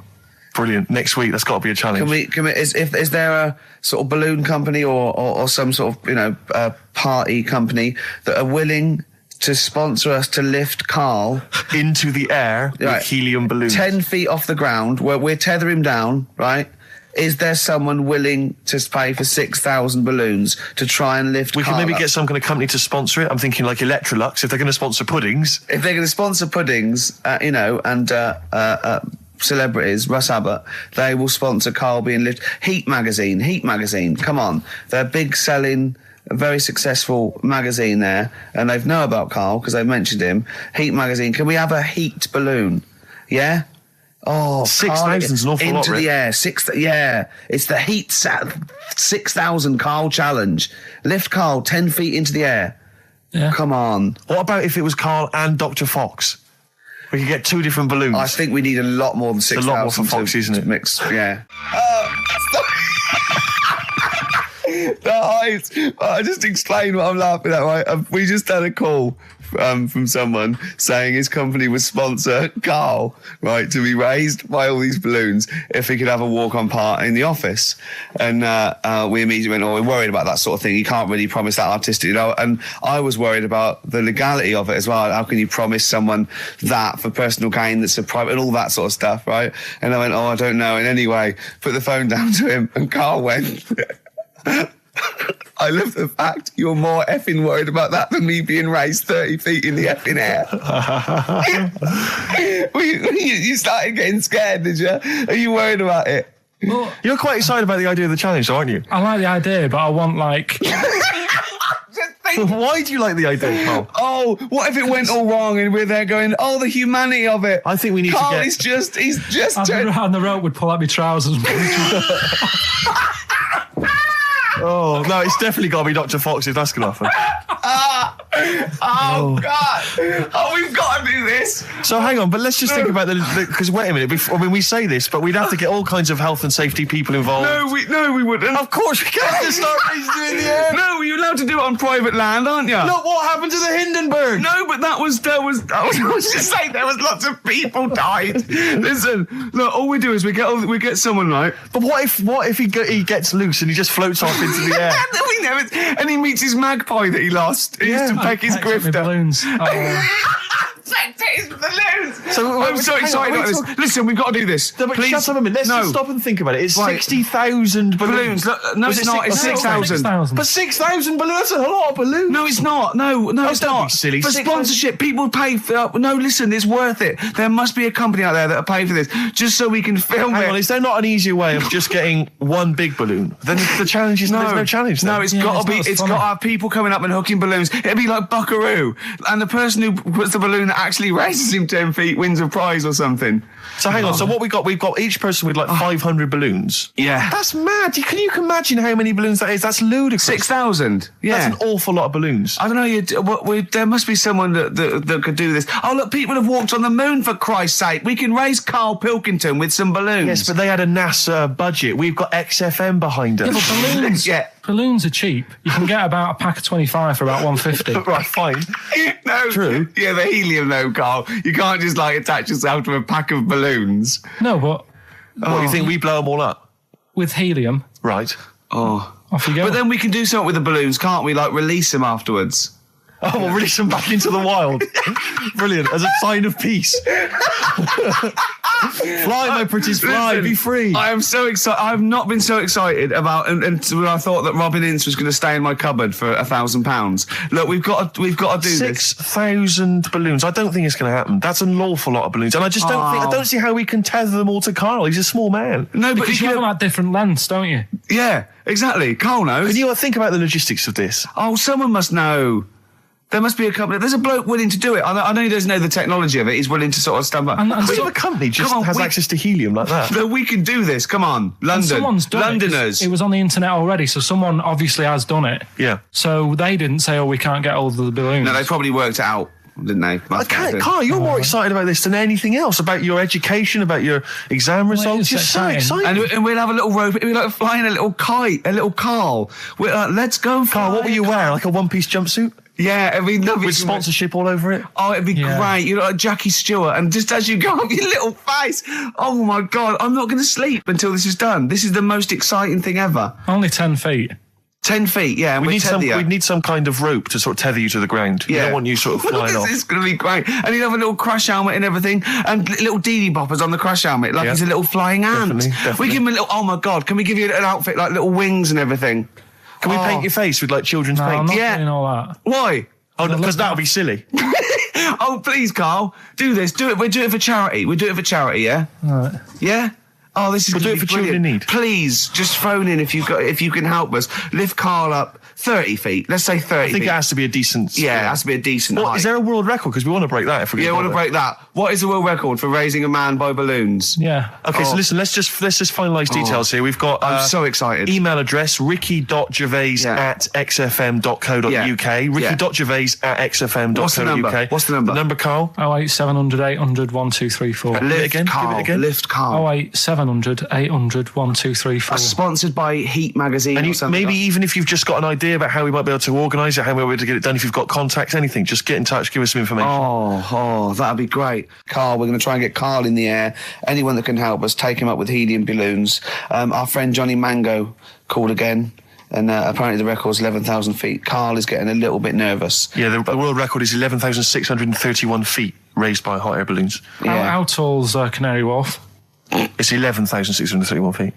Brilliant. Next week, that's got to be a challenge. Can we? Is there a sort of balloon company or some sort of party company that are willing to sponsor us to lift Karl into the air with helium balloons 10 feet off the ground, where we're tether him down, right? Is there someone willing to pay for 6,000 balloons to try and lift We Karl can maybe up? get some kind of company to sponsor it. I'm thinking like Electrolux, if they're going to sponsor puddings. If they're going to sponsor puddings, and celebrities, Russ Abbott, they will sponsor Karl being lifted. Heat magazine, come on. They're big selling, a very successful magazine there, and they know about Karl because they've mentioned him. Heat magazine, can we have a heat balloon? Yeah? Oh, 6,000's an awful lot, into the air. It's the heat 6,000 Karl challenge. Lift Karl 10 feet into the air. Yeah. Come on. What about if it was Karl and Dr. Fox? We could get two different balloons. I think we need a lot more than 6,000. A lot more for Fox, isn't it? Mix, yeah. The height. I just explained what I'm laughing at, right? We just had a call from someone saying his company would sponsor Karl, right, to be raised by all these balloons if he could have a walk-on part in the office. And we immediately went, we're worried about that sort of thing. You can't really promise that artistic, And I was worried about the legality of it as well. How can you promise someone that for personal gain that's a private and all that sort of stuff, right? And I went, I don't know. And anyway, put the phone down to him, and Karl went... I love the fact you're more effing worried about that than me being raised 30 feet in the effing air. You started getting scared, did you? Are you worried about it? Well, you're quite excited about the idea of the challenge, aren't you? I like the idea, but I want Why do you like the idea, Karl? Oh, what if it went all wrong and we're there going, the humanity of it. I think we need Karl to get... he's just... And the rope would pull out my trousers. Oh, no, it's definitely got to be Dr. Fox if that's going to happen. Oh, God. Oh, we've got to do this. So hang on, but let's just think about because wait a minute. We say this, but we'd have to get all kinds of health and safety people involved. No, we wouldn't. Of course we can't just start raising you in the air. No, you're allowed to do it on private land, aren't you? Look what happened to the Hindenburg. No, but I was just saying there was lots of people died. Listen, look, all we do is we get someone, right? But what if he gets loose and he just floats off into the air? And he meets his magpie that he lost. He used to peck his grifter. Balloons. His balloons. So I'm so excited about this. Listen, we've got to do this. No, but Please. shut up a minute. Let's just stop and think about it. It's Right. 60,000 balloons. No, it's not. It's 6,000. 6,000. But 6,000 balloons, that's a lot of balloons. No, it's not. No, it's don't not. be silly. For 6,000 sponsorship, people pay for... no, listen, it's worth it. There must be a company out there that'll pay for this, just so we can film Hang on, it. is there not an easier way of just getting one big balloon? Then the challenge is there's no challenge. No, then. it's Yeah, got it's to be. not as It's funny. got to have people coming up and hooking balloons. It'd be like Buckaroo, and the person who puts the balloon that actually raises him 10 feet wins a prize or something. So hang on. So what we've got each person with like 500 balloons. Yeah. That's mad. Can you imagine how many balloons that is? That's ludicrous. 6,000. Yeah. That's an awful lot of balloons. I don't know. There must be someone that could do this. Oh, look, people have walked on the moon, for Christ's sake. We can raise Karl Pilkington with some balloons. Yes, but they had a NASA budget. We've got XFM behind us. Yeah, but balloons, Yeah. balloons are cheap. You can get about a pack of 25 for about 150. Right, fine. No. True. Yeah, the helium, though, Carl. You can't just, attach yourself to a pack of balloons. No, but What do you think? We blow them all up? with helium, Right. Oh. off you go. But then we can do something with the balloons, can't we? Like, release them afterwards. Oh, we'll release them back into the wild. Brilliant. As a sign of peace. Fly, my pretties, fly. Listen, Be free. I am so excited. I have not been so excited about when I thought that Robin Ince was going to stay in my cupboard for £1,000. Look, we've got to do this. 6,000 balloons. I don't think it's going to happen. That's an awful lot of balloons, and I just I don't see how we can tether them all to Karl. He's a small man. No, but because you have them at different lengths, don't you? yeah, exactly. Carl knows. Can you think about the logistics of this? Oh, someone must know. There must be a company. There's a bloke willing to do it. I know he doesn't know the technology of it. He's willing to sort of stumble. And But so- if a company just Come on, has access to helium like that. But we can do this. Come on, And London, someone's done Londoners. it was on the internet already, so someone obviously has done it. Yeah. So they didn't say, "Oh, we can't get hold of the balloons." No, they probably worked it out, didn't they? I can't, Karl, you're more excited about this than anything else, about your education, about your exam results. is You're so exciting. excited. And we'll have a little rope. We'll be like flying a little kite, a little Carl. We're like, let's go, Karl, what will you wear? Like a one-piece jumpsuit? Yeah, it'd be lovely. With sponsorship all over it? Oh, it'd be great. You're like Jackie Stewart, and just as you go up your little face, oh my God, I'm not going to sleep until this is done. This is the most exciting thing ever. Only 10 feet. 10 feet, yeah. And We we'd need some kind of rope to sort of tether you to the ground. We don't want you sort of flying off. This is going to be great. And he'd have a little crash helmet and everything, and little Dee Dee boppers on the crash helmet, like he's a little flying ant. Definitely. We give him a little, oh my God, can we give you an outfit like little wings and everything? Can we paint your face with like children's No, I'm paint? not Yeah. doing all that. Why? Oh, because that would be silly. Oh, please, Carl, do this. Do it. We'll do it for charity. We do it for charity, yeah? All right. Yeah? Oh, this is We'll gonna do it be for children in brilliant. need. Please, just phone in if you can help us. Lift Carl up 30 feet. Let's say 30 I think feet. it has to be a decent... Yeah, it has to be a decent What, height. is there a world record? Because we want to break that if we Yeah, I can want to bother. break that. What is the world record for raising a man by balloons? Yeah. Okay, so listen, let's just finalise details here. We've got... I'm so excited. Email address, ricky.gervais@xfm.co.uk. Ricky.gervais@xfm.co.uk. What's the number? What's the number? The number, Karl? 08700 800 1234. Give it again, Carl. give it again. Lift Carl. 08700 800 1234. Sponsored by Heat Magazine And or you, something. maybe even if you've just got an idea about how we might be able to organise it, how we might be able to get it done, if you've got contacts, anything, just get in touch, give us some information. Oh, that'd be great. Carl, we're going to try and get Carl in the air. Anyone that can help us, take him up with helium balloons. Our friend Johnny Mango called again, and apparently the record's 11,000 feet. Carl is getting a little bit nervous. Yeah, the world record is 11,631 feet raised by hot air balloons. How tall's Canary Wharf? It's 11,631 feet.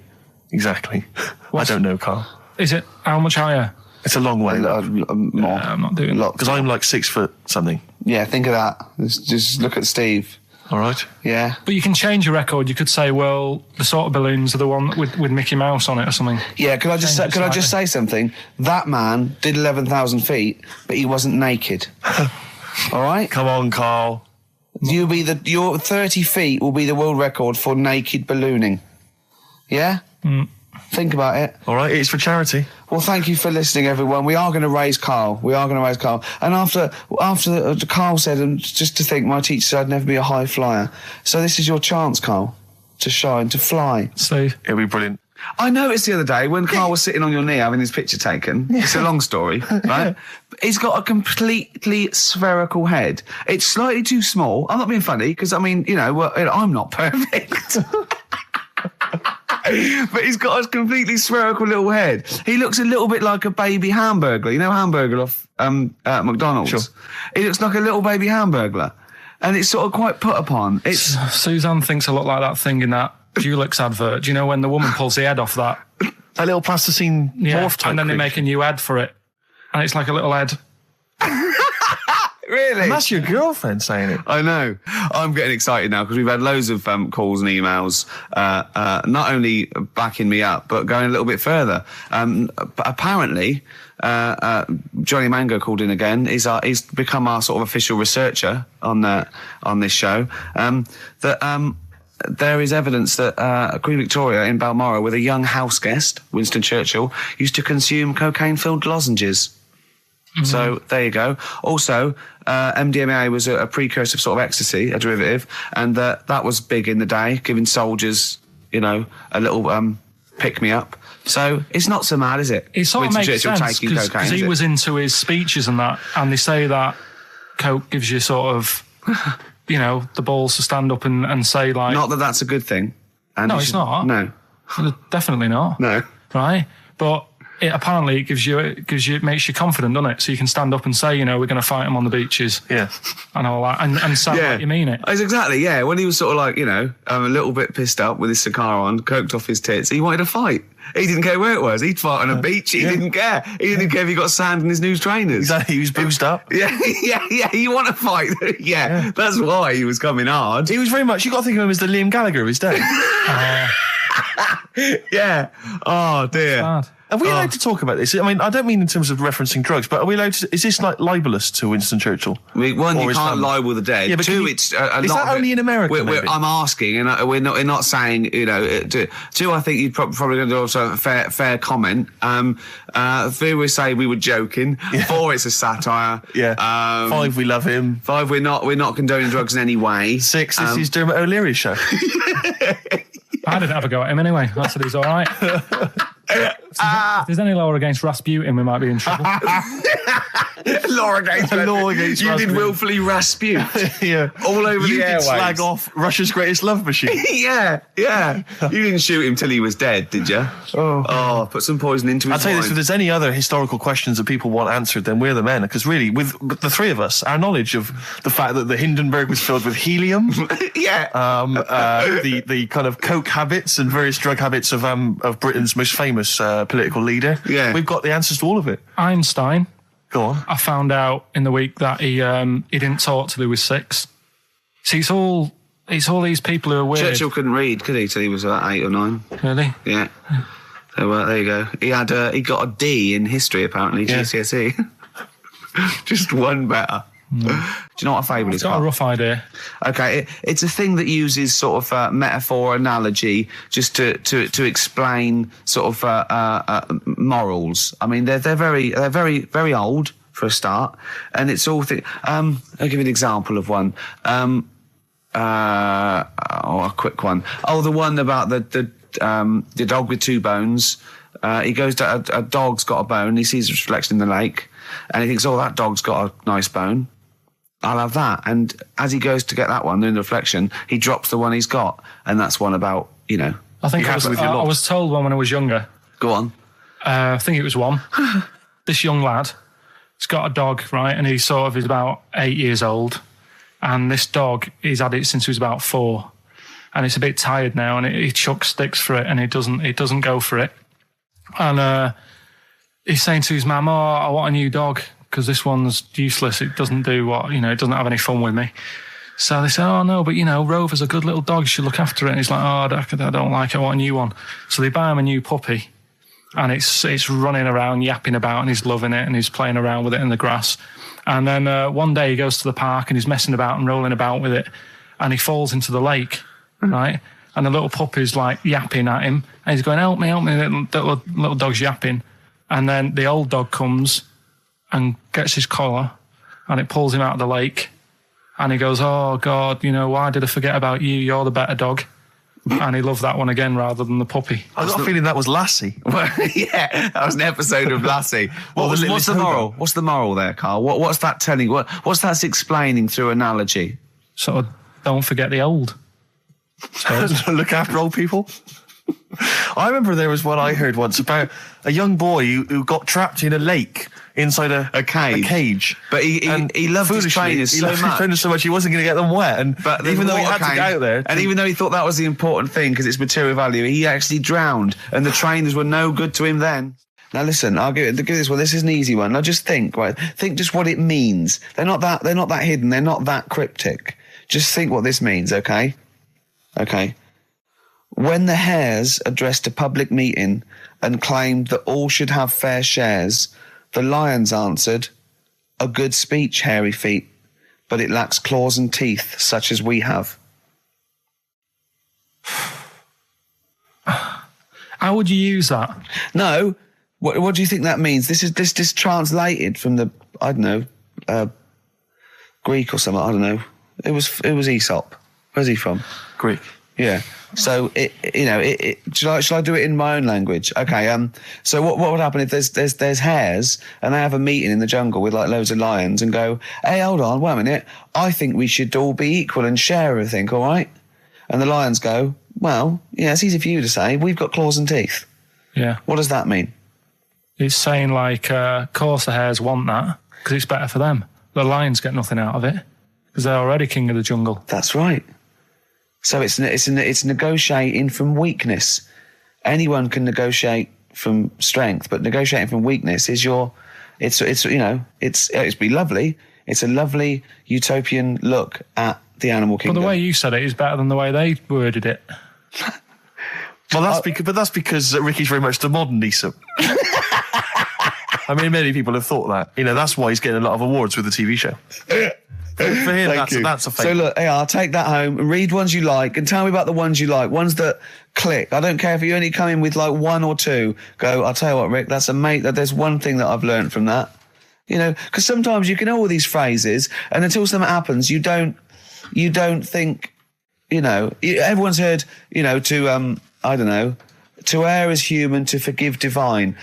Exactly. I don't know, Karl. Is it how much higher? It's a long way. More. I'm not doing that. Because I'm like 6 foot something. Yeah, think of that. Just look at Steve. All right. Yeah. But you can change your record. You could say, well, the sort of balloons are the one with Mickey Mouse on it or something. Yeah, could I just Change it say slightly. something? That man did 11,000 feet, but he wasn't naked. All right? Come on, Karl. Your 30 feet will be the world record for naked ballooning. Yeah? Think about it. All right, it's for charity. Well, thank you for listening, everyone. We are going to raise Karl. And after Karl said, and just to think, my teacher said I'd never be a high flyer. So this is your chance, Karl, to shine, to fly. So it'll be brilliant. I noticed the other day when Karl was sitting on your knee having his picture taken. It's a long story, right? He's got a completely spherical head. It's slightly too small. I'm not being funny because, I mean, I'm not perfect. But he's got a completely spherical little head. He looks a little bit like a baby hamburger. You know Hamburger off McDonald's? Sure. He looks like a little baby hamburger. And it's sort of quite put upon. Suzanne thinks a lot like that thing in that Dulux advert. Do you know when the woman pulls the head off that? That little plasticine morph type and then they creature. make a new ad for it. And it's like a little head. Really? And that's your girlfriend saying it. I know. I'm getting excited now because we've had loads of calls and emails, not only backing me up, but going a little bit further. Apparently, Johnny Mango called in again. He's become our sort of official researcher on this show. There is evidence that Queen Victoria in Balmoral, with a young house guest, Winston Churchill, used to consume cocaine-filled lozenges. Mm-hmm. So there you go. Also, MDMA was a precursor of sort of ecstasy, a derivative, and that was big in the day, giving soldiers, a little pick-me-up. So it's not so mad, is it? It sort of Winston makes Churchill sense taking because cocaine, he was into his speeches and that, and they say that coke gives you sort of, the balls to stand up and say like... Not that that's a good thing. And no, it's not. No. Definitely not. No. Right? But... Apparently it makes you confident, doesn't it? So you can stand up and say, we're going to fight them on the beaches. Yeah. And all that. And sound like you mean it. It's exactly, yeah. When he was sort of like, a little bit pissed up with his cigar on, coked off his tits, he wanted to fight. He didn't care where it was. He'd fight on a beach. He didn't care. He didn't care if he got sand in his new trainers. Exactly. He was boozed up. Yeah. You want to fight. Yeah. That's why he was coming hard. He was very much, you got to think of him as the Liam Gallagher of his day. Yeah. Oh, dear. Bad. Are we allowed to talk about this? I mean, I don't mean in terms of referencing drugs, but are we allowed to... Is this like libelous to Winston Churchill? One, you can't libel the dead. Yeah, but two, it's a lot is that only in America? I'm asking, and we're not saying, Two, I think you'd probably going to do also a fair comment. Three, we say we were joking. Yeah. 4, it's a satire. Yeah. 5, we love him. 5, we're not condoning drugs in any way. 6, this is Dermot O'Leary's show. I didn't have a go at him anyway. I said he's all right. If there's any law against Rasputin, we might be in trouble. Law against Rasputin. You did willfully Rasputin. Yeah. All over you the airwaves. You did slag off Russia's greatest love machine. Yeah. You didn't shoot him till he was dead, did you? Oh, put some poison into his I'll tell you wine. this, if there's any other historical questions that people want answered, then we're the men. Because really, with the three of us, our knowledge of the fact that the Hindenburg was filled with helium, the kind of coke habits and various drug habits of Britain's most famous political leader, we've got the answers to all of it. Einstein. Go on. I found out in the week that he didn't talk till he was 6. See, it's all these people who are weird. Churchill couldn't read, could he, till he was about 8 or 9? Really? Yeah. So there you go. He got a D in history apparently, GCSE. Just one better. Do you know what a fable is? I've got a rough idea. Okay, it's a thing that uses sort of metaphor, analogy, just to explain sort of morals. I mean, they're very very old for a start, and it's all. I'll give you an example of one. A quick one. Oh, the one about the dog with 2 bones. He goes to a dog's got a bone. He sees a reflection in the lake, and he thinks, "Oh, that dog's got a nice bone. I'll have that." And as he goes to get that one in the reflection, he drops the one he's got, and that's one about I think I was told one when I was younger. Go on. I think it was one. This young lad, he's got a dog, right, and he's about 8 years old, and this dog, he's had it since he was about 4, and it's a bit tired now, and he chucks sticks for it, and it doesn't go for it, and he's saying to his mum, "Oh, I want a new dog because this one's useless. It doesn't do it doesn't have any fun with me." So they say, "Oh no, but Rover's a good little dog. You should look after it." And he's like, "Oh, I don't like it. I want a new one." So they buy him a new puppy, and it's running around, yapping about, and he's loving it, and he's playing around with it in the grass. And then one day he goes to the park and he's messing about and rolling about with it, and he falls into the lake, right? and the little puppy's like yapping at him, and he's going, help me, the little dog's yapping, and then the old dog comes and gets his collar, and it pulls him out of the lake, and he goes, oh God, why did I forget about you? You're the better dog. And he loved that one again rather than the puppy. I got a feeling that was Lassie. Well, yeah, that was an episode of Lassie. What's the moral? What's the moral there, Carl? What's that telling? What's that explaining through analogy? Sort of, don't forget the old. Look after old people. I remember there was one I heard once about a young boy who got trapped in a lake inside a cage. But he loved his trainers so much he wasn't going to get them wet. But even though he had to get out there, and even though he thought that was the important thing because it's material value, he actually drowned, and the trainers were no good to him then. Now listen, I'll give this one. This is an easy one. Now just think, right? Think just what it means. They're not that hidden. They're not that cryptic. Just think what this means, okay? Okay. When the Hares addressed a public meeting and claimed that all should have fair shares, the Lions answered, a good speech, hairy feet, but it lacks claws and teeth such as we have. How would you use that? No. What do you think that means? This is translated from the, I don't know, Greek or something, I don't know. It was Aesop. Where's he from? Greek. Yeah. So shall I do it in my own language? Okay. So what would happen if there's hares and they have a meeting in the jungle with like loads of lions and go, hey, hold on, wait a minute. I think we should all be equal and share everything. All right. And the lions go, well, yeah, it's easy for you to say. We've got claws and teeth. Yeah. What does that mean? It's saying like, of course the hares want that because it's better for them. The lions get nothing out of it because they're already king of the jungle. That's right. So it's negotiating from weakness. Anyone can negotiate from strength, but negotiating from weakness is it's be lovely. It's a lovely utopian look at the animal kingdom. But the way you said it is better than the way they worded it. Well, that's because Ricky's very much the modern Aesop. I mean, many people have thought that. That's why he's getting a lot of awards with the TV show. For him, that's a fake. So look, I'll take that home and read ones you like and tell me about the ones you like, ones that click. I don't care if you only come in with like one or two. Go, I'll tell you what, Rick, that's there's one thing that I've learned from that. Because sometimes you can know all these phrases and until something happens, you don't think, everyone's heard, to, I don't know, to err is human, to forgive divine.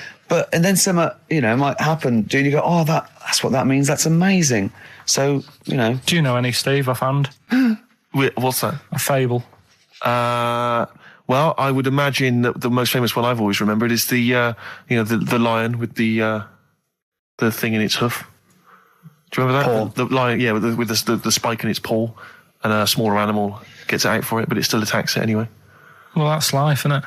And then something, might happen, and you go, oh, that's what that means. That's amazing. So, Do you know any, Steve, offhand? What's that? A fable. Well, I would imagine that the most famous one I've always remembered is the lion with the thing in its hoof. Do you remember that? Paw. The lion, yeah, with the spike in its paw, and a smaller animal gets out for it, but it still attacks it anyway. Well, that's life, isn't it?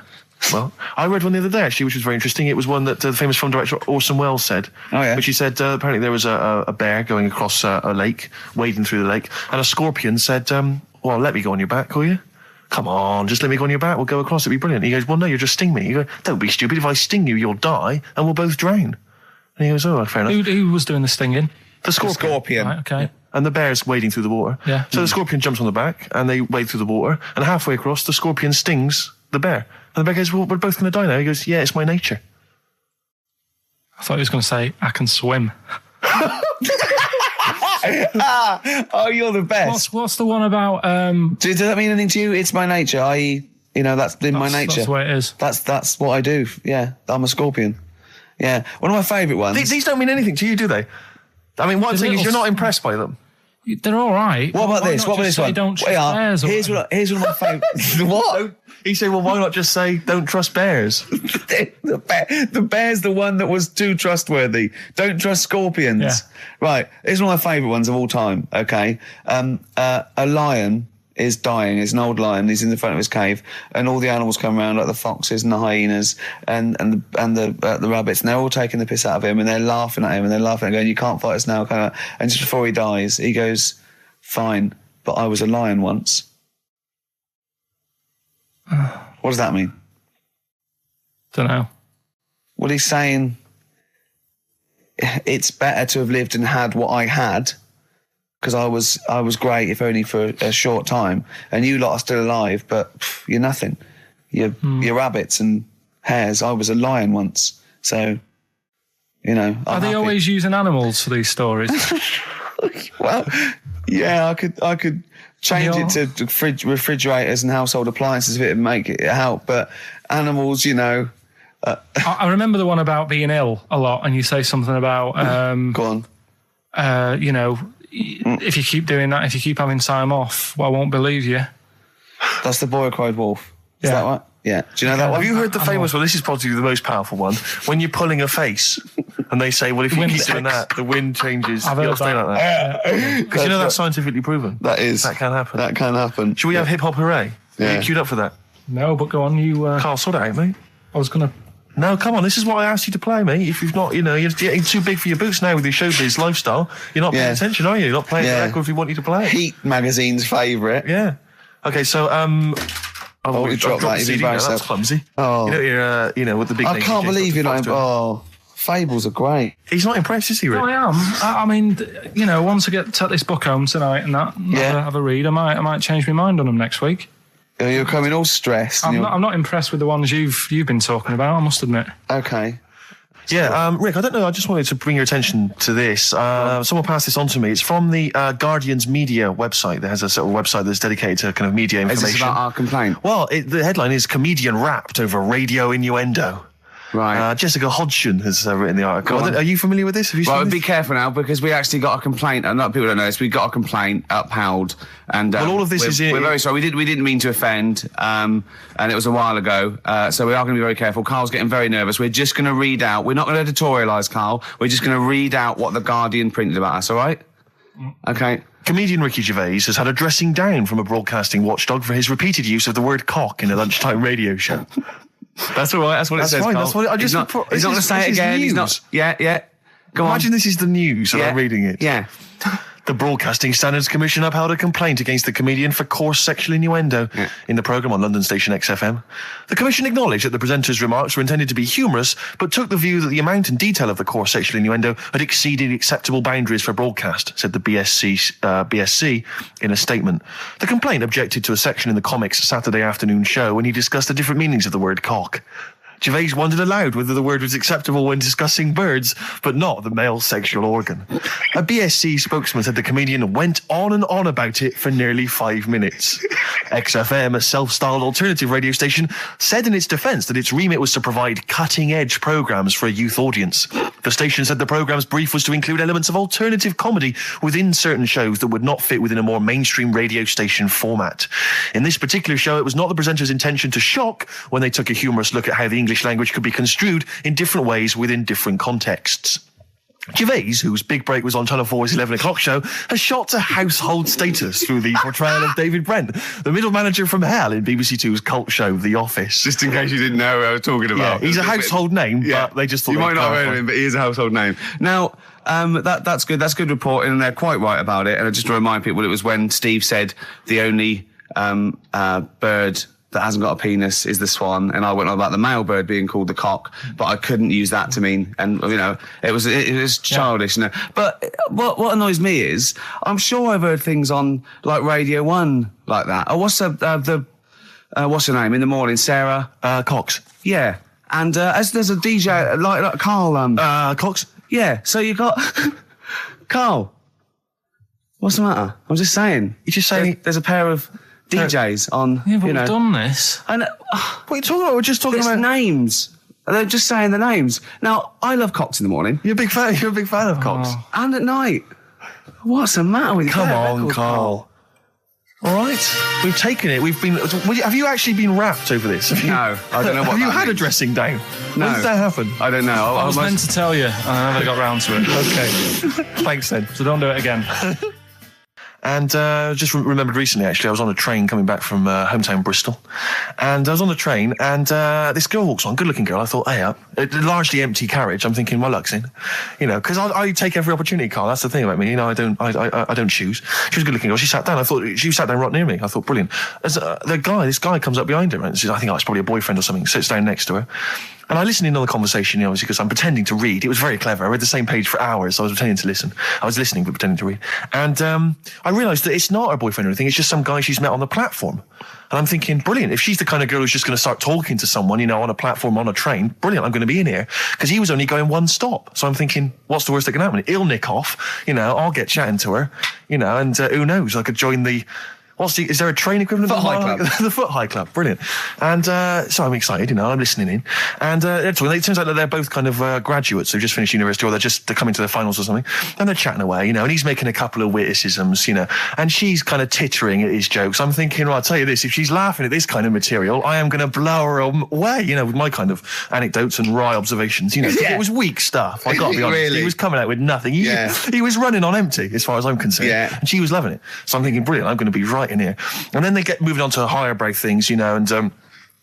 Well, I read one the other day, actually, which was very interesting. It was one that the famous film director Orson Welles said. Oh, yeah. Which he said, apparently there was a bear going across a lake, wading through the lake, and a scorpion said, well, let me go on your back, will you? Come on, just let me go on your back, we'll go across, it'd be brilliant. He goes, well, no, you'll just sting me. You go, don't be stupid, if I sting you, you'll die, and we'll both drown. And he goes, oh, fair enough. Who was doing the stinging? The scorpion. Right, okay. Yeah. And the bear's wading through the water. Yeah. So the scorpion jumps on the back, and they wade through the water, and halfway across, the scorpion stings the bear. And the bear goes, well, we're both going to die now. He goes, yeah, it's my nature. I thought he was going to say, I can swim. Oh, you're the best. What's the one about... Does that mean anything to you? It's my nature, i.e., that's in my nature. That's the way it is. That's what I do. Yeah, I'm a scorpion. Yeah, one of my favourite ones. These don't mean anything to you, do they? I mean, what I'm saying is you're not impressed by them. They're all right. What about this? What about this one? Don't trust bears. Here's one of my favourites. What? He said, well, why not just say, don't trust bears? The bear's the one that was too trustworthy. Don't trust scorpions. Yeah. Right. Here's one of my favourite ones of all time, okay? A lion is dying. It's an old lion. He's in the front of his cave, and all the animals come around, like the foxes and the hyenas and the rabbits, and they're all taking the piss out of him, and they're laughing at him, and they're laughing and going, you can't fight us now, kind of. And just before he dies, he goes, fine, but I was a lion once. What does that mean? Don't know. Well, he's saying it's better to have lived and had what I had, because I was great, if only for a short time, and you lot are still alive, but you're nothing. You're rabbits and hares. I was a lion once, so I'm Are they happy. always using animals for these stories? Well, yeah, I could change it to refrigerators and household appliances if it would make it help, but animals, I remember the one about being ill a lot, and you say something about go on. If you keep doing that, if you keep having time off, well, I won't believe you. That's the boy who cried wolf. Is Yeah. that right? Yeah. Do you know that one? Have you heard the famous one? This is probably the most powerful one. When you're pulling a face, and they say, well, if you Wind keep doing that, the wind changes. I've You'll heard stay that. like that. Because that's scientifically proven. That is. That can happen. That can happen. Should we have hip hop hooray? Yeah. Are you queued up for that? No, but go on, you... Carl, sort it out, mate. I was going to... No, come on, this is what I asked you to play, mate. If you've not, you're getting too big for your boots now with your showbiz lifestyle. You're not paying attention, are you? You're not playing the record if we want you to play it. Heat magazine's favourite. Yeah. Okay, so, you dropped that. You've CD now. embarrassed That's yourself. clumsy. Oh. You're, with the big I names, can't you believe you're just not... fables are great. He's not impressed, is he, Rick? No, I am. I mean, once I take this book home tonight and that, have a read, I might change my mind on them next week. You're coming all stressed. I'm not impressed with the ones you've been talking about, I must admit. Okay. Yeah, Rick, I don't know, I just wanted to bring your attention to this. Someone passed this on to me. It's from the Guardian's media website. There has a sort of website that's dedicated to kind of media information. Is this about our complaint? Well, the headline is Comedian Rapped Over Radio Innuendo. Right. Jessica Hodgson has written the article. Are you familiar with this? Have you seen Well, this? be careful now, because we actually got a complaint, and people don't know this, we got a complaint upheld, and Well, all of this we're very sorry. We didn't mean to offend, and it was a while ago, so we are going to be very careful. Carl's getting very nervous. We're just going to read out. We're not going to editorialise, Carl. We're just going to read out what the Guardian printed about us. All right? Okay. Comedian Ricky Gervais has had a dressing down from a broadcasting watchdog for his repeated use of the word cock in a lunchtime radio show. That's all right. That's what it says. Fine, Carl. that's what He's not going to say it again. He's not. Yeah. Go on. Imagine this is the news and I'm reading it. Yeah. The Broadcasting Standards Commission upheld a complaint against the comedian for coarse sexual innuendo in the programme on London station XFM. The Commission acknowledged that the presenter's remarks were intended to be humorous, but took the view that the amount and detail of the coarse sexual innuendo had exceeded acceptable boundaries for broadcast, said the BSC in a statement. The complaint objected to a section in the Comics Saturday afternoon show when he discussed the different meanings of the word cock. Gervais wondered aloud whether the word was acceptable when discussing birds, but not the male sexual organ. A BSC spokesman said the comedian went on and on about it for nearly 5 minutes. XFM, a self-styled alternative radio station, said in its defence that its remit was to provide cutting-edge programmes for a youth audience. The station said the programme's brief was to include elements of alternative comedy within certain shows that would not fit within a more mainstream radio station format. In this particular show, it was not the presenter's intention to shock when they took a humorous look at how the English language could be construed in different ways within different contexts. Gervais, whose big break was on Channel 4's 11 o'clock show, has shot to household status through the portrayal of David Brent, the middle manager from hell in BBC Two's cult show The Office. Just in case you didn't know who I was talking about. Yeah, he's a household name, but they just thought you might not have clarify. heard of him, but he is a household name. Now, that's good. That's good reporting, and they're quite right about it. And just to remind people, it was when Steve said the only bird that hasn't got a penis is the swan, and I went on about the male bird being called the cock, but I couldn't use that to mean, and it was childish. But what annoys me is, I'm sure I've heard things on like Radio 1 like that. Oh, what's what's her name in the morning? Sarah Cox. Yeah, and as there's a DJ like Carl Cox. Yeah, so you got Carl. What's the matter? I'm just saying. You're just saying there's a pair of DJs on. Yeah, but we've done this. And what are you talking about? We're just talking about names. They're just saying the names. Now, I love cocks in the morning. You're a big fan of cocks. And at night. What's the matter with you? Come on, Carl. All right, we've taken it. Have you actually been rapped over this? No, I don't know what. Have you that had a means. dressing down? No. When did that happen? I don't know. I was meant to tell you, and I never got round to it. Okay, thanks then. So don't do it again. And just remembered recently, actually, I was on a train coming back from hometown Bristol. And I was on the train, and this girl walks on, good-looking girl. I thought, hey, a largely empty carriage. I'm thinking, my luck's in. Because I take every opportunity, Carl. That's the thing about me. I don't choose. She was a good-looking girl. She sat down. I thought, she sat down right near me. I thought, brilliant. As this guy comes up behind her, and says, I think it's probably a boyfriend or something, sits down next to her. And I listened in on the conversation, obviously, because I'm pretending to read. It was very clever. I read the same page for hours. So I was pretending to listen. I was listening, but pretending to read. And I realised that it's not her boyfriend or anything. It's just some guy she's met on the platform. And I'm thinking, brilliant. If she's the kind of girl who's just going to start talking to someone, on a platform, on a train, brilliant. I'm going to be in here. Because he was only going one stop. So I'm thinking, what's the worst that can happen? He'll nick off. I'll get chatting to her. And who knows? I could join the... is there a train equivalent? Foot High Club. The Foot High Club, brilliant. And so I'm excited, I'm listening in. And it turns out that they're both kind of graduates. They've just finished university, or they're coming to their finals or something. And they're chatting away, and he's making a couple of witticisms, and she's kind of tittering at his jokes. I'm thinking, well, I'll tell you this, if she's laughing at this kind of material, I am going to blow her away, with my kind of anecdotes and wry observations, It was weak stuff, I got to be honest. Really? He was coming out with nothing. He was running on empty, as far as I'm concerned. Yeah. And she was loving it. So I'm thinking, brilliant, I'm going to be right in here. And then they get moving on to higher brow things, and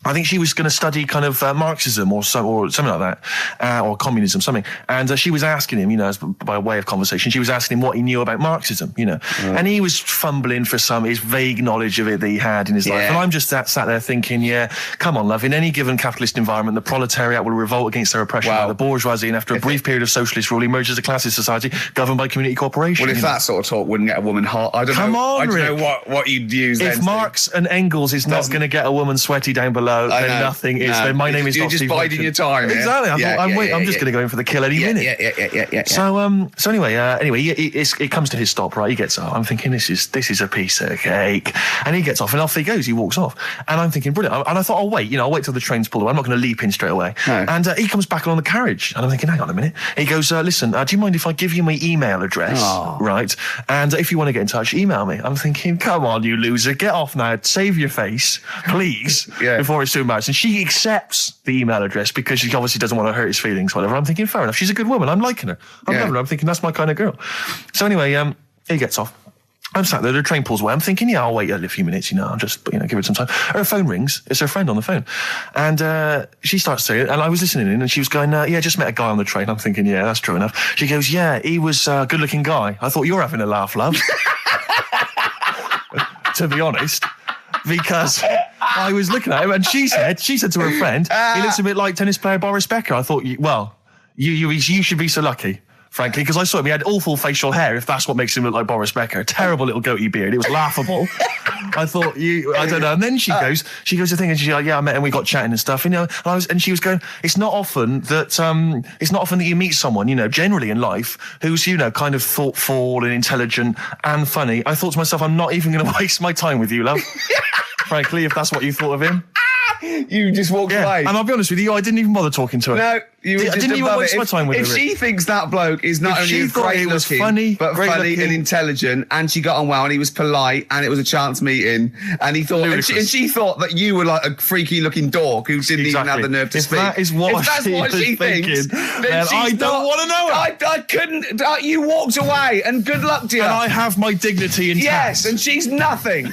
I think she was going to study kind of Marxism or something like that, or communism, something. And she was asking him, by way of conversation, she was asking him what he knew about Marxism, And he was fumbling for his vague knowledge of it that he had in his life. And I'm just sat there thinking, come on, love, in any given capitalist environment, the proletariat will revolt against their oppression by the bourgeoisie, and after a brief period of socialist rule, emerges a classist society governed by community cooperation. Well, if that sort of talk wouldn't get a woman hot, I don't know what you'd use then. If Marx and Engels is not going to get a woman sweaty down below, then nothing is. Then my name is You're not just Steve biding Hodgson. your time. Exactly. I'm just going to go in for the kill any minute. Yeah. So anyway, it comes to his stop. Right, he gets off. I'm thinking this is a piece of cake, and he gets off, and off he goes. He walks off, and I'm thinking brilliant. And I thought, I'll wait. I'll wait till the train's pulled away. I'm not going to leap in straight away. No. And he comes back along the carriage, and I'm thinking, hang on a minute. He goes, listen, do you mind if I give you my email address? Oh. Right, and if you want to get in touch, email me. I'm thinking, come on, you loser, get off now. Save your face, please, before it's too much. And she accepts the email address because she obviously doesn't want to hurt his feelings, whatever. I'm thinking, fair enough. She's a good woman. I'm liking her. I'm loving her. I'm thinking that's my kind of girl. So anyway, he gets off. I'm sat there, the train pulls away. I'm thinking, I'll wait a few minutes, I'll just, give it some time. Her phone rings. It's her friend on the phone. And she starts saying, and I was listening in, and she was going, just met a guy on the train. I'm thinking, that's true enough. She goes, he was a good-looking guy. I thought, you're having a laugh, love. To be honest. Because I was looking at him, and she said to her friend, he looks a bit like tennis player Boris Becker. I thought, you should be so lucky, frankly, because I saw him. He had awful facial hair, if that's what makes him look like Boris Becker. Terrible little goatee beard. It was laughable. I thought, I don't know. And then she goes to thing, and she's like, I met him, we got chatting and stuff, and she was going, it's not often that you meet someone, generally in life, who's, kind of thoughtful and intelligent and funny. I thought to myself, I'm not even going to waste my time with you, love. Frankly, if that's what you thought of him. You just walked away. And I'll be honest with you, I didn't even bother talking to her. No, you were just didn't even waste it. my time with her. If she thinks that bloke is not only great looking, funny, but funny and intelligent, and she got on well, and he was polite, and it was a chance meeting, and he thought, and she thought that you were like a freaky looking dork who didn't even have the nerve to speak. That is what she thinks, then I don't want to know her. I couldn't. You walked away, and good luck to you. And I have my dignity intact. Yes, and she's nothing.